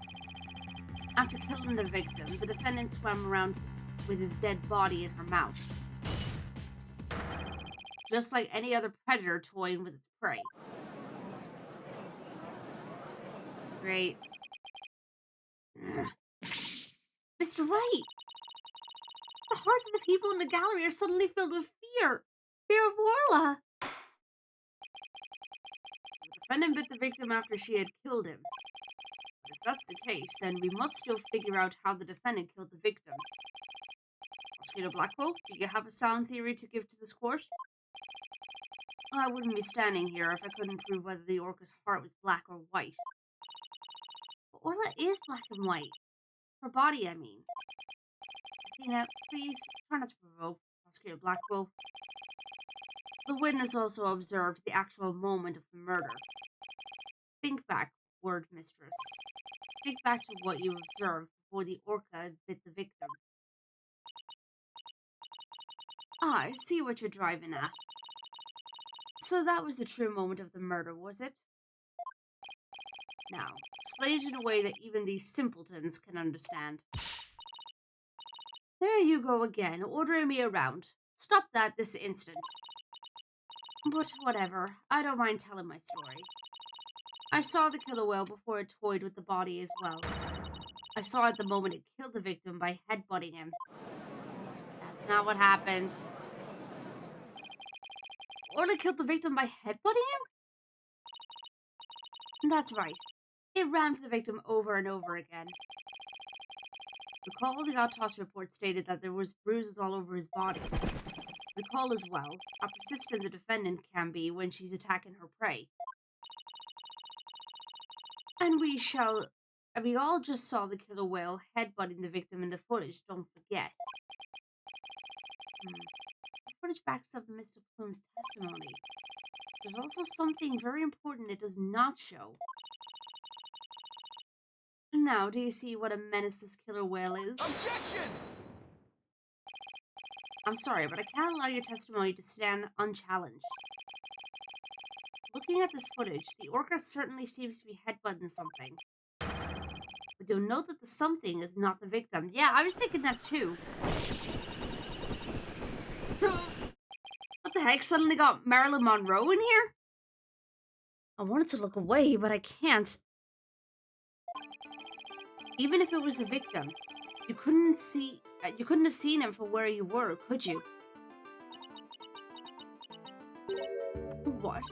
After killing the victim, the defendant swam around with his dead body in her mouth. Just like any other predator toying with its prey. Great. Mr. Wright! The hearts of the people in the gallery are suddenly filled with fear. Fear of Orla. The defendant bit the victim after she had killed him. If that's the case, then we must still figure out how the defendant killed the victim. Prosecutor Blackwell, do you have a sound theory to give to this court? I wouldn't be standing here if I couldn't prove whether the orca's heart was black or white. But Orla is black and white. Her body, I mean. Athena, please, try not to provoke Prosecutor Blackwell. The witness also observed the actual moment of the murder. Think back, word mistress. Think back to what you observed before the orca bit the victim. Ah, I see what you're driving at. So that was the true moment of the murder, was it? Now, explain it in a way that even these simpletons can understand. There you go again, ordering me around. Stop that this instant. But whatever, I don't mind telling my story. I saw the killer whale before it toyed with the body as well. I saw it the moment it killed the victim by headbutting him. That's not what happened. Orla killed the victim by headbutting him? That's right. It rammed the victim over and over again. Recall the autopsy report stated that there was bruises all over his body. Recall as well how persistent the defendant can be when she's attacking her prey. And we all just saw the killer whale headbutting the victim in the footage, don't forget. The footage backs up Mr. Plume's testimony. There's also something very important it does not show. Now, do you see what a menace this killer whale is? Objection! I'm sorry, but I can't allow your testimony to stand unchallenged. Looking at this footage, the orca certainly seems to be headbutting something. But you'll note that the something is not the victim. Yeah, I was thinking that too. What the heck? Suddenly got Marilyn Monroe in here? I wanted to look away, but I can't. Even if it was the victim, you couldn't have seen him from where you were, could you? What?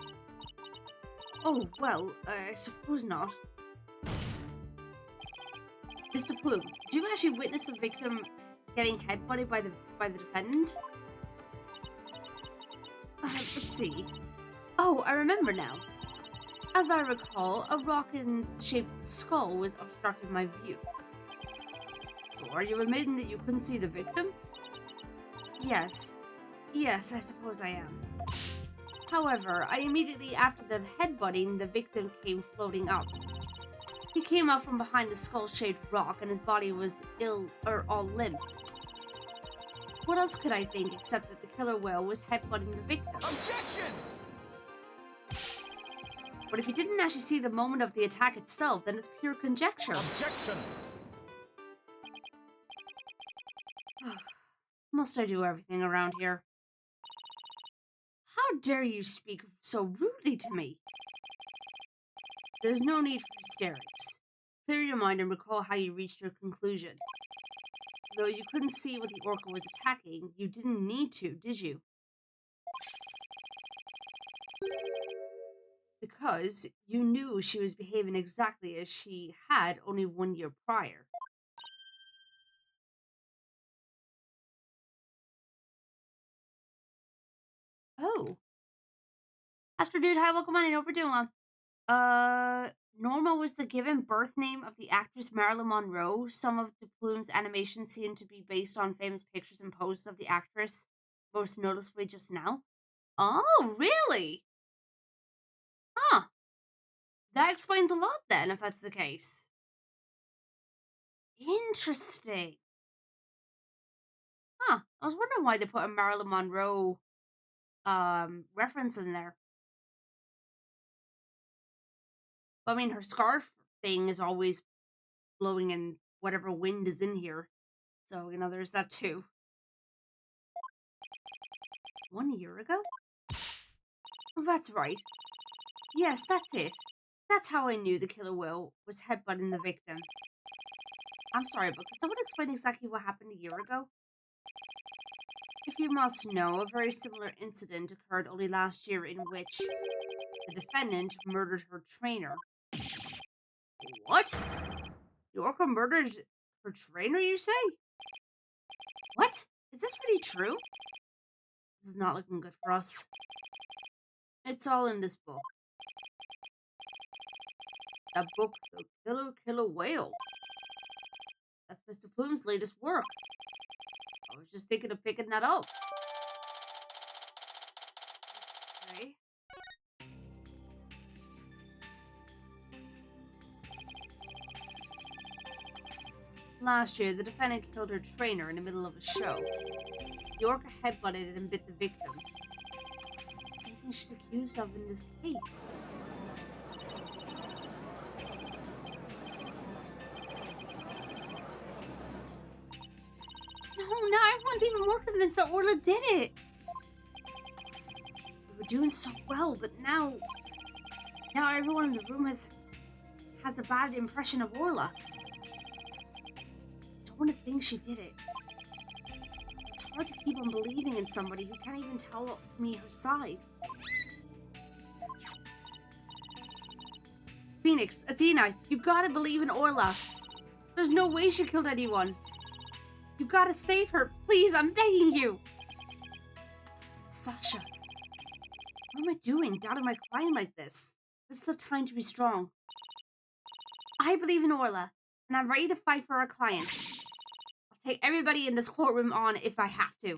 Oh, well, I suppose not. Mr. Plume, did you actually witness the victim getting headbutted by the defendant? Let's see. Oh, I remember now. As I recall, a rock-shaped skull was obstructing my view. So are you admitting that you couldn't see the victim? Yes. Yes, I suppose I am. However, immediately after the headbutting, the victim came floating up. He came up from behind the skull-shaped rock and his body was all limp. What else could I think except that the killer whale was headbutting the victim? Objection! But if you didn't actually see the moment of the attack itself, then it's pure conjecture. Objection! Must I do everything around here? How dare you speak so rudely to me? There's no need for hysterics. Clear your mind and recall how you reached your conclusion. Though you couldn't see what the orca was attacking, you didn't need to, did you? Because you knew she was behaving exactly as she had only 1 year prior. Oh. Astro Dude, hi, welcome on in. Hope you're doing well. Norma was the given birth name of the actress Marilyn Monroe. Some of De Plume's animations seem to be based on famous pictures and poses of the actress, most noticeably just now. Oh, really? Huh. That explains a lot then, if that's the case. Interesting. Huh. I was wondering why they put a Marilyn Monroe reference in there. But I mean, her scarf thing is always blowing in whatever wind is in here. So, there's that too. 1 year ago? Oh, that's right. Yes, that's it. That's how I knew the killer whale was headbutting the victim. I'm sorry, but could someone explain exactly what happened a year ago? If you must know, a very similar incident occurred only last year in which the defendant murdered her trainer. What? The orca murdered her trainer, you say? What? Is this really true? This is not looking good for us. It's all in this book. That book, The Killer Whale. That's Mr. Plume's latest work. I was just thinking of picking that up. Okay. Last year, the defendant killed her trainer in the middle of a show. The orca headbutted and bit the victim. Same thing she's accused of in this case. more convinced that Orla did it. We were doing so well, but now everyone in the room has a bad impression of Orla. I don't want to think she did it. It's hard to keep on believing in somebody who can't even tell me her side. Phoenix, Athena, you gotta believe in Orla. There's no way she killed anyone. You gotta save her. Please, I'm begging you. Sasha, what am I doing doubting my client like this? This is the time to be strong. I believe in Orla, and I'm ready to fight for our clients. I'll take everybody in this courtroom on if I have to.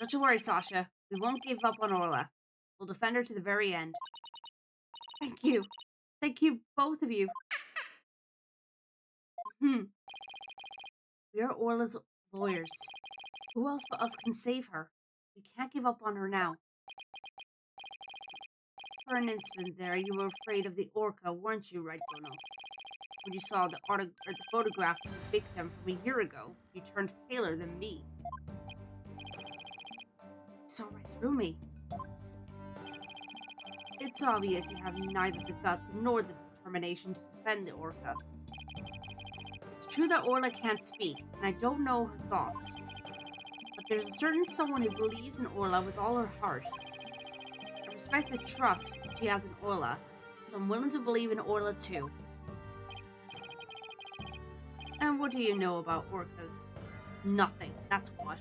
Don't you worry, Sasha. We won't give up on Orla. We'll defend her to the very end. Thank you. Thank you, both of you. We are Orla's lawyers. Who else but us can save her? We can't give up on her now. For an instant there, you were afraid of the orca, weren't you, Red Gono? When you saw the photograph of the victim from a year ago, you turned paler than me. You saw right through me. It's obvious you have neither the guts nor the determination to defend the orca. It's true that Orla can't speak, and I don't know her thoughts. But there's a certain someone who believes in Orla with all her heart. I respect the trust she has in Orla, so I'm willing to believe in Orla too. And what do you know about orcas? Nothing, that's what.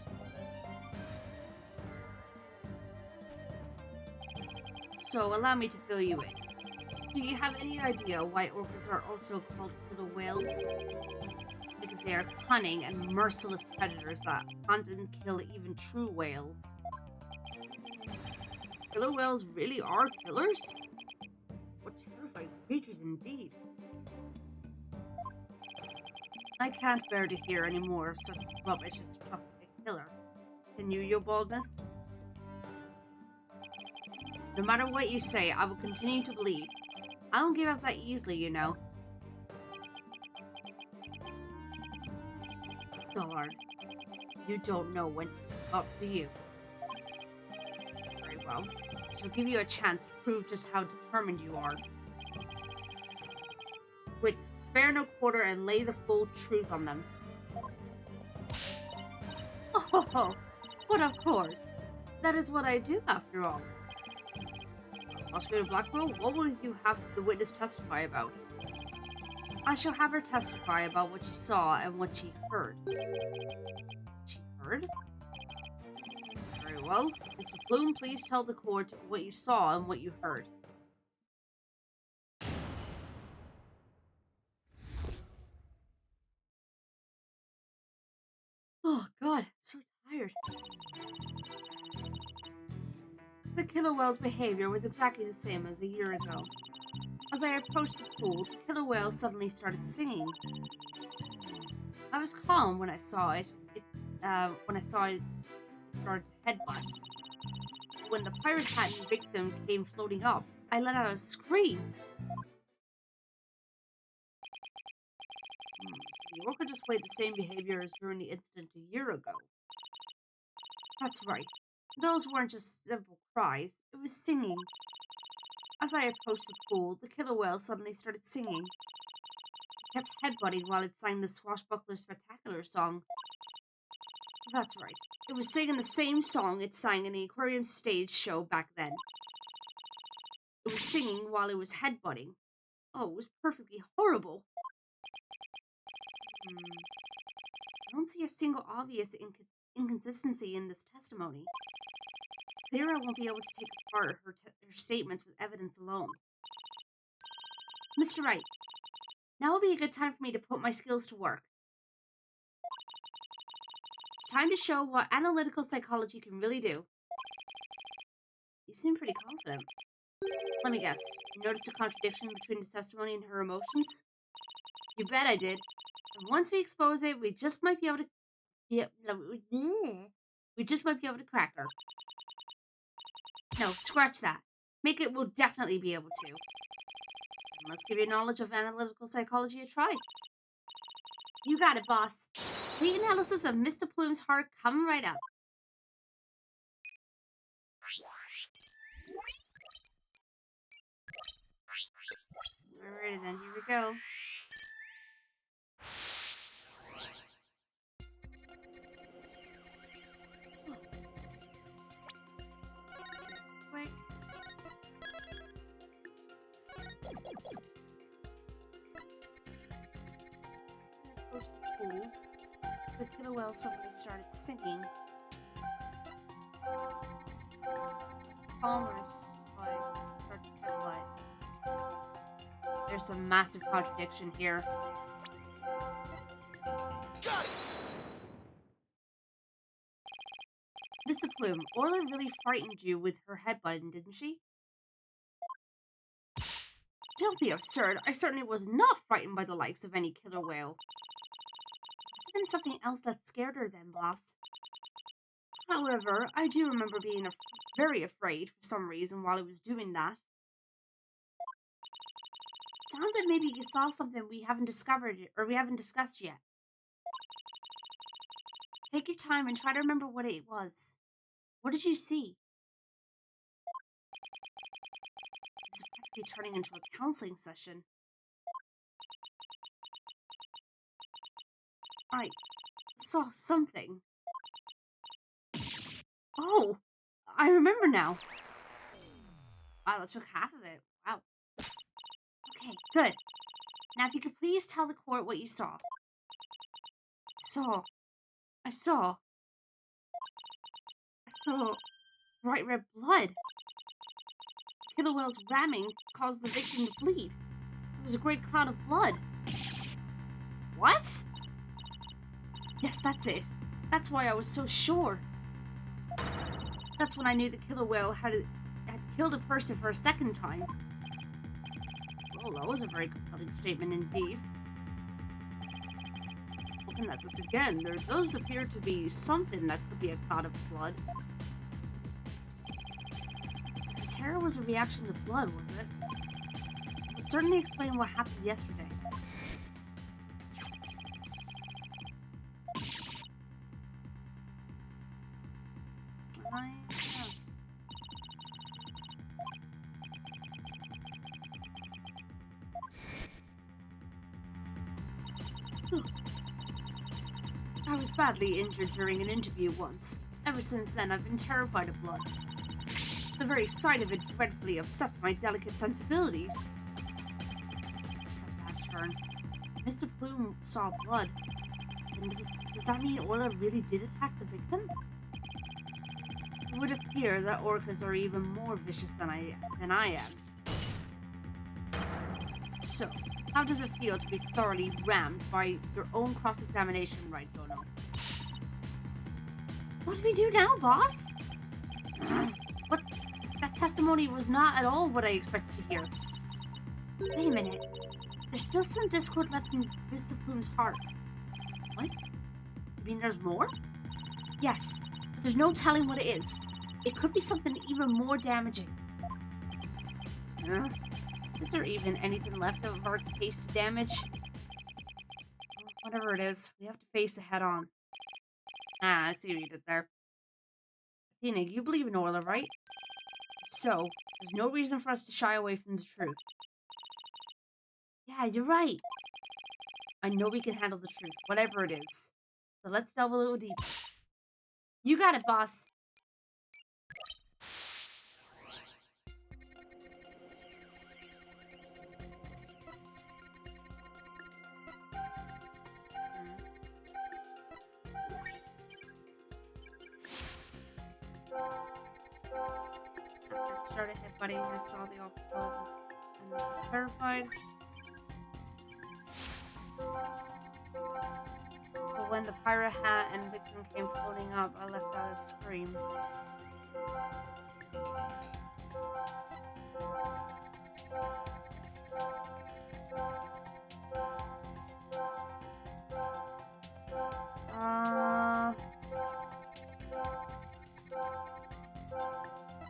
So allow me to fill you in. Do you have any idea why orcas are also called killer whales? Because they are cunning and merciless predators that hunt and kill even true whales. Killer whales really are killers? What terrifying creatures indeed. I can't bear to hear any more of such rubbish as trusting a killer. Can you, your boldness? No matter what you say, I will continue to believe. I don't give up that easily, you know. Darn. You don't know when to give up, do you? Very well. I shall give you a chance to prove just how determined you are. Witness, spare no quarter and lay the full truth on them. Oh, but of course. That is what I do, after all. Prosecutor Blackwell, what will you have the witness testify about? I shall have her testify about what she saw and what she heard. She heard? Very well. Mr. Bloom, please tell the court what you saw and what you heard. Oh, God, so tired. The killer whale's behavior was exactly the same as a year ago. As I approached the pool, the killer whale suddenly started singing. I was calm when I saw it. It started to headbutt. When the pirate hat victim came floating up, I let out a scream. The orca displayed the same behavior as during the incident a year ago. That's right. Those weren't just simple cries, it was singing. As I approached the pool, the killer whale suddenly started singing. It kept headbutting while it sang the Swashbuckler Spectacular song. That's right, it was singing the same song it sang in the aquarium stage show back then. It was singing while it was headbutting. Oh, it was perfectly horrible. I don't see a single obvious inconsistency in this testimony. Clear I won't be able to take apart her statements with evidence alone. Mr. Wright, now would be a good time for me to put my skills to work. It's time to show what analytical psychology can really do. You seem pretty confident. Let me guess, you noticed a contradiction between the testimony and her emotions? You bet I did. And once we expose it, we just might be able to crack her. No, scratch that. Make it, we'll definitely be able to. And let's give your knowledge of analytical psychology a try. You got it, boss. Complete analysis of Mr. Plume's heart coming right up. Alrighty then, here we go. Quick. There goes the pool. The killer whale suddenly started singing. Palmer's like started to feel like there's some massive contradiction here. Got it! Mr. Plume, Orla really frightened you with her headbutting, didn't she? Don't be absurd. I certainly was not frightened by the likes of any killer whale. Must have been something else that scared her then, boss. However, I do remember being very afraid for some reason while I was doing that. Sounds like maybe you saw something we haven't discovered or we haven't discussed yet. Take your time and try to remember what it was. What did you see? This is practically turning into a counseling session. I saw something. Oh, I remember now. Wow, that took half of it. Wow. Okay, good. Now, if you could please tell the court what you saw. I saw bright red blood. The killer whale's ramming caused the victim to bleed. It was a great cloud of blood. What? Yes, that's it. That's why I was so sure. That's when I knew the killer whale had killed a person for a second time. Well, that was a very compelling statement indeed. Looking at this again, there does appear to be something that could be a cloud of blood. The terror was a reaction to blood, was it? It would certainly explain what happened yesterday. I was badly injured during an interview once. Ever since then, I've been terrified of blood. The very sight of it dreadfully upsets my delicate sensibilities. This is a bad turn. Mr. Plume saw blood. And does that mean Orla really did attack the victim? It would appear that orcas are even more vicious than I am. So, how does it feel to be thoroughly rammed by your own cross-examination, right, Dono? What do we do now, boss? What? That testimony was not at all what I expected to hear. Wait a minute. There's still some discord left in Mr. Plume's heart. What? You mean there's more? Yes, but there's no telling what it is. It could be something even more damaging. Is there even anything left of our case to damage? Whatever it is, we have to face it head on. Ah, I see what you did there. Athena, you believe in Orla, right? So, there's no reason for us to shy away from the truth. Yeah, you're right. I know we can handle the truth, whatever it is. So let's delve a little deeper. You got it, boss. After it started headbutting, I saw the awful colors and I was terrified. But when the pirate hat and victim came floating up, I let out a scream.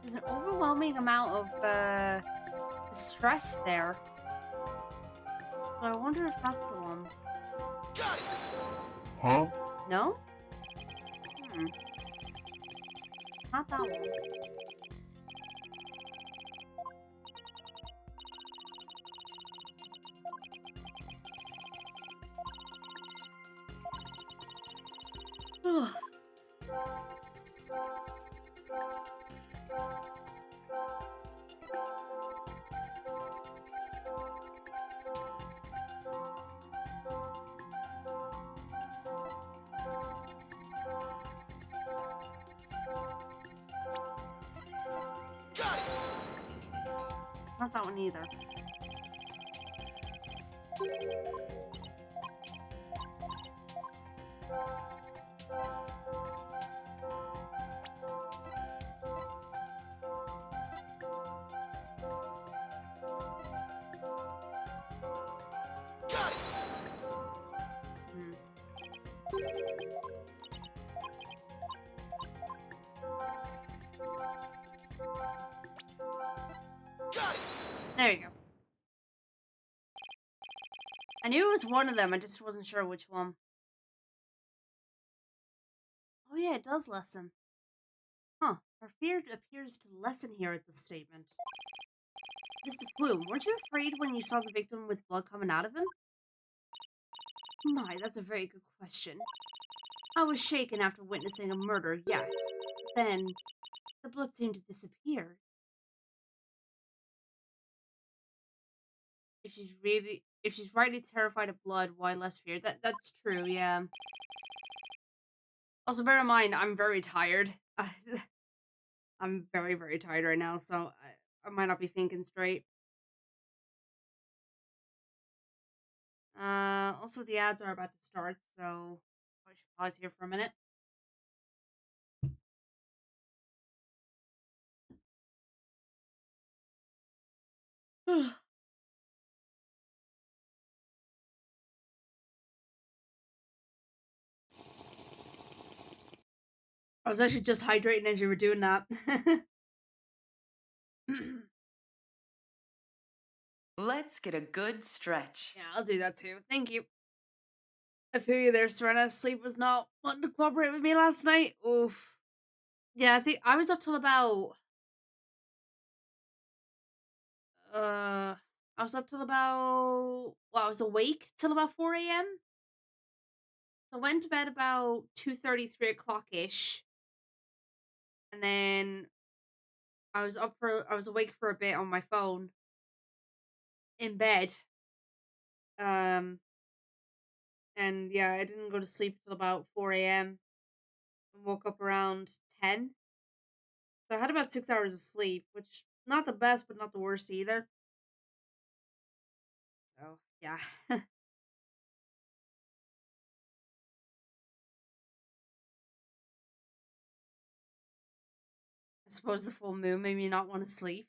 There's an overwhelming amount of distress there. So I wonder if that's the one. Got it! Huh? No? Hmm. It's not that one. Ugh. Not that one either. Hmm. There you go. I knew it was one of them, I just wasn't sure which one. Oh yeah, it does lessen. Huh. Our fear appears to lessen here at this statement. Mr. Plume, weren't you afraid when you saw the victim with blood coming out of him? My, that's a very good question. I was shaken after witnessing a murder, yes. Then, the blood seemed to disappear. If she's rightly terrified of blood, why less fear? That's true, yeah. Also, bear in mind, I'm very tired. I'm very, very tired right now, so I might not be thinking straight. Also, the ads are about to start, so I should pause here for a minute. I was actually just hydrating as you were doing that. Let's get a good stretch. Yeah, I'll do that too. Thank you. I feel you there, Serena. Sleep was not wanting to cooperate with me last night. Oof. Yeah, I think I was up till about uh I was up till about I was awake till about 4 a.m. So I went to bed about 2:30, 3 o'clock ish. And then I was awake for a bit on my phone in bed. Um and yeah, I didn't go to sleep till about 4 a.m. and woke up around 10. So I had about 6 hours of sleep, which not the best, but not the worst either. So yeah. I suppose the full moon made me not want to sleep.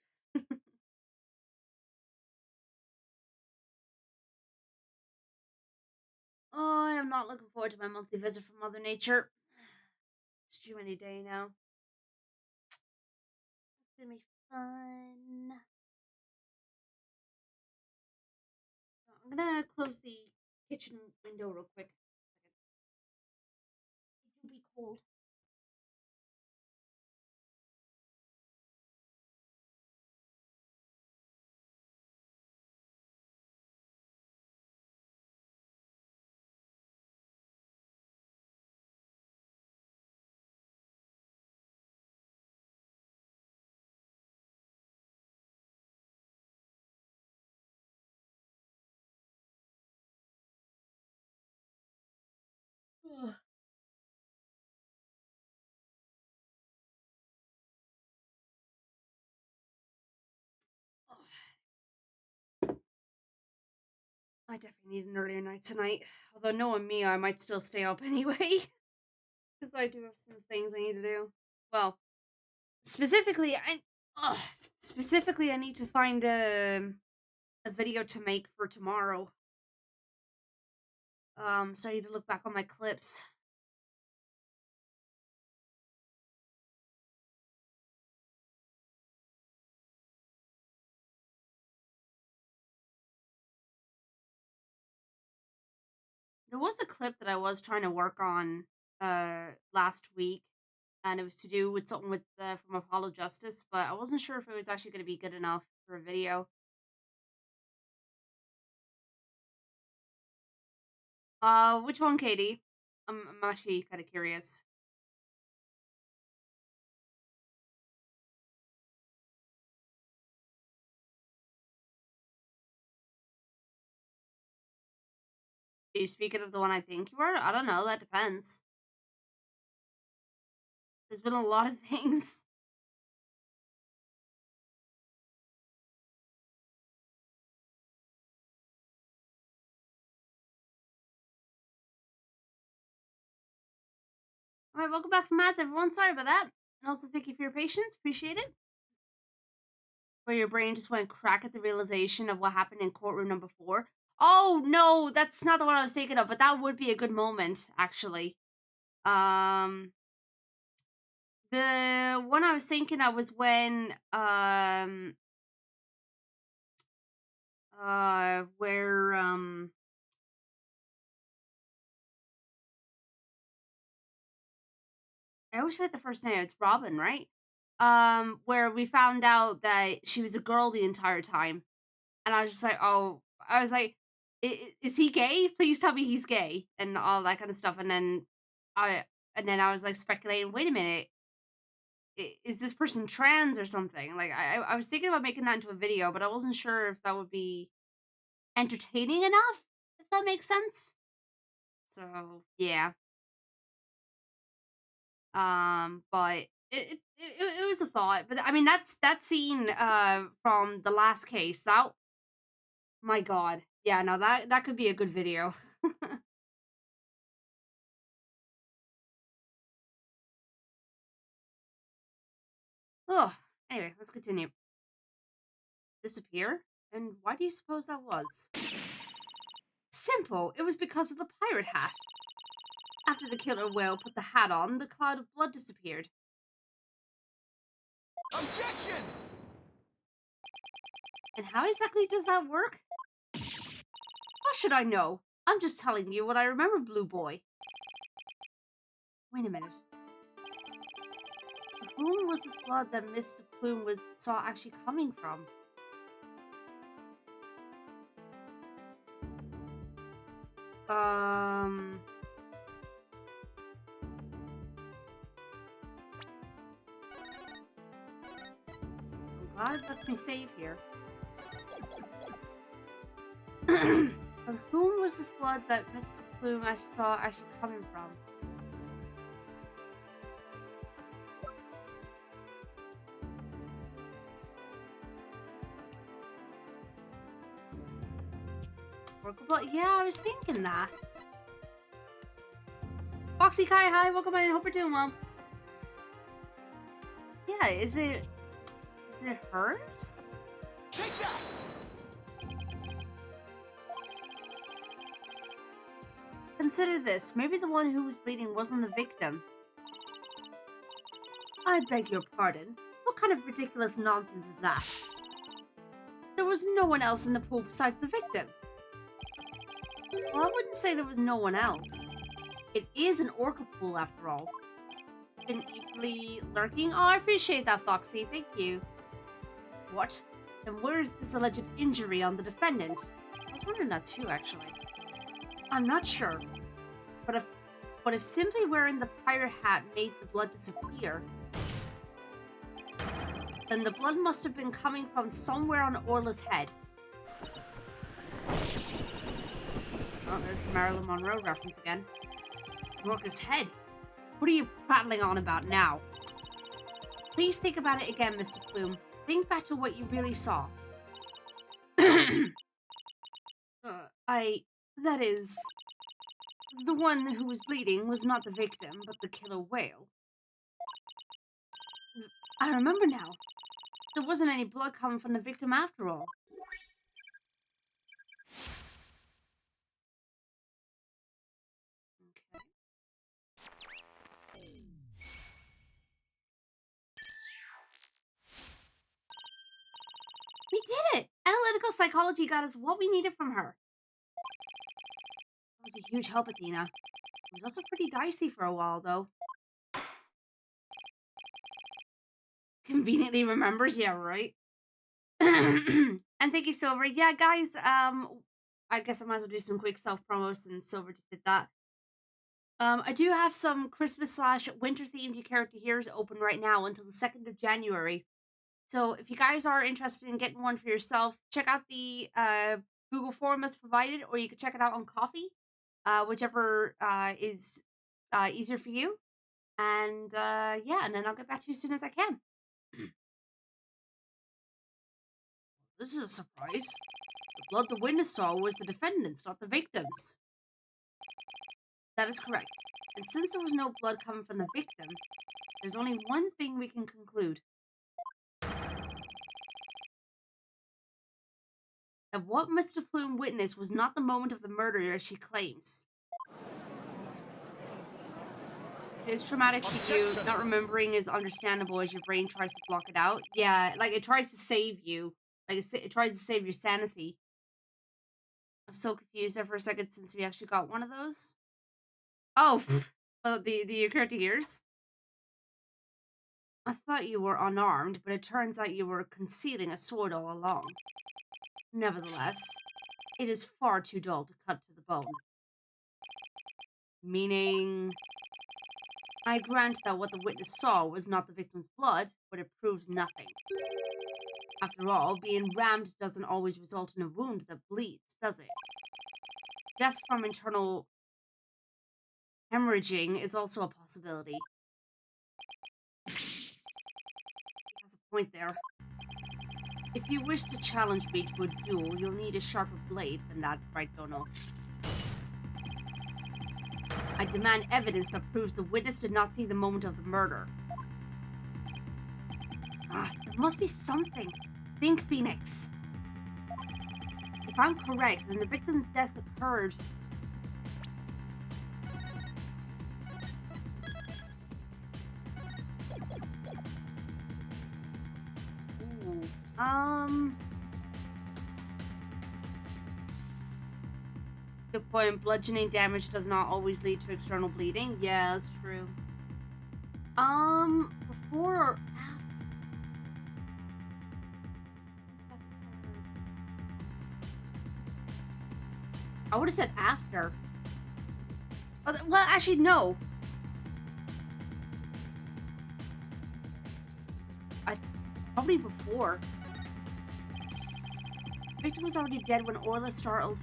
Oh, I am not looking forward to my monthly visit from Mother Nature. It's due any day now. It's gonna be fun. I'm gonna close the kitchen window real quick. It will be cold. Ugh. I definitely need an earlier night tonight. Although knowing me, I might still stay up anyway. Because I do have some things I need to do. Well, specifically, I need to find a video to make for tomorrow. So I need to look back on my clips. There was a clip that I was trying to work on last week, and it was to do with something with from Apollo Justice, but I wasn't sure if it was actually going to be good enough for a video. Which one, Katie? I'm actually kind of curious. Are you speaking of the one I think you were? I don't know. That depends. There's been a lot of things. All right, welcome back to Mads, everyone. Sorry about that. And also, thank you for your patience. Appreciate it. Where your brain just went crack at the realization of what happened in courtroom number 4. Oh, no, that's not the one I was thinking of, but that would be a good moment, actually. The one I was thinking of was when, where, I always forget the first name. It's Robin, right? Where we found out that she was a girl the entire time. And I was just like, oh, I was like, is he gay? Please tell me he's gay and all that kind of stuff. And then I was like speculating, wait a minute, is this person trans or something? Like I was thinking about making that into a video, but I wasn't sure if that would be entertaining enough, if that makes sense. So yeah. But it was a thought. But I mean that's that scene from the last case, that my god. Yeah, no, that could be a good video. Oh, anyway, let's continue. Disappear? And why do you suppose that was? Simple. It was because of the pirate hat. After the killer whale put the hat on, the cloud of blood disappeared. Objection! And how exactly does that work? How should I know? I'm just telling you what I remember, Blue Boy. Wait a minute. Whom was this blood that Mr. Plume saw actually coming from? I'm glad it lets me save here. From whom was this blood that Mr. Plume saw actually coming from? Yeah, I was thinking that. Foxy Kai, hi, welcome in. Hope you're doing well. Yeah, is it hers? Take that! Consider this. Maybe the one who was bleeding wasn't the victim. I beg your pardon. What kind of ridiculous nonsense is that? There was no one else in the pool besides the victim. Well, I wouldn't say there was no one else. It is an orca pool, after all. Been evilly lurking? Oh, I appreciate that, Foxy. Thank you. What? And where is this alleged injury on the defendant? I was wondering that too, actually. I'm not sure. But if simply wearing the pirate hat made the blood disappear, then the blood must have been coming from somewhere on Orla's head. Oh, there's the Marilyn Monroe reference again. Orca's head? What are you prattling on about now? Please think about it again, Mr. Plume. Think back to what you really saw. That is... The one who was bleeding was not the victim, but the killer whale. I remember now. There wasn't any blood coming from the victim after all. We did it! Analytical psychology got us what we needed from her. That was a huge help, Athena. It was also pretty dicey for a while, though. Conveniently remembers, yeah, right? And thank you, Silver. Yeah, guys, I guess I might as well do some quick self-promo since Silver just did that. I do have some Christmas / winter themed character heroes open right now until the 2nd of January. So if you guys are interested in getting one for yourself, check out the Google form that's provided, or you can check it out on Coffee, whichever is easier for you. And yeah, and then I'll get back to you as soon as I can. This is a surprise. The blood the witness saw was the defendants, not the victims. That is correct. And since there was no blood coming from the victim, there's only one thing we can conclude. That what Mr. Plume witnessed was not the moment of the murder as she claims. It is traumatic for you. Not remembering is understandable as your brain tries to block it out. Yeah, like it tries to save you. Like it tries to save your sanity. I was so confused there for a second since we actually got one of those. Oh, well, the character here's. I thought you were unarmed, but it turns out you were concealing a sword all along. Nevertheless, it is far too dull to cut to the bone. Meaning, I grant that what the witness saw was not the victim's blood, but it proves nothing. After all, being rammed doesn't always result in a wound that bleeds, does it? Death from internal hemorrhaging is also a possibility. He has a point there. If you wish to challenge me to a duel, you'll need a sharper blade than that, right, Dono? I demand evidence that proves the witness did not see the moment of the murder. There must be something. Think, Phoenix. If I'm correct, then the victim's death occurred... Good point. Bludgeoning damage does not always lead to external bleeding. Yeah, that's true. Before or after? I would have said after. Well, actually, no. Probably before. The victim was already dead when Orla started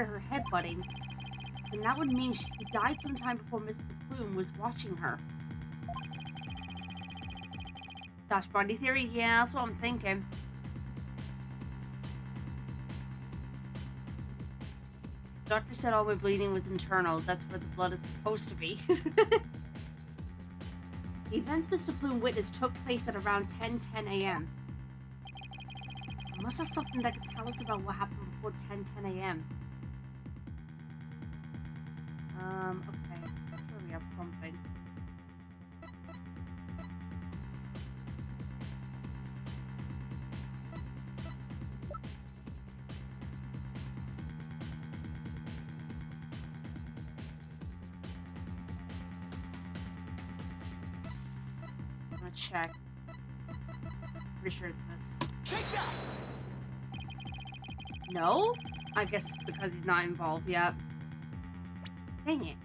her headbutting, and that would mean she died sometime before Mr. Plume was watching her. Stash body theory? Yeah, that's what I'm thinking. The doctor said all my bleeding was internal. That's where the blood is supposed to be. The events Mr. Plume witnessed took place at around 10:10 a.m. I must have something that could tell us about what happened before 10:10 a.m. Okay. I'm sure we have something. I'm gonna check. Pretty sure it's this. Take that! No? I guess because he's not involved yet. Dang it.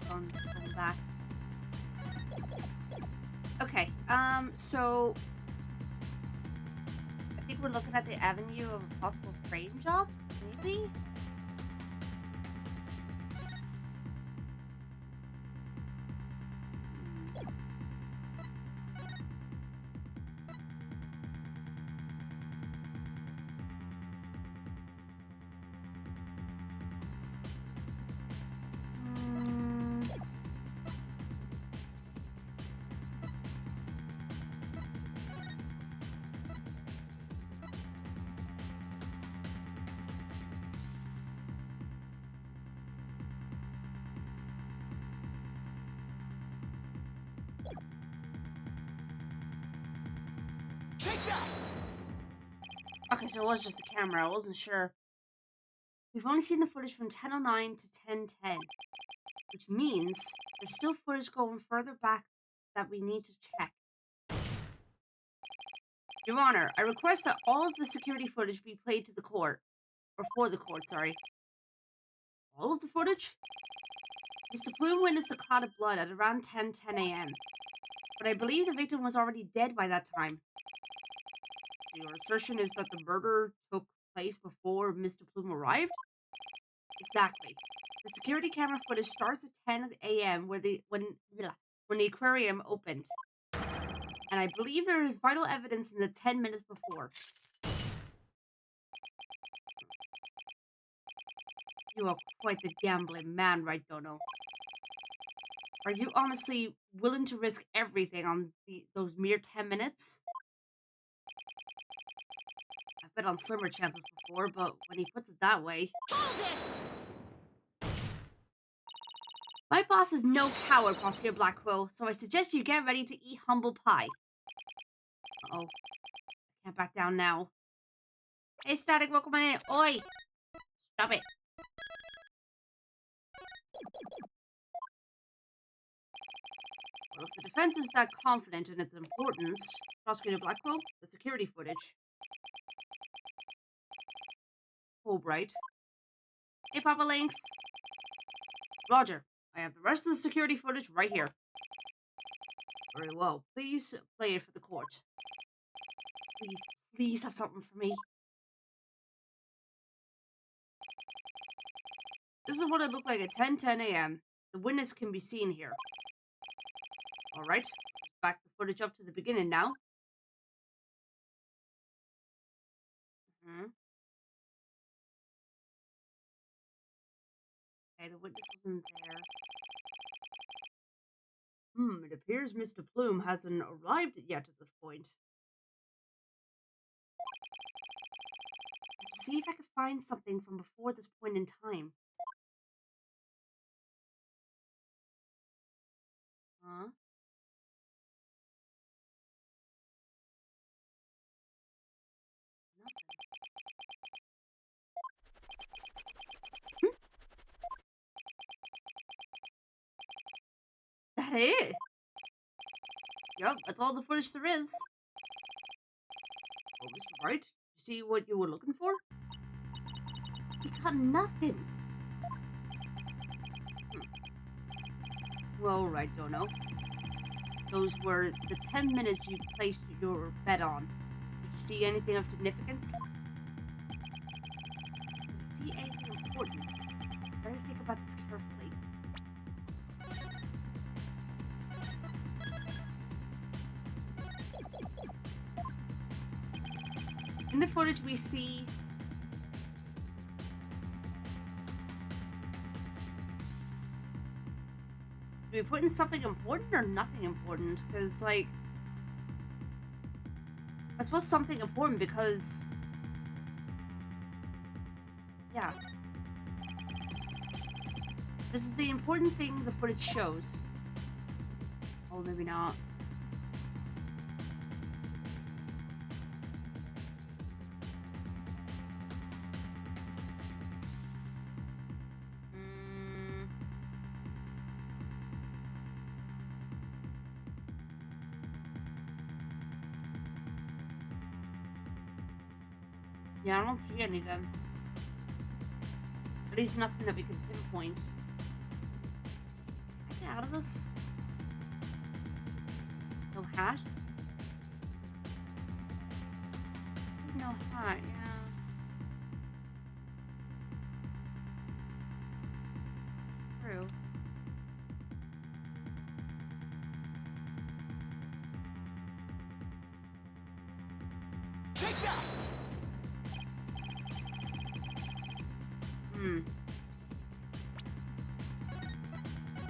Going back. Okay, so I think we're looking at the avenue of a possible frame job, maybe? Okay, so it was just the camera. I wasn't sure. We've only seen the footage from 10:09 to 10:10, which means there's still footage going further back that we need to check. Your Honor, I request that all of the security footage be played to the court. Or for the court, sorry. All of the footage? Mr. Plume witnessed a clot of blood at around 10 a.m. But I believe the victim was already dead by that time. So your assertion is that the murder took place before Mr. Plume arrived? Exactly. The security camera footage starts at 10 a.m. when the aquarium opened. And I believe there is vital evidence in the 10 minutes before. You are quite the gambling man, right, Dono? Are you honestly willing to risk everything on those mere 10 minutes? I've bet on slimmer chances before, but when he puts it that way... Hold it! My boss is no coward, Prosecutor Blackwell, so I suggest you get ready to eat humble pie. Uh-oh. I can't back down now. Hey, Static, welcome in. Oi! Stop it. Well, if the defense is that confident in its importance, Prosecutor Blackwell, the security footage. Fulbright. Hey, Papa Lynx. Roger. I have the rest of the security footage right here. Very well. Please play it for the court. Please have something for me. This is what it looked like at 10 a.m. The witness can be seen here. Alright. Back the footage up to the beginning now. Okay, the witness wasn't there. It appears Mr. Plume hasn't arrived yet at this point. Let's see if I can find something from before this point in time. Huh? Nothing. That it? Yep, that's all the footage there is. Oh, Mr. Wright, you see what you were looking for? We got nothing. Well, right, Dono. Those were the 10 minutes you placed your bet on. Did you see anything of significance? Did you see anything important? Better think about this carefully. In the footage we see... Do we put in something important or nothing important? Because, like... I suppose something important because... Yeah. This is the important thing the footage shows. Oh, maybe not. Yeah, I don't see anything. At least nothing that we can pinpoint. Can I get out of this? No hash? No hash, yeah. That's true. Take that!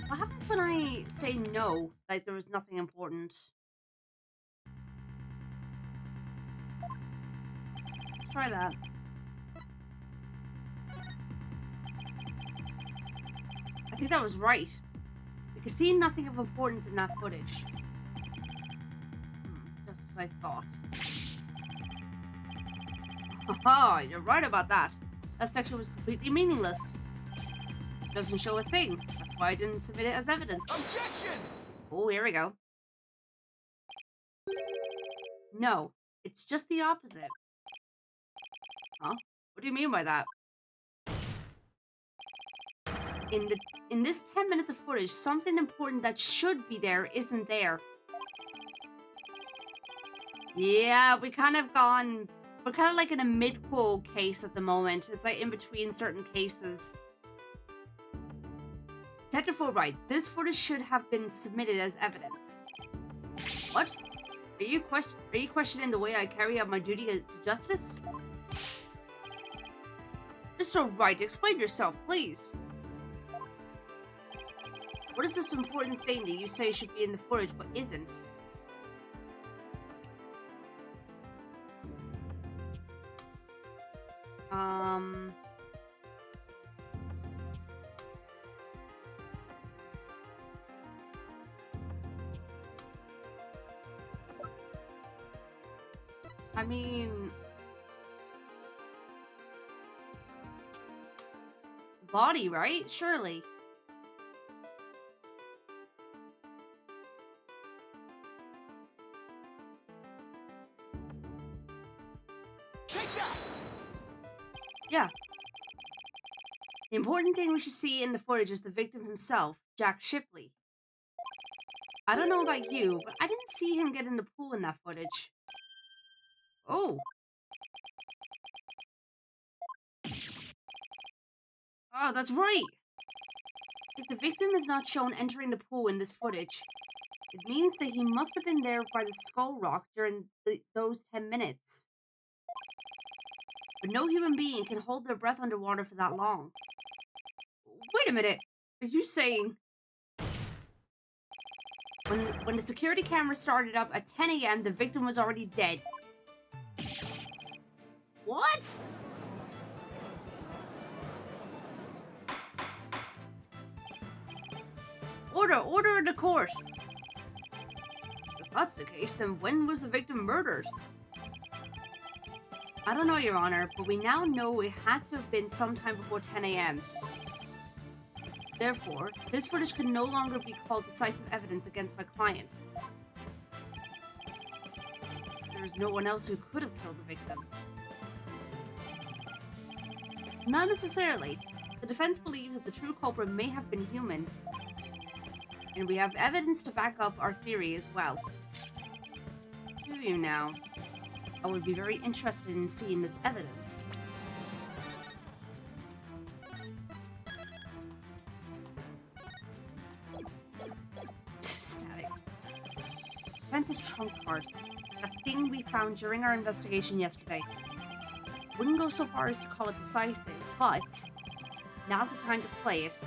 What happens when I say no, like there was nothing important? Let's try that. I think that was right. We could see nothing of importance in that footage. Just as I thought. Haha, you're right about that. That section was completely meaningless. It doesn't show a thing. That's why I didn't submit it as evidence. Objection! Oh, here we go. No, it's just the opposite. Huh? What do you mean by that? In this 10 minutes of footage, something important that should be there isn't there. Yeah, we're kind of like in a mid-quo case at the moment. It's like in between certain cases. Detective Fulbright, this footage should have been submitted as evidence. What? Are you questioning the way I carry out my duty to justice? Mr. Wright, explain yourself, please. What is this important thing that you say should be in the footage but isn't? I mean... Body, right? Surely. Take that! Yeah. The important thing we should see in the footage is the victim himself, Jack Shipley. I don't know about you, but I didn't see him get in the pool in that footage. Oh. Oh, that's right. If the victim is not shown entering the pool in this footage, it means that he must have been there by the skull rock during those 10 minutes. But no human being can hold their breath underwater for that long. Wait a minute. Are you saying... When the security camera started up at 10 a.m., the victim was already dead. What? Order in the court. If that's the case, then when was the victim murdered? I don't know, Your Honor, but we now know it had to have been sometime before 10 a.m. Therefore, this footage can no longer be called decisive evidence against my client. There is no one else who could have killed the victim. Not necessarily. The defense believes that the true culprit may have been human. And we have evidence to back up our theory as well. Do you now? I would be very interested in seeing this evidence. Static. Defense's trump card. A thing we found during our investigation yesterday. Wouldn't go so far as to call it decisive, but now's the time to play it.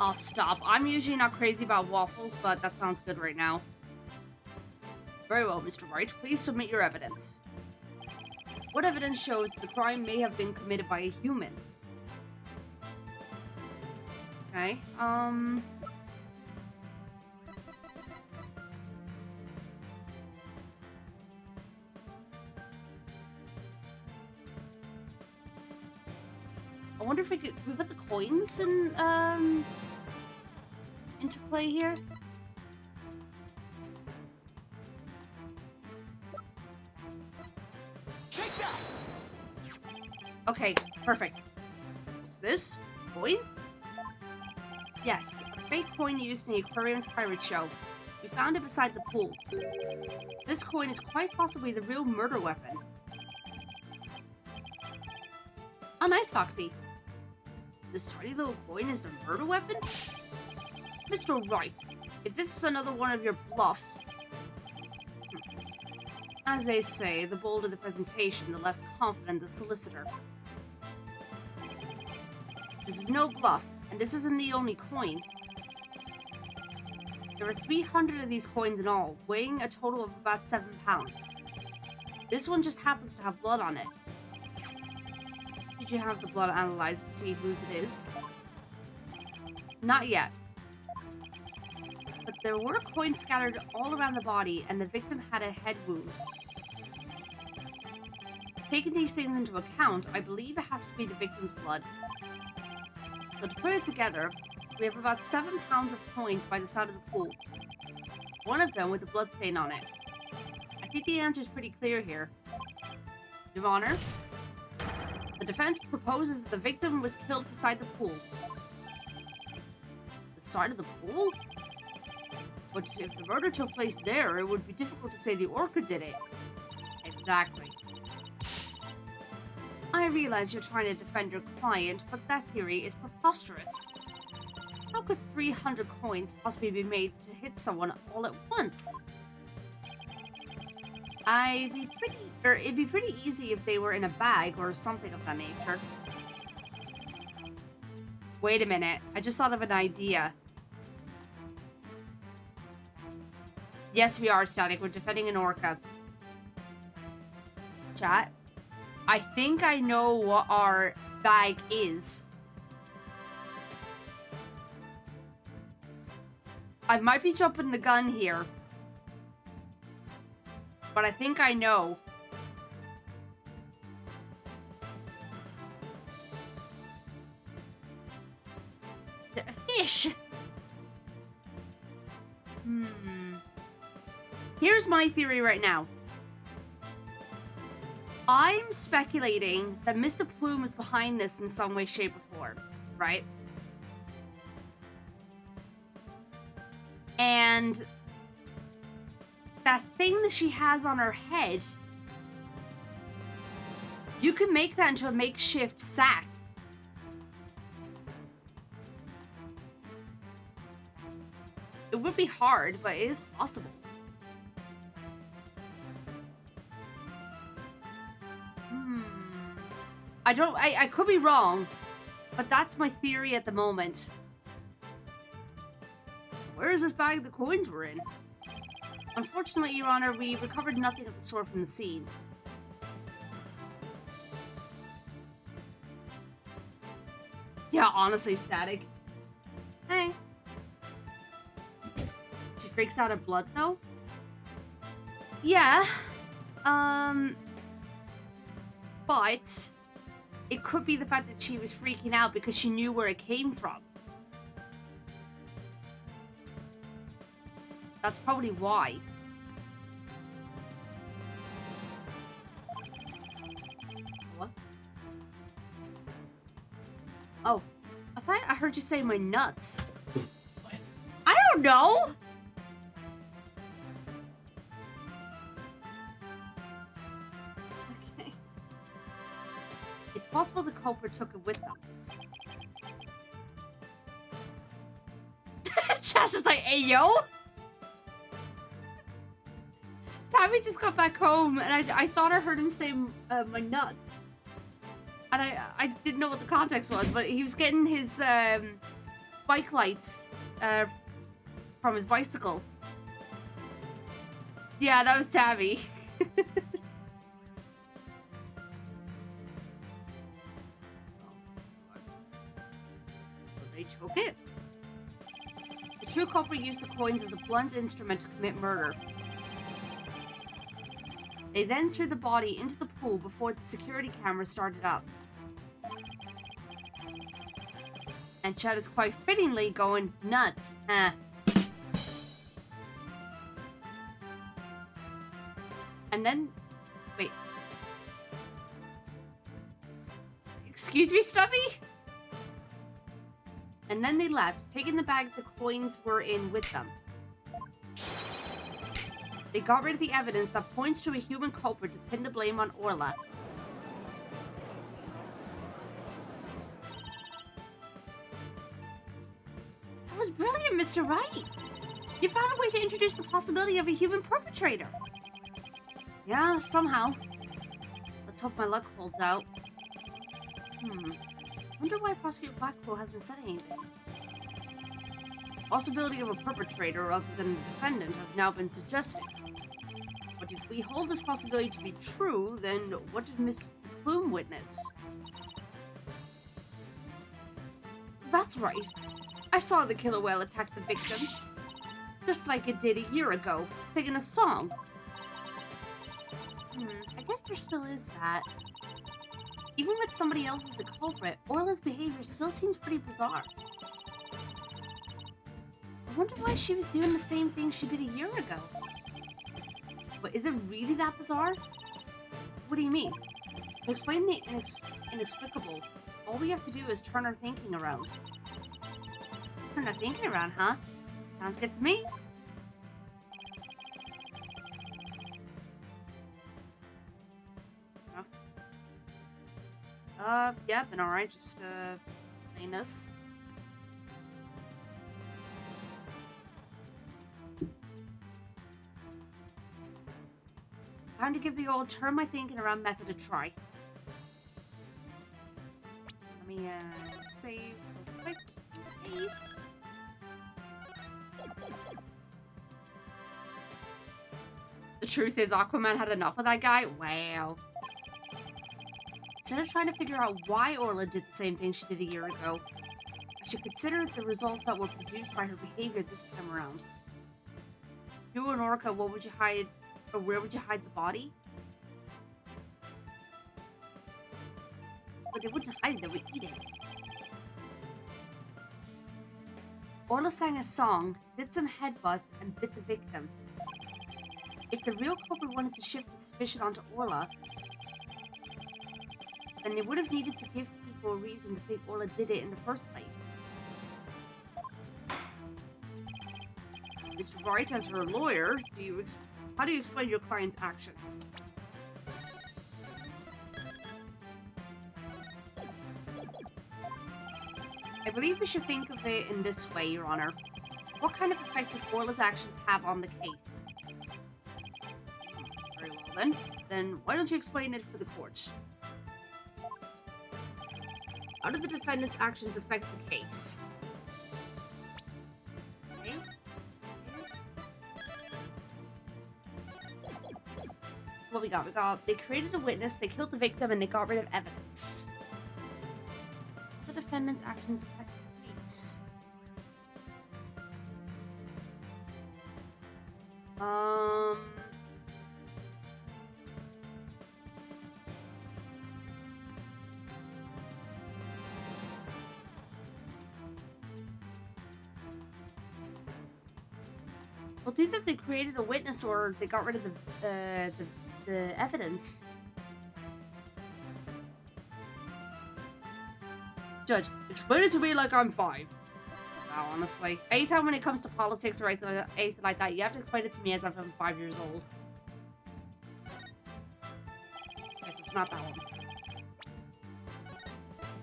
Oh, stop. I'm usually not crazy about waffles, but that sounds good right now. Very well, Mr. Wright. Please submit your evidence. What evidence shows the crime may have been committed by a human? Okay, I wonder if we put the coins in, into play here. Take that! Okay, perfect. What's this? Coin? Yes, a fake coin used in the aquarium's pirate show. We found it beside the pool. This coin is quite possibly the real murder weapon. Oh, nice, Foxy. This tiny little coin is the murder weapon? Mr. Wright, if this is another one of your bluffs... As they say, the bolder the presentation, the less confident the solicitor. This is no bluff, and this isn't the only coin. There are 300 of these coins in all, weighing a total of about 7 pounds. This one just happens to have blood on it. Did you have the blood analyzed to see whose it is? Not yet. There were coins scattered all around the body, and the victim had a head wound. Taking these things into account, I believe it has to be the victim's blood. So to put it together, we have about 7 pounds of coins by the side of the pool. One of them with a blood stain on it. I think the answer is pretty clear here. Your Honor, the defense proposes that the victim was killed beside the pool. The side of the pool? But if the murder took place there, it would be difficult to say the orca did it. Exactly. I realize you're trying to defend your client, but that theory is preposterous. How could 300 coins possibly be made to hit someone all at once? It'd be pretty easy if they were in a bag or something of that nature. Wait a minute, I just thought of an idea. Yes, we are, Static. We're defending an orca. Chat. I think I know what our bag is. I might be jumping the gun here. But I think I know. The fish! Here's my theory right now. I'm speculating that Mr. Plume is behind this in some way, shape, or form, right? And that thing that she has on her head, you can make that into a makeshift sack. It would be hard, but it is possible. I could be wrong, but that's my theory at the moment. Where is this bag the coins were in? Unfortunately, Your Honor, we recovered nothing of the sort from the scene. Yeah, honestly, Static. Hey. She freaks out at blood, though? Yeah. But it could be the fact that she was freaking out because she knew where it came from. That's probably why. What? Oh, I thought I heard you say my nuts. What? I don't know. Okay. It's possible the culprit took it with them. Chaz is like, hey, yo. Tabby just got back home, and I thought I heard him say my nuts. And I didn't know what the context was, but he was getting his bike lights from his bicycle. Yeah, that was Tabby. They took it. The true culprit used the coins as a blunt instrument to commit murder. They then threw the body into the pool before the security camera started up. And Chad is quite fittingly going nuts, huh? And then... Wait. Excuse me, Stubby? And then they left, taking the bag the coins were in with them. They got rid of the evidence that points to a human culprit to pin the blame on Orla. That was brilliant, Mr. Wright. You found a way to introduce the possibility of a human perpetrator. Yeah, somehow. Let's hope my luck holds out. Wonder why Prosecutor Blackpool hasn't said anything. The possibility of a perpetrator other than the defendant has now been suggested. But if we hold this possibility to be true, then what did Miss Plume witness? That's right. I saw the killer whale attack the victim. just like it did a year ago, singing a song. I guess there still is that. Even with somebody else as the culprit, Orla's behavior still seems pretty bizarre. I wonder why she was doing the same thing she did a year ago. But is it really that bizarre? What do you mean? To explain the inexplicable, all we have to do is turn our thinking around. Turn our thinking around, huh? Sounds good to me. Yeah, been alright, just, playing this. Time to give the old turn my thinking around method a try. Let me, save real quick, just in case. The truth is, Aquaman had enough of that guy? Wow. Instead of trying to figure out why Orla did the same thing she did a year ago, I should consider the results that were produced by her behavior this time around. If you were an orca, what would you hide, or where would you hide the body? But they wouldn't hide it, they would eat it. Orla sang a song, did some headbutts, and bit the victim. If the real culprit wanted to shift the suspicion onto Orla, then they would have needed to give people a reason to think Orla did it in the first place. Mr. Wright, as her lawyer, how do you explain your client's actions? I believe we should think of it in this way, Your Honor. What kind of effect did Orla's actions have on the case? Very well then. Then why don't you explain it for the court? How did the defendant's actions affect the case? Okay. What we got? They created a witness, they killed the victim, and they got rid of evidence. How did the defendant's actions affect the case? Well, it's either they created a witness or they got rid of the evidence. Judge, explain it to me like I'm 5. Wow, honestly. Anytime when it comes to politics or anything like that, you have to explain it to me as if I'm 5 years old. Guess it's not that one.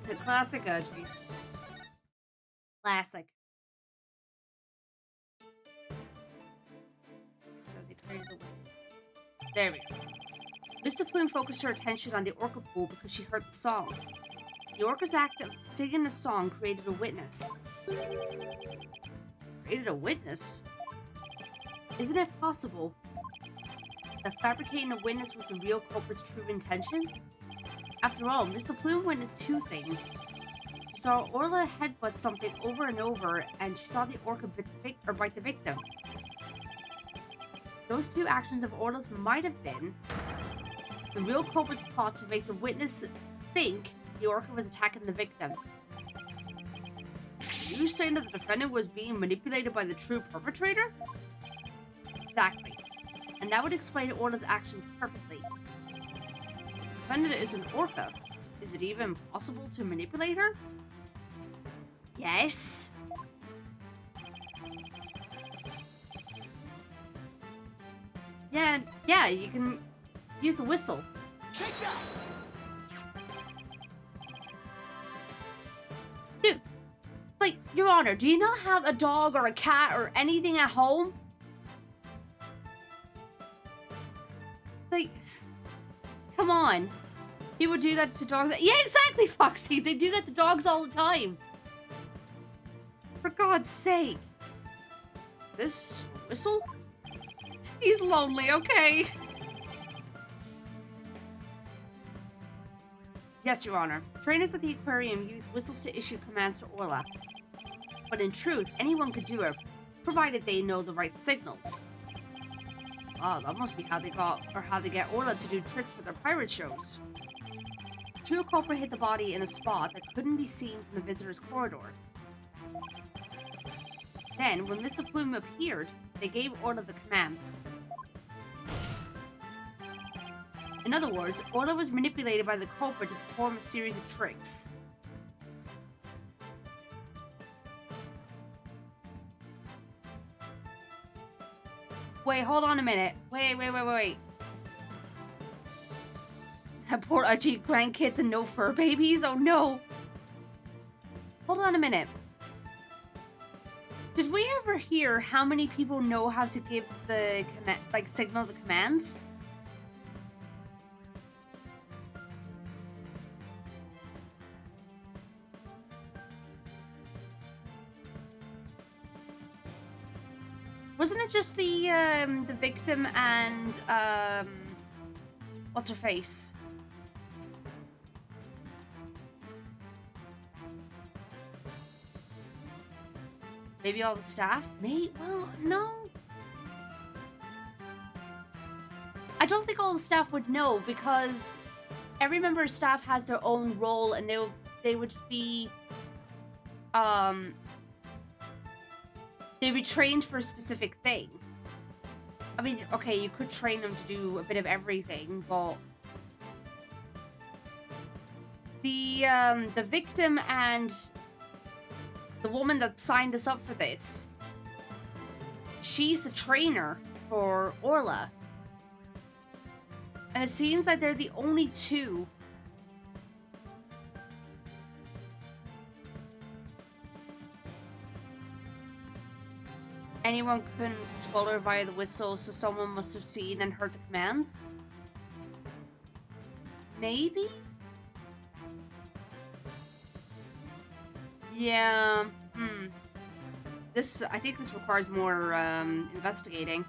The classic G. Classic. So they created a witness. There we go. Mr. Plume focused her attention on the orca pool because she heard the song. The orca's act of singing the song created a witness. Created a witness? Isn't it possible that fabricating a witness was the real culprit's true intention? After all, Mr. Plume witnessed 2 things. She saw Orla headbutt something over and over, and she saw the orca bite the victim. Those 2 actions of Orla's might have been the real culprit's plot to make the witness think the orca was attacking the victim. Are you saying that the defendant was being manipulated by the true perpetrator? Exactly. And that would explain Orla's actions perfectly. The defendant is an orca. Is it even possible to manipulate her? Yes. Yeah, you can use the whistle. Take that! Dude, like, Your Honor, do you not have a dog or a cat or anything at home? Like, come on. People do that to dogs. Yeah, exactly, Foxy. They do that to dogs all the time. For God's sake. This whistle? He's lonely, okay? Yes, Your Honor. Trainers at the aquarium use whistles to issue commands to Orla. But in truth, anyone could do it. provided they know the right signals. Oh, that must be how they get Orla to do tricks for their pirate shows. Two Cobra hid the body in a spot that couldn't be seen from the visitor's corridor. Then, when Mr. Plume appeared, they gave Orla the commands. In other words, Orla was manipulated by the Cobra to perform a series of tricks. Wait, hold on a minute. Wait. That poor Uchi grandkids and no fur babies? Oh no! Hold on a minute. Did we ever hear how many people know how to give the signal the commands? Wasn't it just the victim and what's her face? Maybe all the staff? Well, no. I don't think all the staff would know because every member of staff has their own role and they would be they'd be trained for a specific thing. I mean, okay, you could train them to do a bit of everything, but the victim and the woman that signed us up for this, she's the trainer for Orla. And it seems like they're the only two. Anyone couldn't control her via the whistle, so someone must have seen and heard the commands? Maybe? Yeah, I think this requires more, investigating.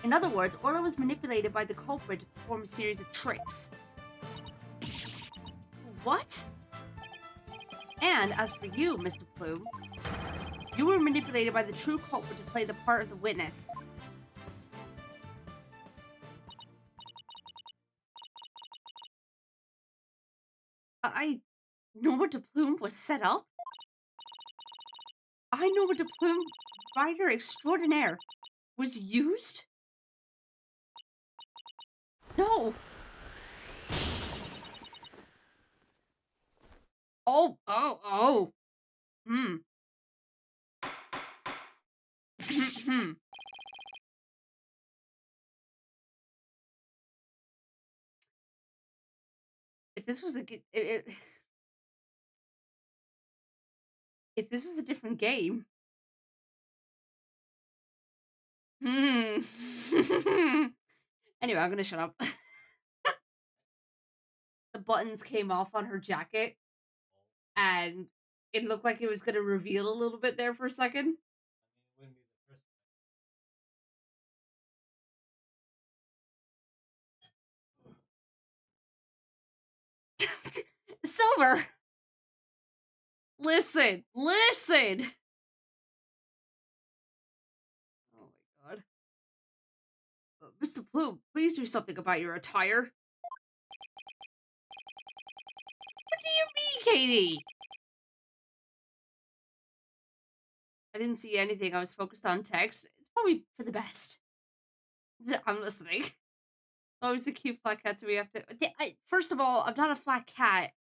In other words, Orla was manipulated by the culprit to perform a series of tricks. What? And as for you, Mr. Plume, you were manipulated by the true culprit to play the part of the witness. I know what the Plume was set up. I know what the Plume Rider Extraordinaire was used. No. Oh. If this was if this was a different game. Anyway, I'm gonna shut up. The buttons came off on her jacket, and it looked like it was gonna reveal a little bit there for a second. Silver! Listen! Oh my god. Mr. Plume, please do something about your attire. What do you mean, Katie? I didn't see anything. I was focused on text. It's probably for the best. I'm listening. Always the cute flat cats we have to... First of all, I'm not a flat cat.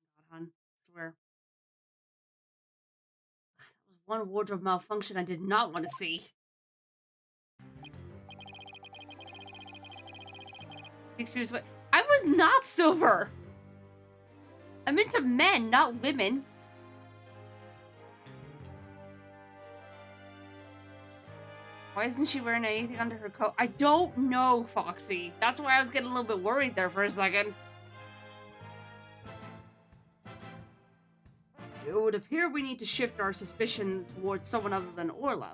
God, hon. I swear. That was one wardrobe malfunction I did not want to see. Pictures, but I was not Silver. I'm into men, not women. Why isn't she wearing anything under her coat? I don't know, Foxy. That's why I was getting a little bit worried there for a second. It would appear we need to shift our suspicion towards someone other than Orla.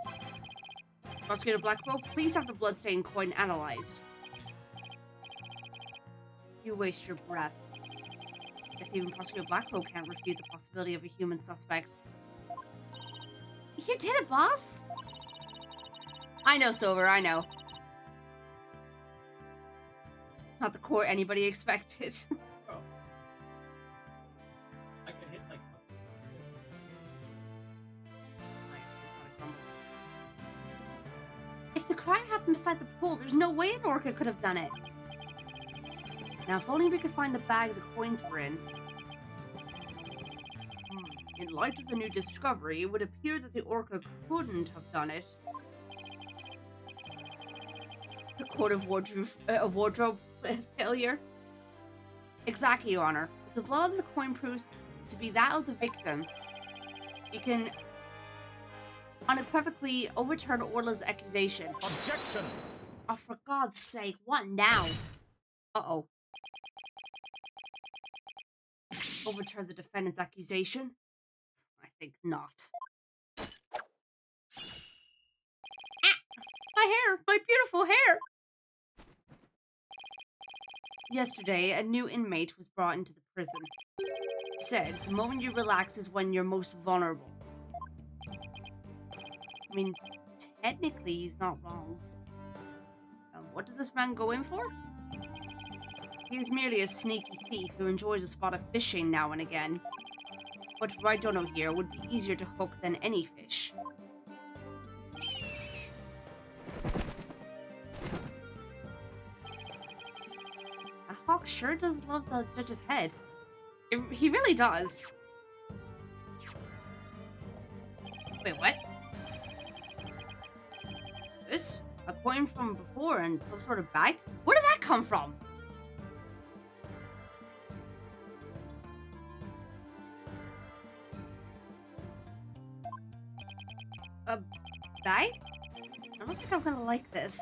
Prosecutor Blackwell, please have the bloodstain coin analyzed. You waste your breath. Guess even Prosecutor Blackwell can't refute the possibility of a human suspect. You did it, boss! I know, Silver, I know. Not the court anybody expected. I could hit like. If the crime happened beside the pool, there's no way an orca could have done it. Now, if only we could find the bag the coins were in. In light of the new discovery, it would appear that the orca couldn't have done it. The court of wardrobe failure? Exactly, Your Honor. If the blood on the coin proves to be that of the victim, we can unequivocally overturn Orla's accusation. Objection! Oh, for God's sake, what now? Uh-oh. Overturn the defendant's accusation? I think not. Ah! My hair! My beautiful hair! Yesterday, a new inmate was brought into the prison. He said, the moment you relax is when you're most vulnerable. I mean, technically, he's not wrong. What did this man go in for? He is merely a sneaky thief who enjoys a spot of fishing now and again. But Raidono here would be easier to hook than any fish. And Hawk sure does love the judge's head. He really does. Wait, what? Is this a coin from before and some sort of bag? Where did that come from? A bag? I don't think I'm gonna like this.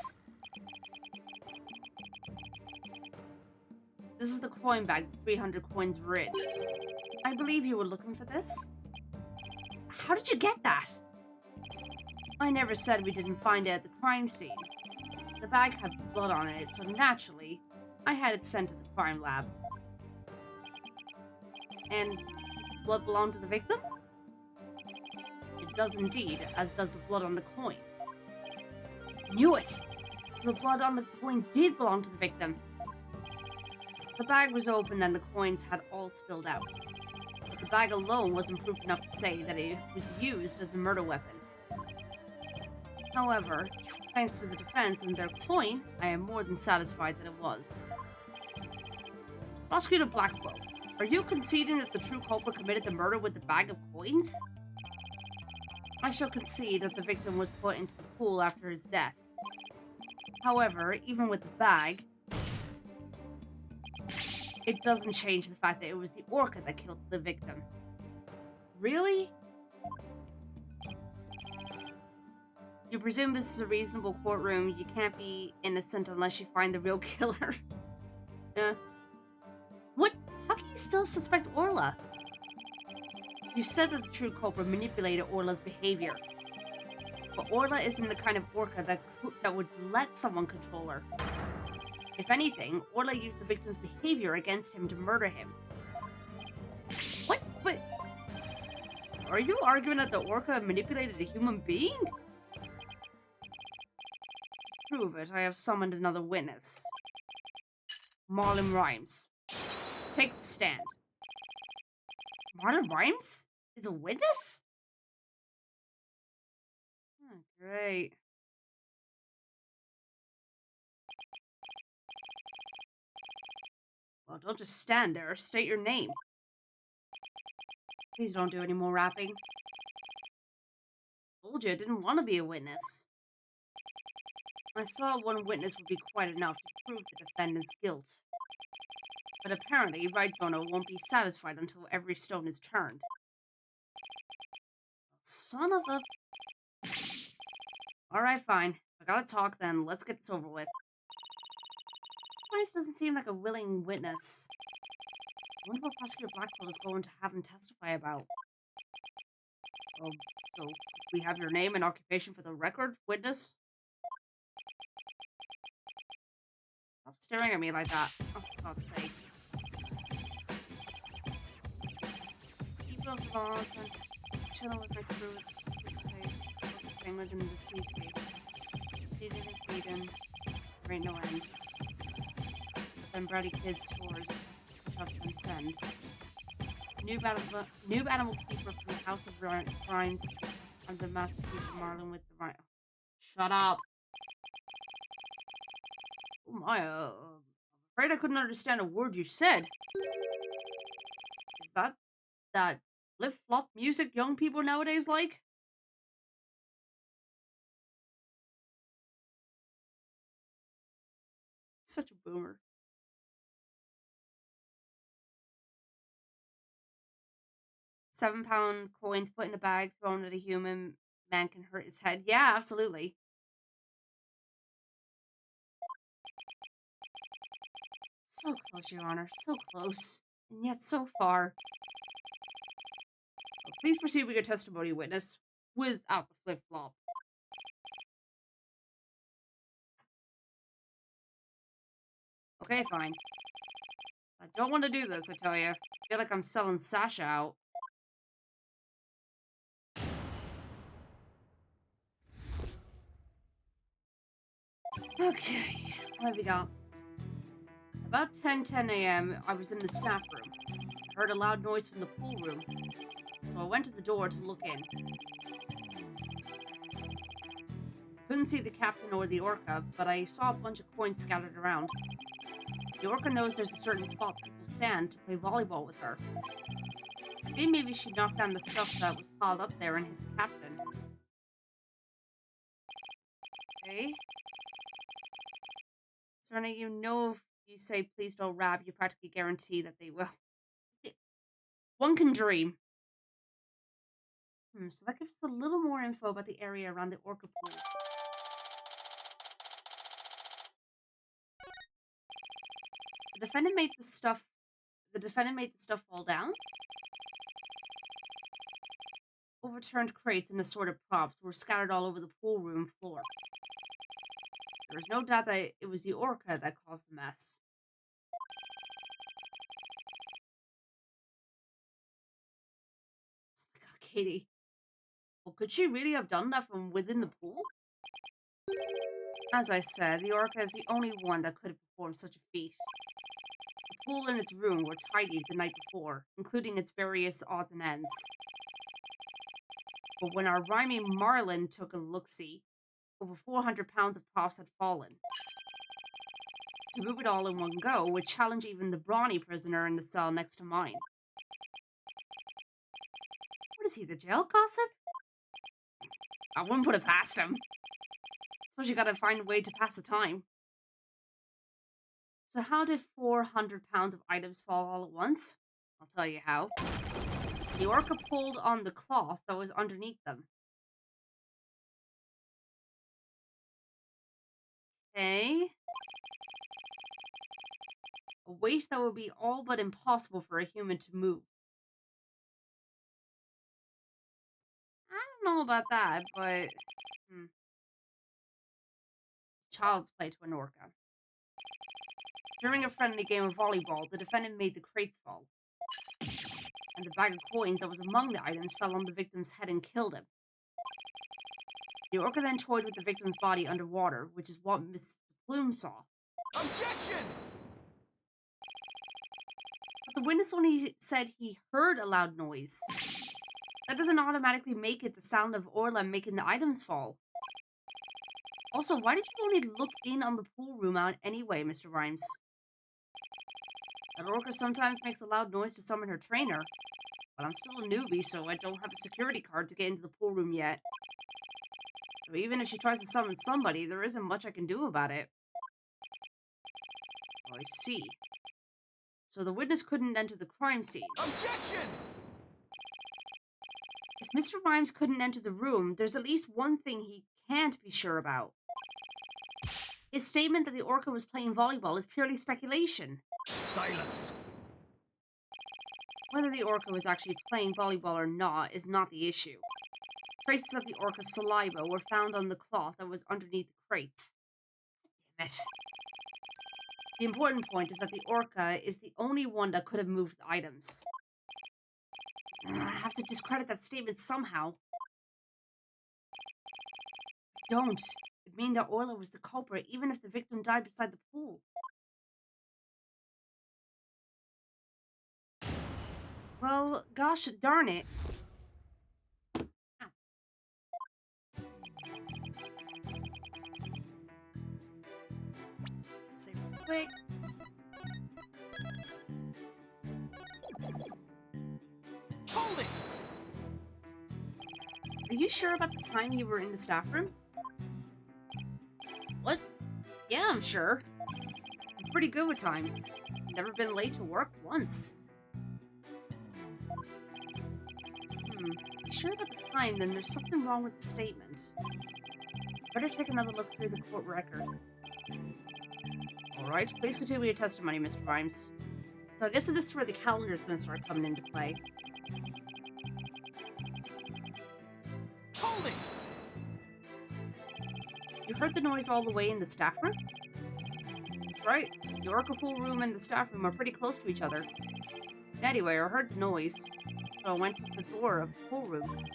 This is the coin bag 300 coins were in. I believe you were looking for this. How did you get that? I never said we didn't find it at the crime scene. The bag had blood on it, so naturally, I had it sent to the crime lab. And does the blood belong to the victim? It does indeed, as does the blood on the coin. Knew it! The blood on the coin did belong to the victim. The bag was opened and the coins had all spilled out. But the bag alone wasn't proof enough to say that it was used as a murder weapon. However, thanks to the defense and their coin, I am more than satisfied that it was. Prosecutor Blackwell, are you conceding that the true culprit committed the murder with the bag of coins? I shall concede that the victim was put into the pool after his death. However, even with the bag, it doesn't change the fact that it was the orca that killed the victim. Really? You presume this is a reasonable courtroom. You can't be innocent unless you find the real killer. What? How can you still suspect Orla? You said that the true culprit manipulated Orla's behavior. But Orla isn't the kind of orca that would let someone control her. If anything, Orla used the victim's behavior against him to murder him. What? But... Are you arguing that the orca manipulated a human being? To prove it, I have summoned another witness. Marlon Rhymes. Take the stand. Marlon Rhymes is a witness? Oh, great. Well, don't just stand there. State your name. Please don't do any more rapping. Told you I didn't want to be a witness. I thought one witness would be quite enough to prove the defendant's guilt. But apparently, Raidono won't be satisfied until every stone is turned. Son of a... Alright, fine. I gotta talk then. Let's get this over with. Bryce doesn't seem like a willing witness. I wonder what Prosecutor Blackwell is going to have him testify about. So we have your name and occupation for the record, witness? Stop staring at me like that. Oh, for God's sake. off the lawn, chilling with my crew. Penguins in the seascape. Feeding and feeding. There ain't no end. Then Browdy Kid's chores, which have to transcend. Noob animal keeper from the House of Rhymes. I'm the master keeper Marlin with the right. Shut up! Oh my, I'm afraid I couldn't understand a word you said. Is that flip-flop music young people nowadays like? Such a boomer. 7-pound coins put in a bag, thrown at a human man can hurt his head. Yeah, absolutely. So close, Your Honor. So close. And yet so far. Well, please proceed with your testimony, witness. Without the flip-flop. Okay, fine. I don't want to do this, I tell you. I feel like I'm selling Sasha out. Okay, what have we got? About 10 a.m., I was in the staff room. I heard a loud noise from the pool room, so I went to the door to look in. I couldn't see the captain or the orca, but I saw a bunch of coins scattered around. The orca knows there's a certain spot people stand to play volleyball with her. I think maybe she knocked down the stuff that was piled up there and hit the captain. Okay. Serena, you know if you say please don't rab, you practically guarantee that they will. One can dream. So that gives us a little more info about the area around the orca pool. The defendant made the stuff fall down. Overturned crates and assorted props were scattered all over the pool room floor. There was no doubt that it was the orca that caused the mess. Oh my god, Katie. Well, could she really have done that from within the pool? As I said, the orca is the only one that could have performed such a feat. The pool and its room were tidied the night before, including its various odds and ends. But when our rhyming Marlin took a look-see, over 400 pounds of props had fallen. To move it all in one go would challenge even the brawny prisoner in the cell next to mine. What is he, the jail gossip? I wouldn't put it past him. Suppose you gotta find a way to pass the time. So how did 400 pounds of items fall all at once? I'll tell you how. The orca pulled on the cloth that was underneath them. Okay. A weight that would be all but impossible for a human to move. I don't know about that, but... Child's play to an orca. During a friendly game of volleyball, the defendant made the crates fall. And the bag of coins that was among the items fell on the victim's head and killed him. The orca then toyed with the victim's body underwater, which is what Miss Plume saw. Objection! But the witness only said he heard a loud noise. That doesn't automatically make it the sound of Orla making the items fall. Also, why did you only look in on the pool room out anyway, Mr. Rhymes? That orca sometimes makes a loud noise to summon her trainer, but I'm still a newbie, so I don't have a security card to get into the pool room yet. So even if she tries to summon somebody, there isn't much I can do about it. Oh, I see. So the witness couldn't enter the crime scene. Objection! If Mr. Rhymes couldn't enter the room, there's at least one thing he can't be sure about. His statement that the orca was playing volleyball is purely speculation. Silence! Whether the orca was actually playing volleyball or not is not the issue. Traces of the orca's saliva were found on the cloth that was underneath the crates. Damn it. The important point is that the orca is the only one that could have moved the items. I have to discredit that statement somehow. Don't. It'd mean that Orla was the culprit, even if the victim died beside the pool. Well, gosh darn it. Ow. Save real quick. Hold it! Are you sure about the time you were in the staff room? What? Yeah, I'm sure. I'm pretty good with time. Never been late to work once. If you're sure about the time, then there's something wrong with the statement. Better take another look through the court record. Alright, please continue your testimony, Mr. Rhymes. So I guess this is where the calendar's gonna start coming into play. Hold it! You heard the noise all the way in the staff room? That's right. The Orca pool room and the staff room are pretty close to each other. Anyway, I heard the noise, so I went to the door of the pool room.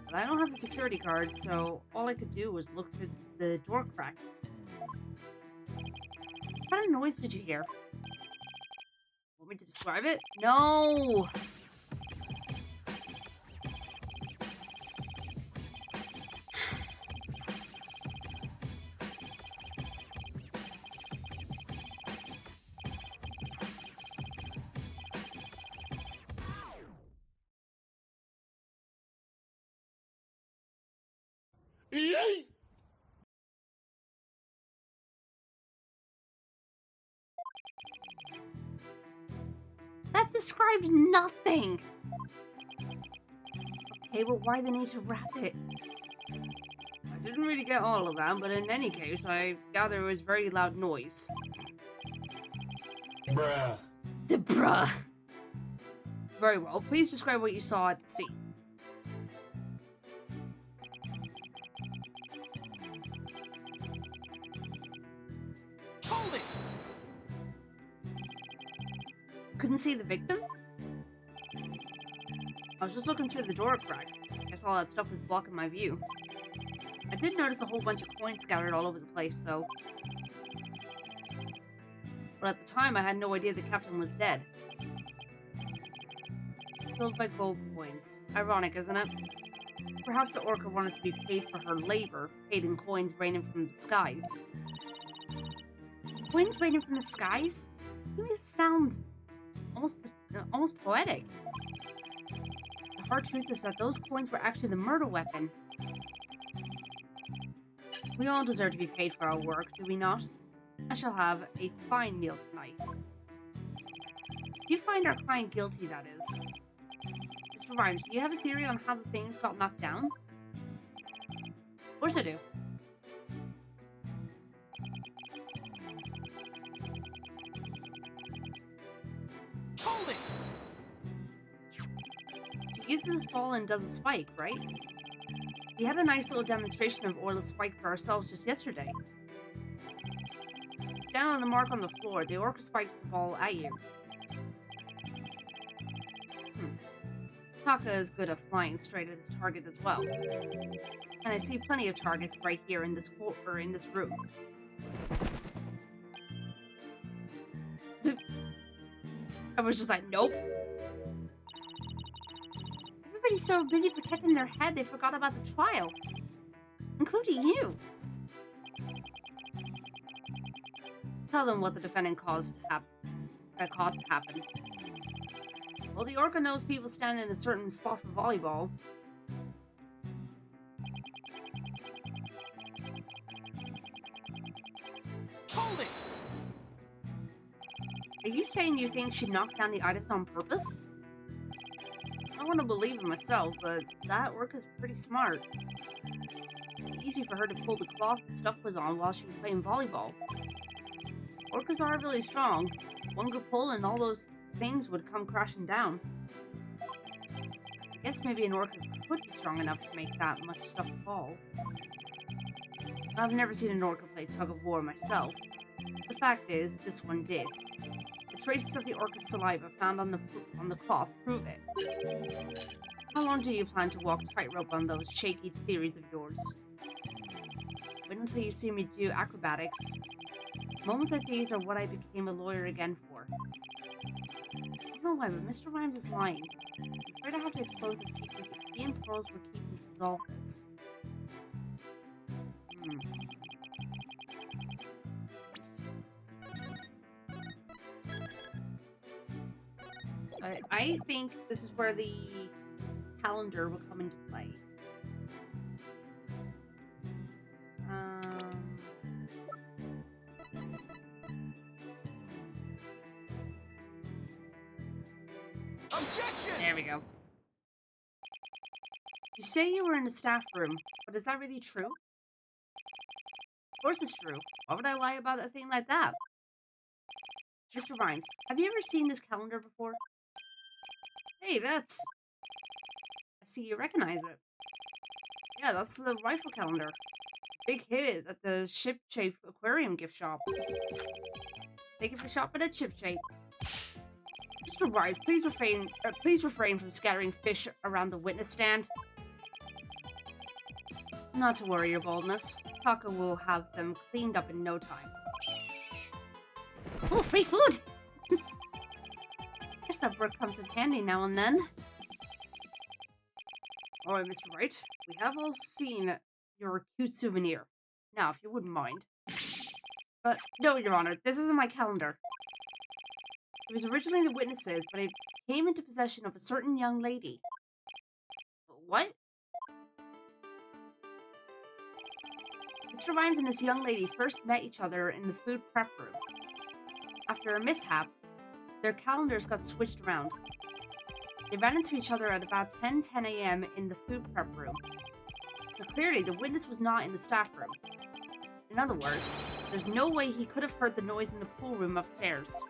But I don't have a security card, so all I could do was look through the door crack. What kind of noise did you hear? Want me to describe it? No! That described nothing! Okay, but why the need to wrap it? I didn't really get all of that, but in any case, I gather it was very loud noise. Bruh. The bruh! Very well, please describe what you saw at the scene. Hold it! Couldn't see the victim? I was just looking through the door crack. I guess all that stuff was blocking my view. I did notice a whole bunch of coins scattered all over the place, though. But at the time, I had no idea the captain was dead. Filled by gold coins. Ironic, isn't it? Perhaps the Orca wanted to be paid for her labor, paid in coins raining from the skies. Coins raining from the skies? You make it sound almost poetic. The hard truth is that those coins were actually the murder weapon. We all deserve to be paid for our work, do we not? I shall have a fine meal tonight. If you find our client guilty, that is. Mr. Rhymes, do you have a theory on how the things got knocked down? Of course I do. Hold it! She uses this ball and does a spike, right? We had a nice little demonstration of Orla's spike for ourselves just yesterday. Stand on the mark on the floor. The Orca spikes the ball at you. Taka is good at flying straight at his target as well. And I see plenty of targets right here in this room. I was just like, nope. Everybody's so busy protecting their head they forgot about the trial. Including you. Tell them what the defendant caused to happen. Well, the Orca knows people stand in a certain spot for volleyball. Hold it! Are you saying you think she knocked down the items on purpose? I want to believe it myself, but that Orca's pretty smart. Easy for her to pull the cloth the stuff was on while she was playing volleyball. Orcas are really strong. One good pull and all those things would come crashing down. I guess maybe an Orca could be strong enough to make that much stuff fall. I've never seen an Orca play tug of war myself. The fact is, this one did. The traces of the orca's saliva found on the cloth prove it. How long do you plan to walk tightrope on those shaky theories of yours? Wait until you see me do acrobatics. Moments like these are what I became a lawyer again for. I don't know why, but Mr. Rhymes is lying. I'm afraid I have to expose the secret that he and Pearls were keeping to resolve this. I think this is where the calendar will come into play. Objection! There we go. You say you were in the staff room, but is that really true? Of course it's true. Why would I lie about a thing like that? Mr. Rhymes, have you ever seen this calendar before? Hey, that's... I see you recognize it. Yeah, that's the rifle calendar. Big hit at the Ship Shape Aquarium gift shop. Thank you for shopping at Ship Shape. Mr. Rhymes, please refrain from scattering fish around the witness stand. Not to worry, your boldness. Taka will have them cleaned up in no time. Oh, free food! Guess that bird comes in handy now and then. Alright, Mr. Wright. We have all seen your cute souvenir. Now, if you wouldn't mind. No, Your Honor. This isn't my calendar. It was originally the witness's, but it came into possession of a certain young lady. What? Mr. Rhymes and this young lady first met each other in the food prep room. After a mishap, their calendars got switched around. They ran into each other at about 10 a.m. in the food prep room. So clearly, the witness was not in the staff room. In other words, there's no way he could have heard the noise in the pool room upstairs.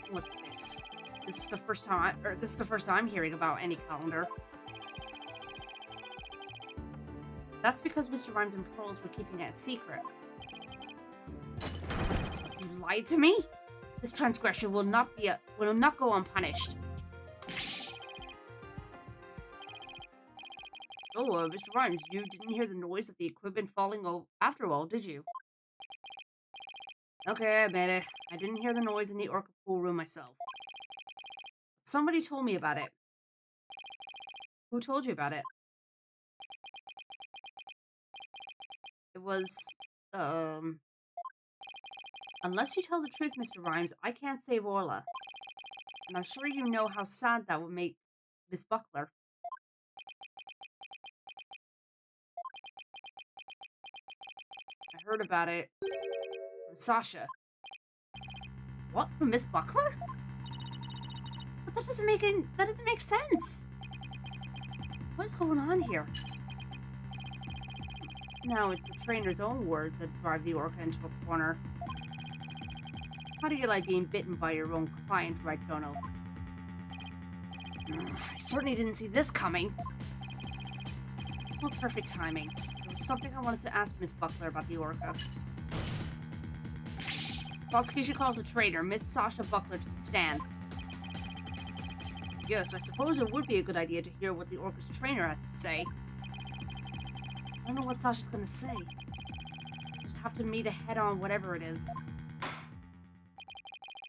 What's this? This is the first time I'm hearing about any calendar. That's because Mr. Rhymes and Pearls were keeping it a secret. You lied to me? This transgression will not go unpunished. Oh, Mr. Rhymes, you didn't hear the noise of the equipment falling after all, did you? Okay, I admit it. I didn't hear the noise in the orca pool room myself. Somebody told me about it. Who told you about it? It was, Unless you tell the truth, Mr. Rhymes, I can't save Orla. And I'm sure you know how sad that would make Miss Buckler. I heard about it from Sasha. What? From Miss Buckler? But that doesn't make sense. What's going on here? Now it's the trainer's own words that drive the orca into a corner. How do you like being bitten by your own client, right, Dono? I certainly didn't see this coming. What perfect timing. There was something I wanted to ask Miss Buckler about the orca. Prosecution calls the trainer, Miss Sasha Buckler, to the stand. Yes, I suppose it would be a good idea to hear what the orca's trainer has to say. I don't know what Sasha's gonna say. Just have to meet a head-on whatever it is.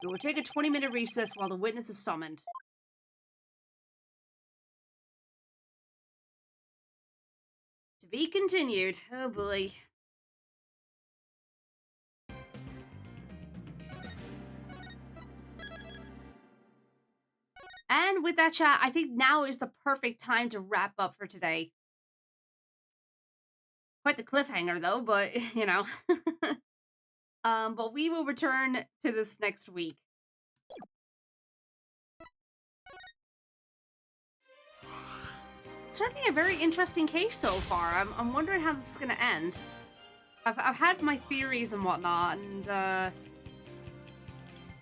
We will take a 20-minute recess while the witness is summoned. To be continued. Oh boy. And with that, chat, I think now is the perfect time to wrap up for today. Quite the cliffhanger, though, but, you know. But we will return to this next week. Certainly a very interesting case so far. I'm wondering how this is going to end. I've had my theories and whatnot, and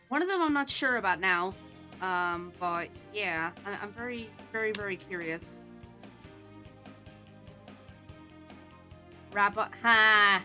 one of them I'm not sure about now. But yeah, I'm very, very, very curious. Wrap up. Ha!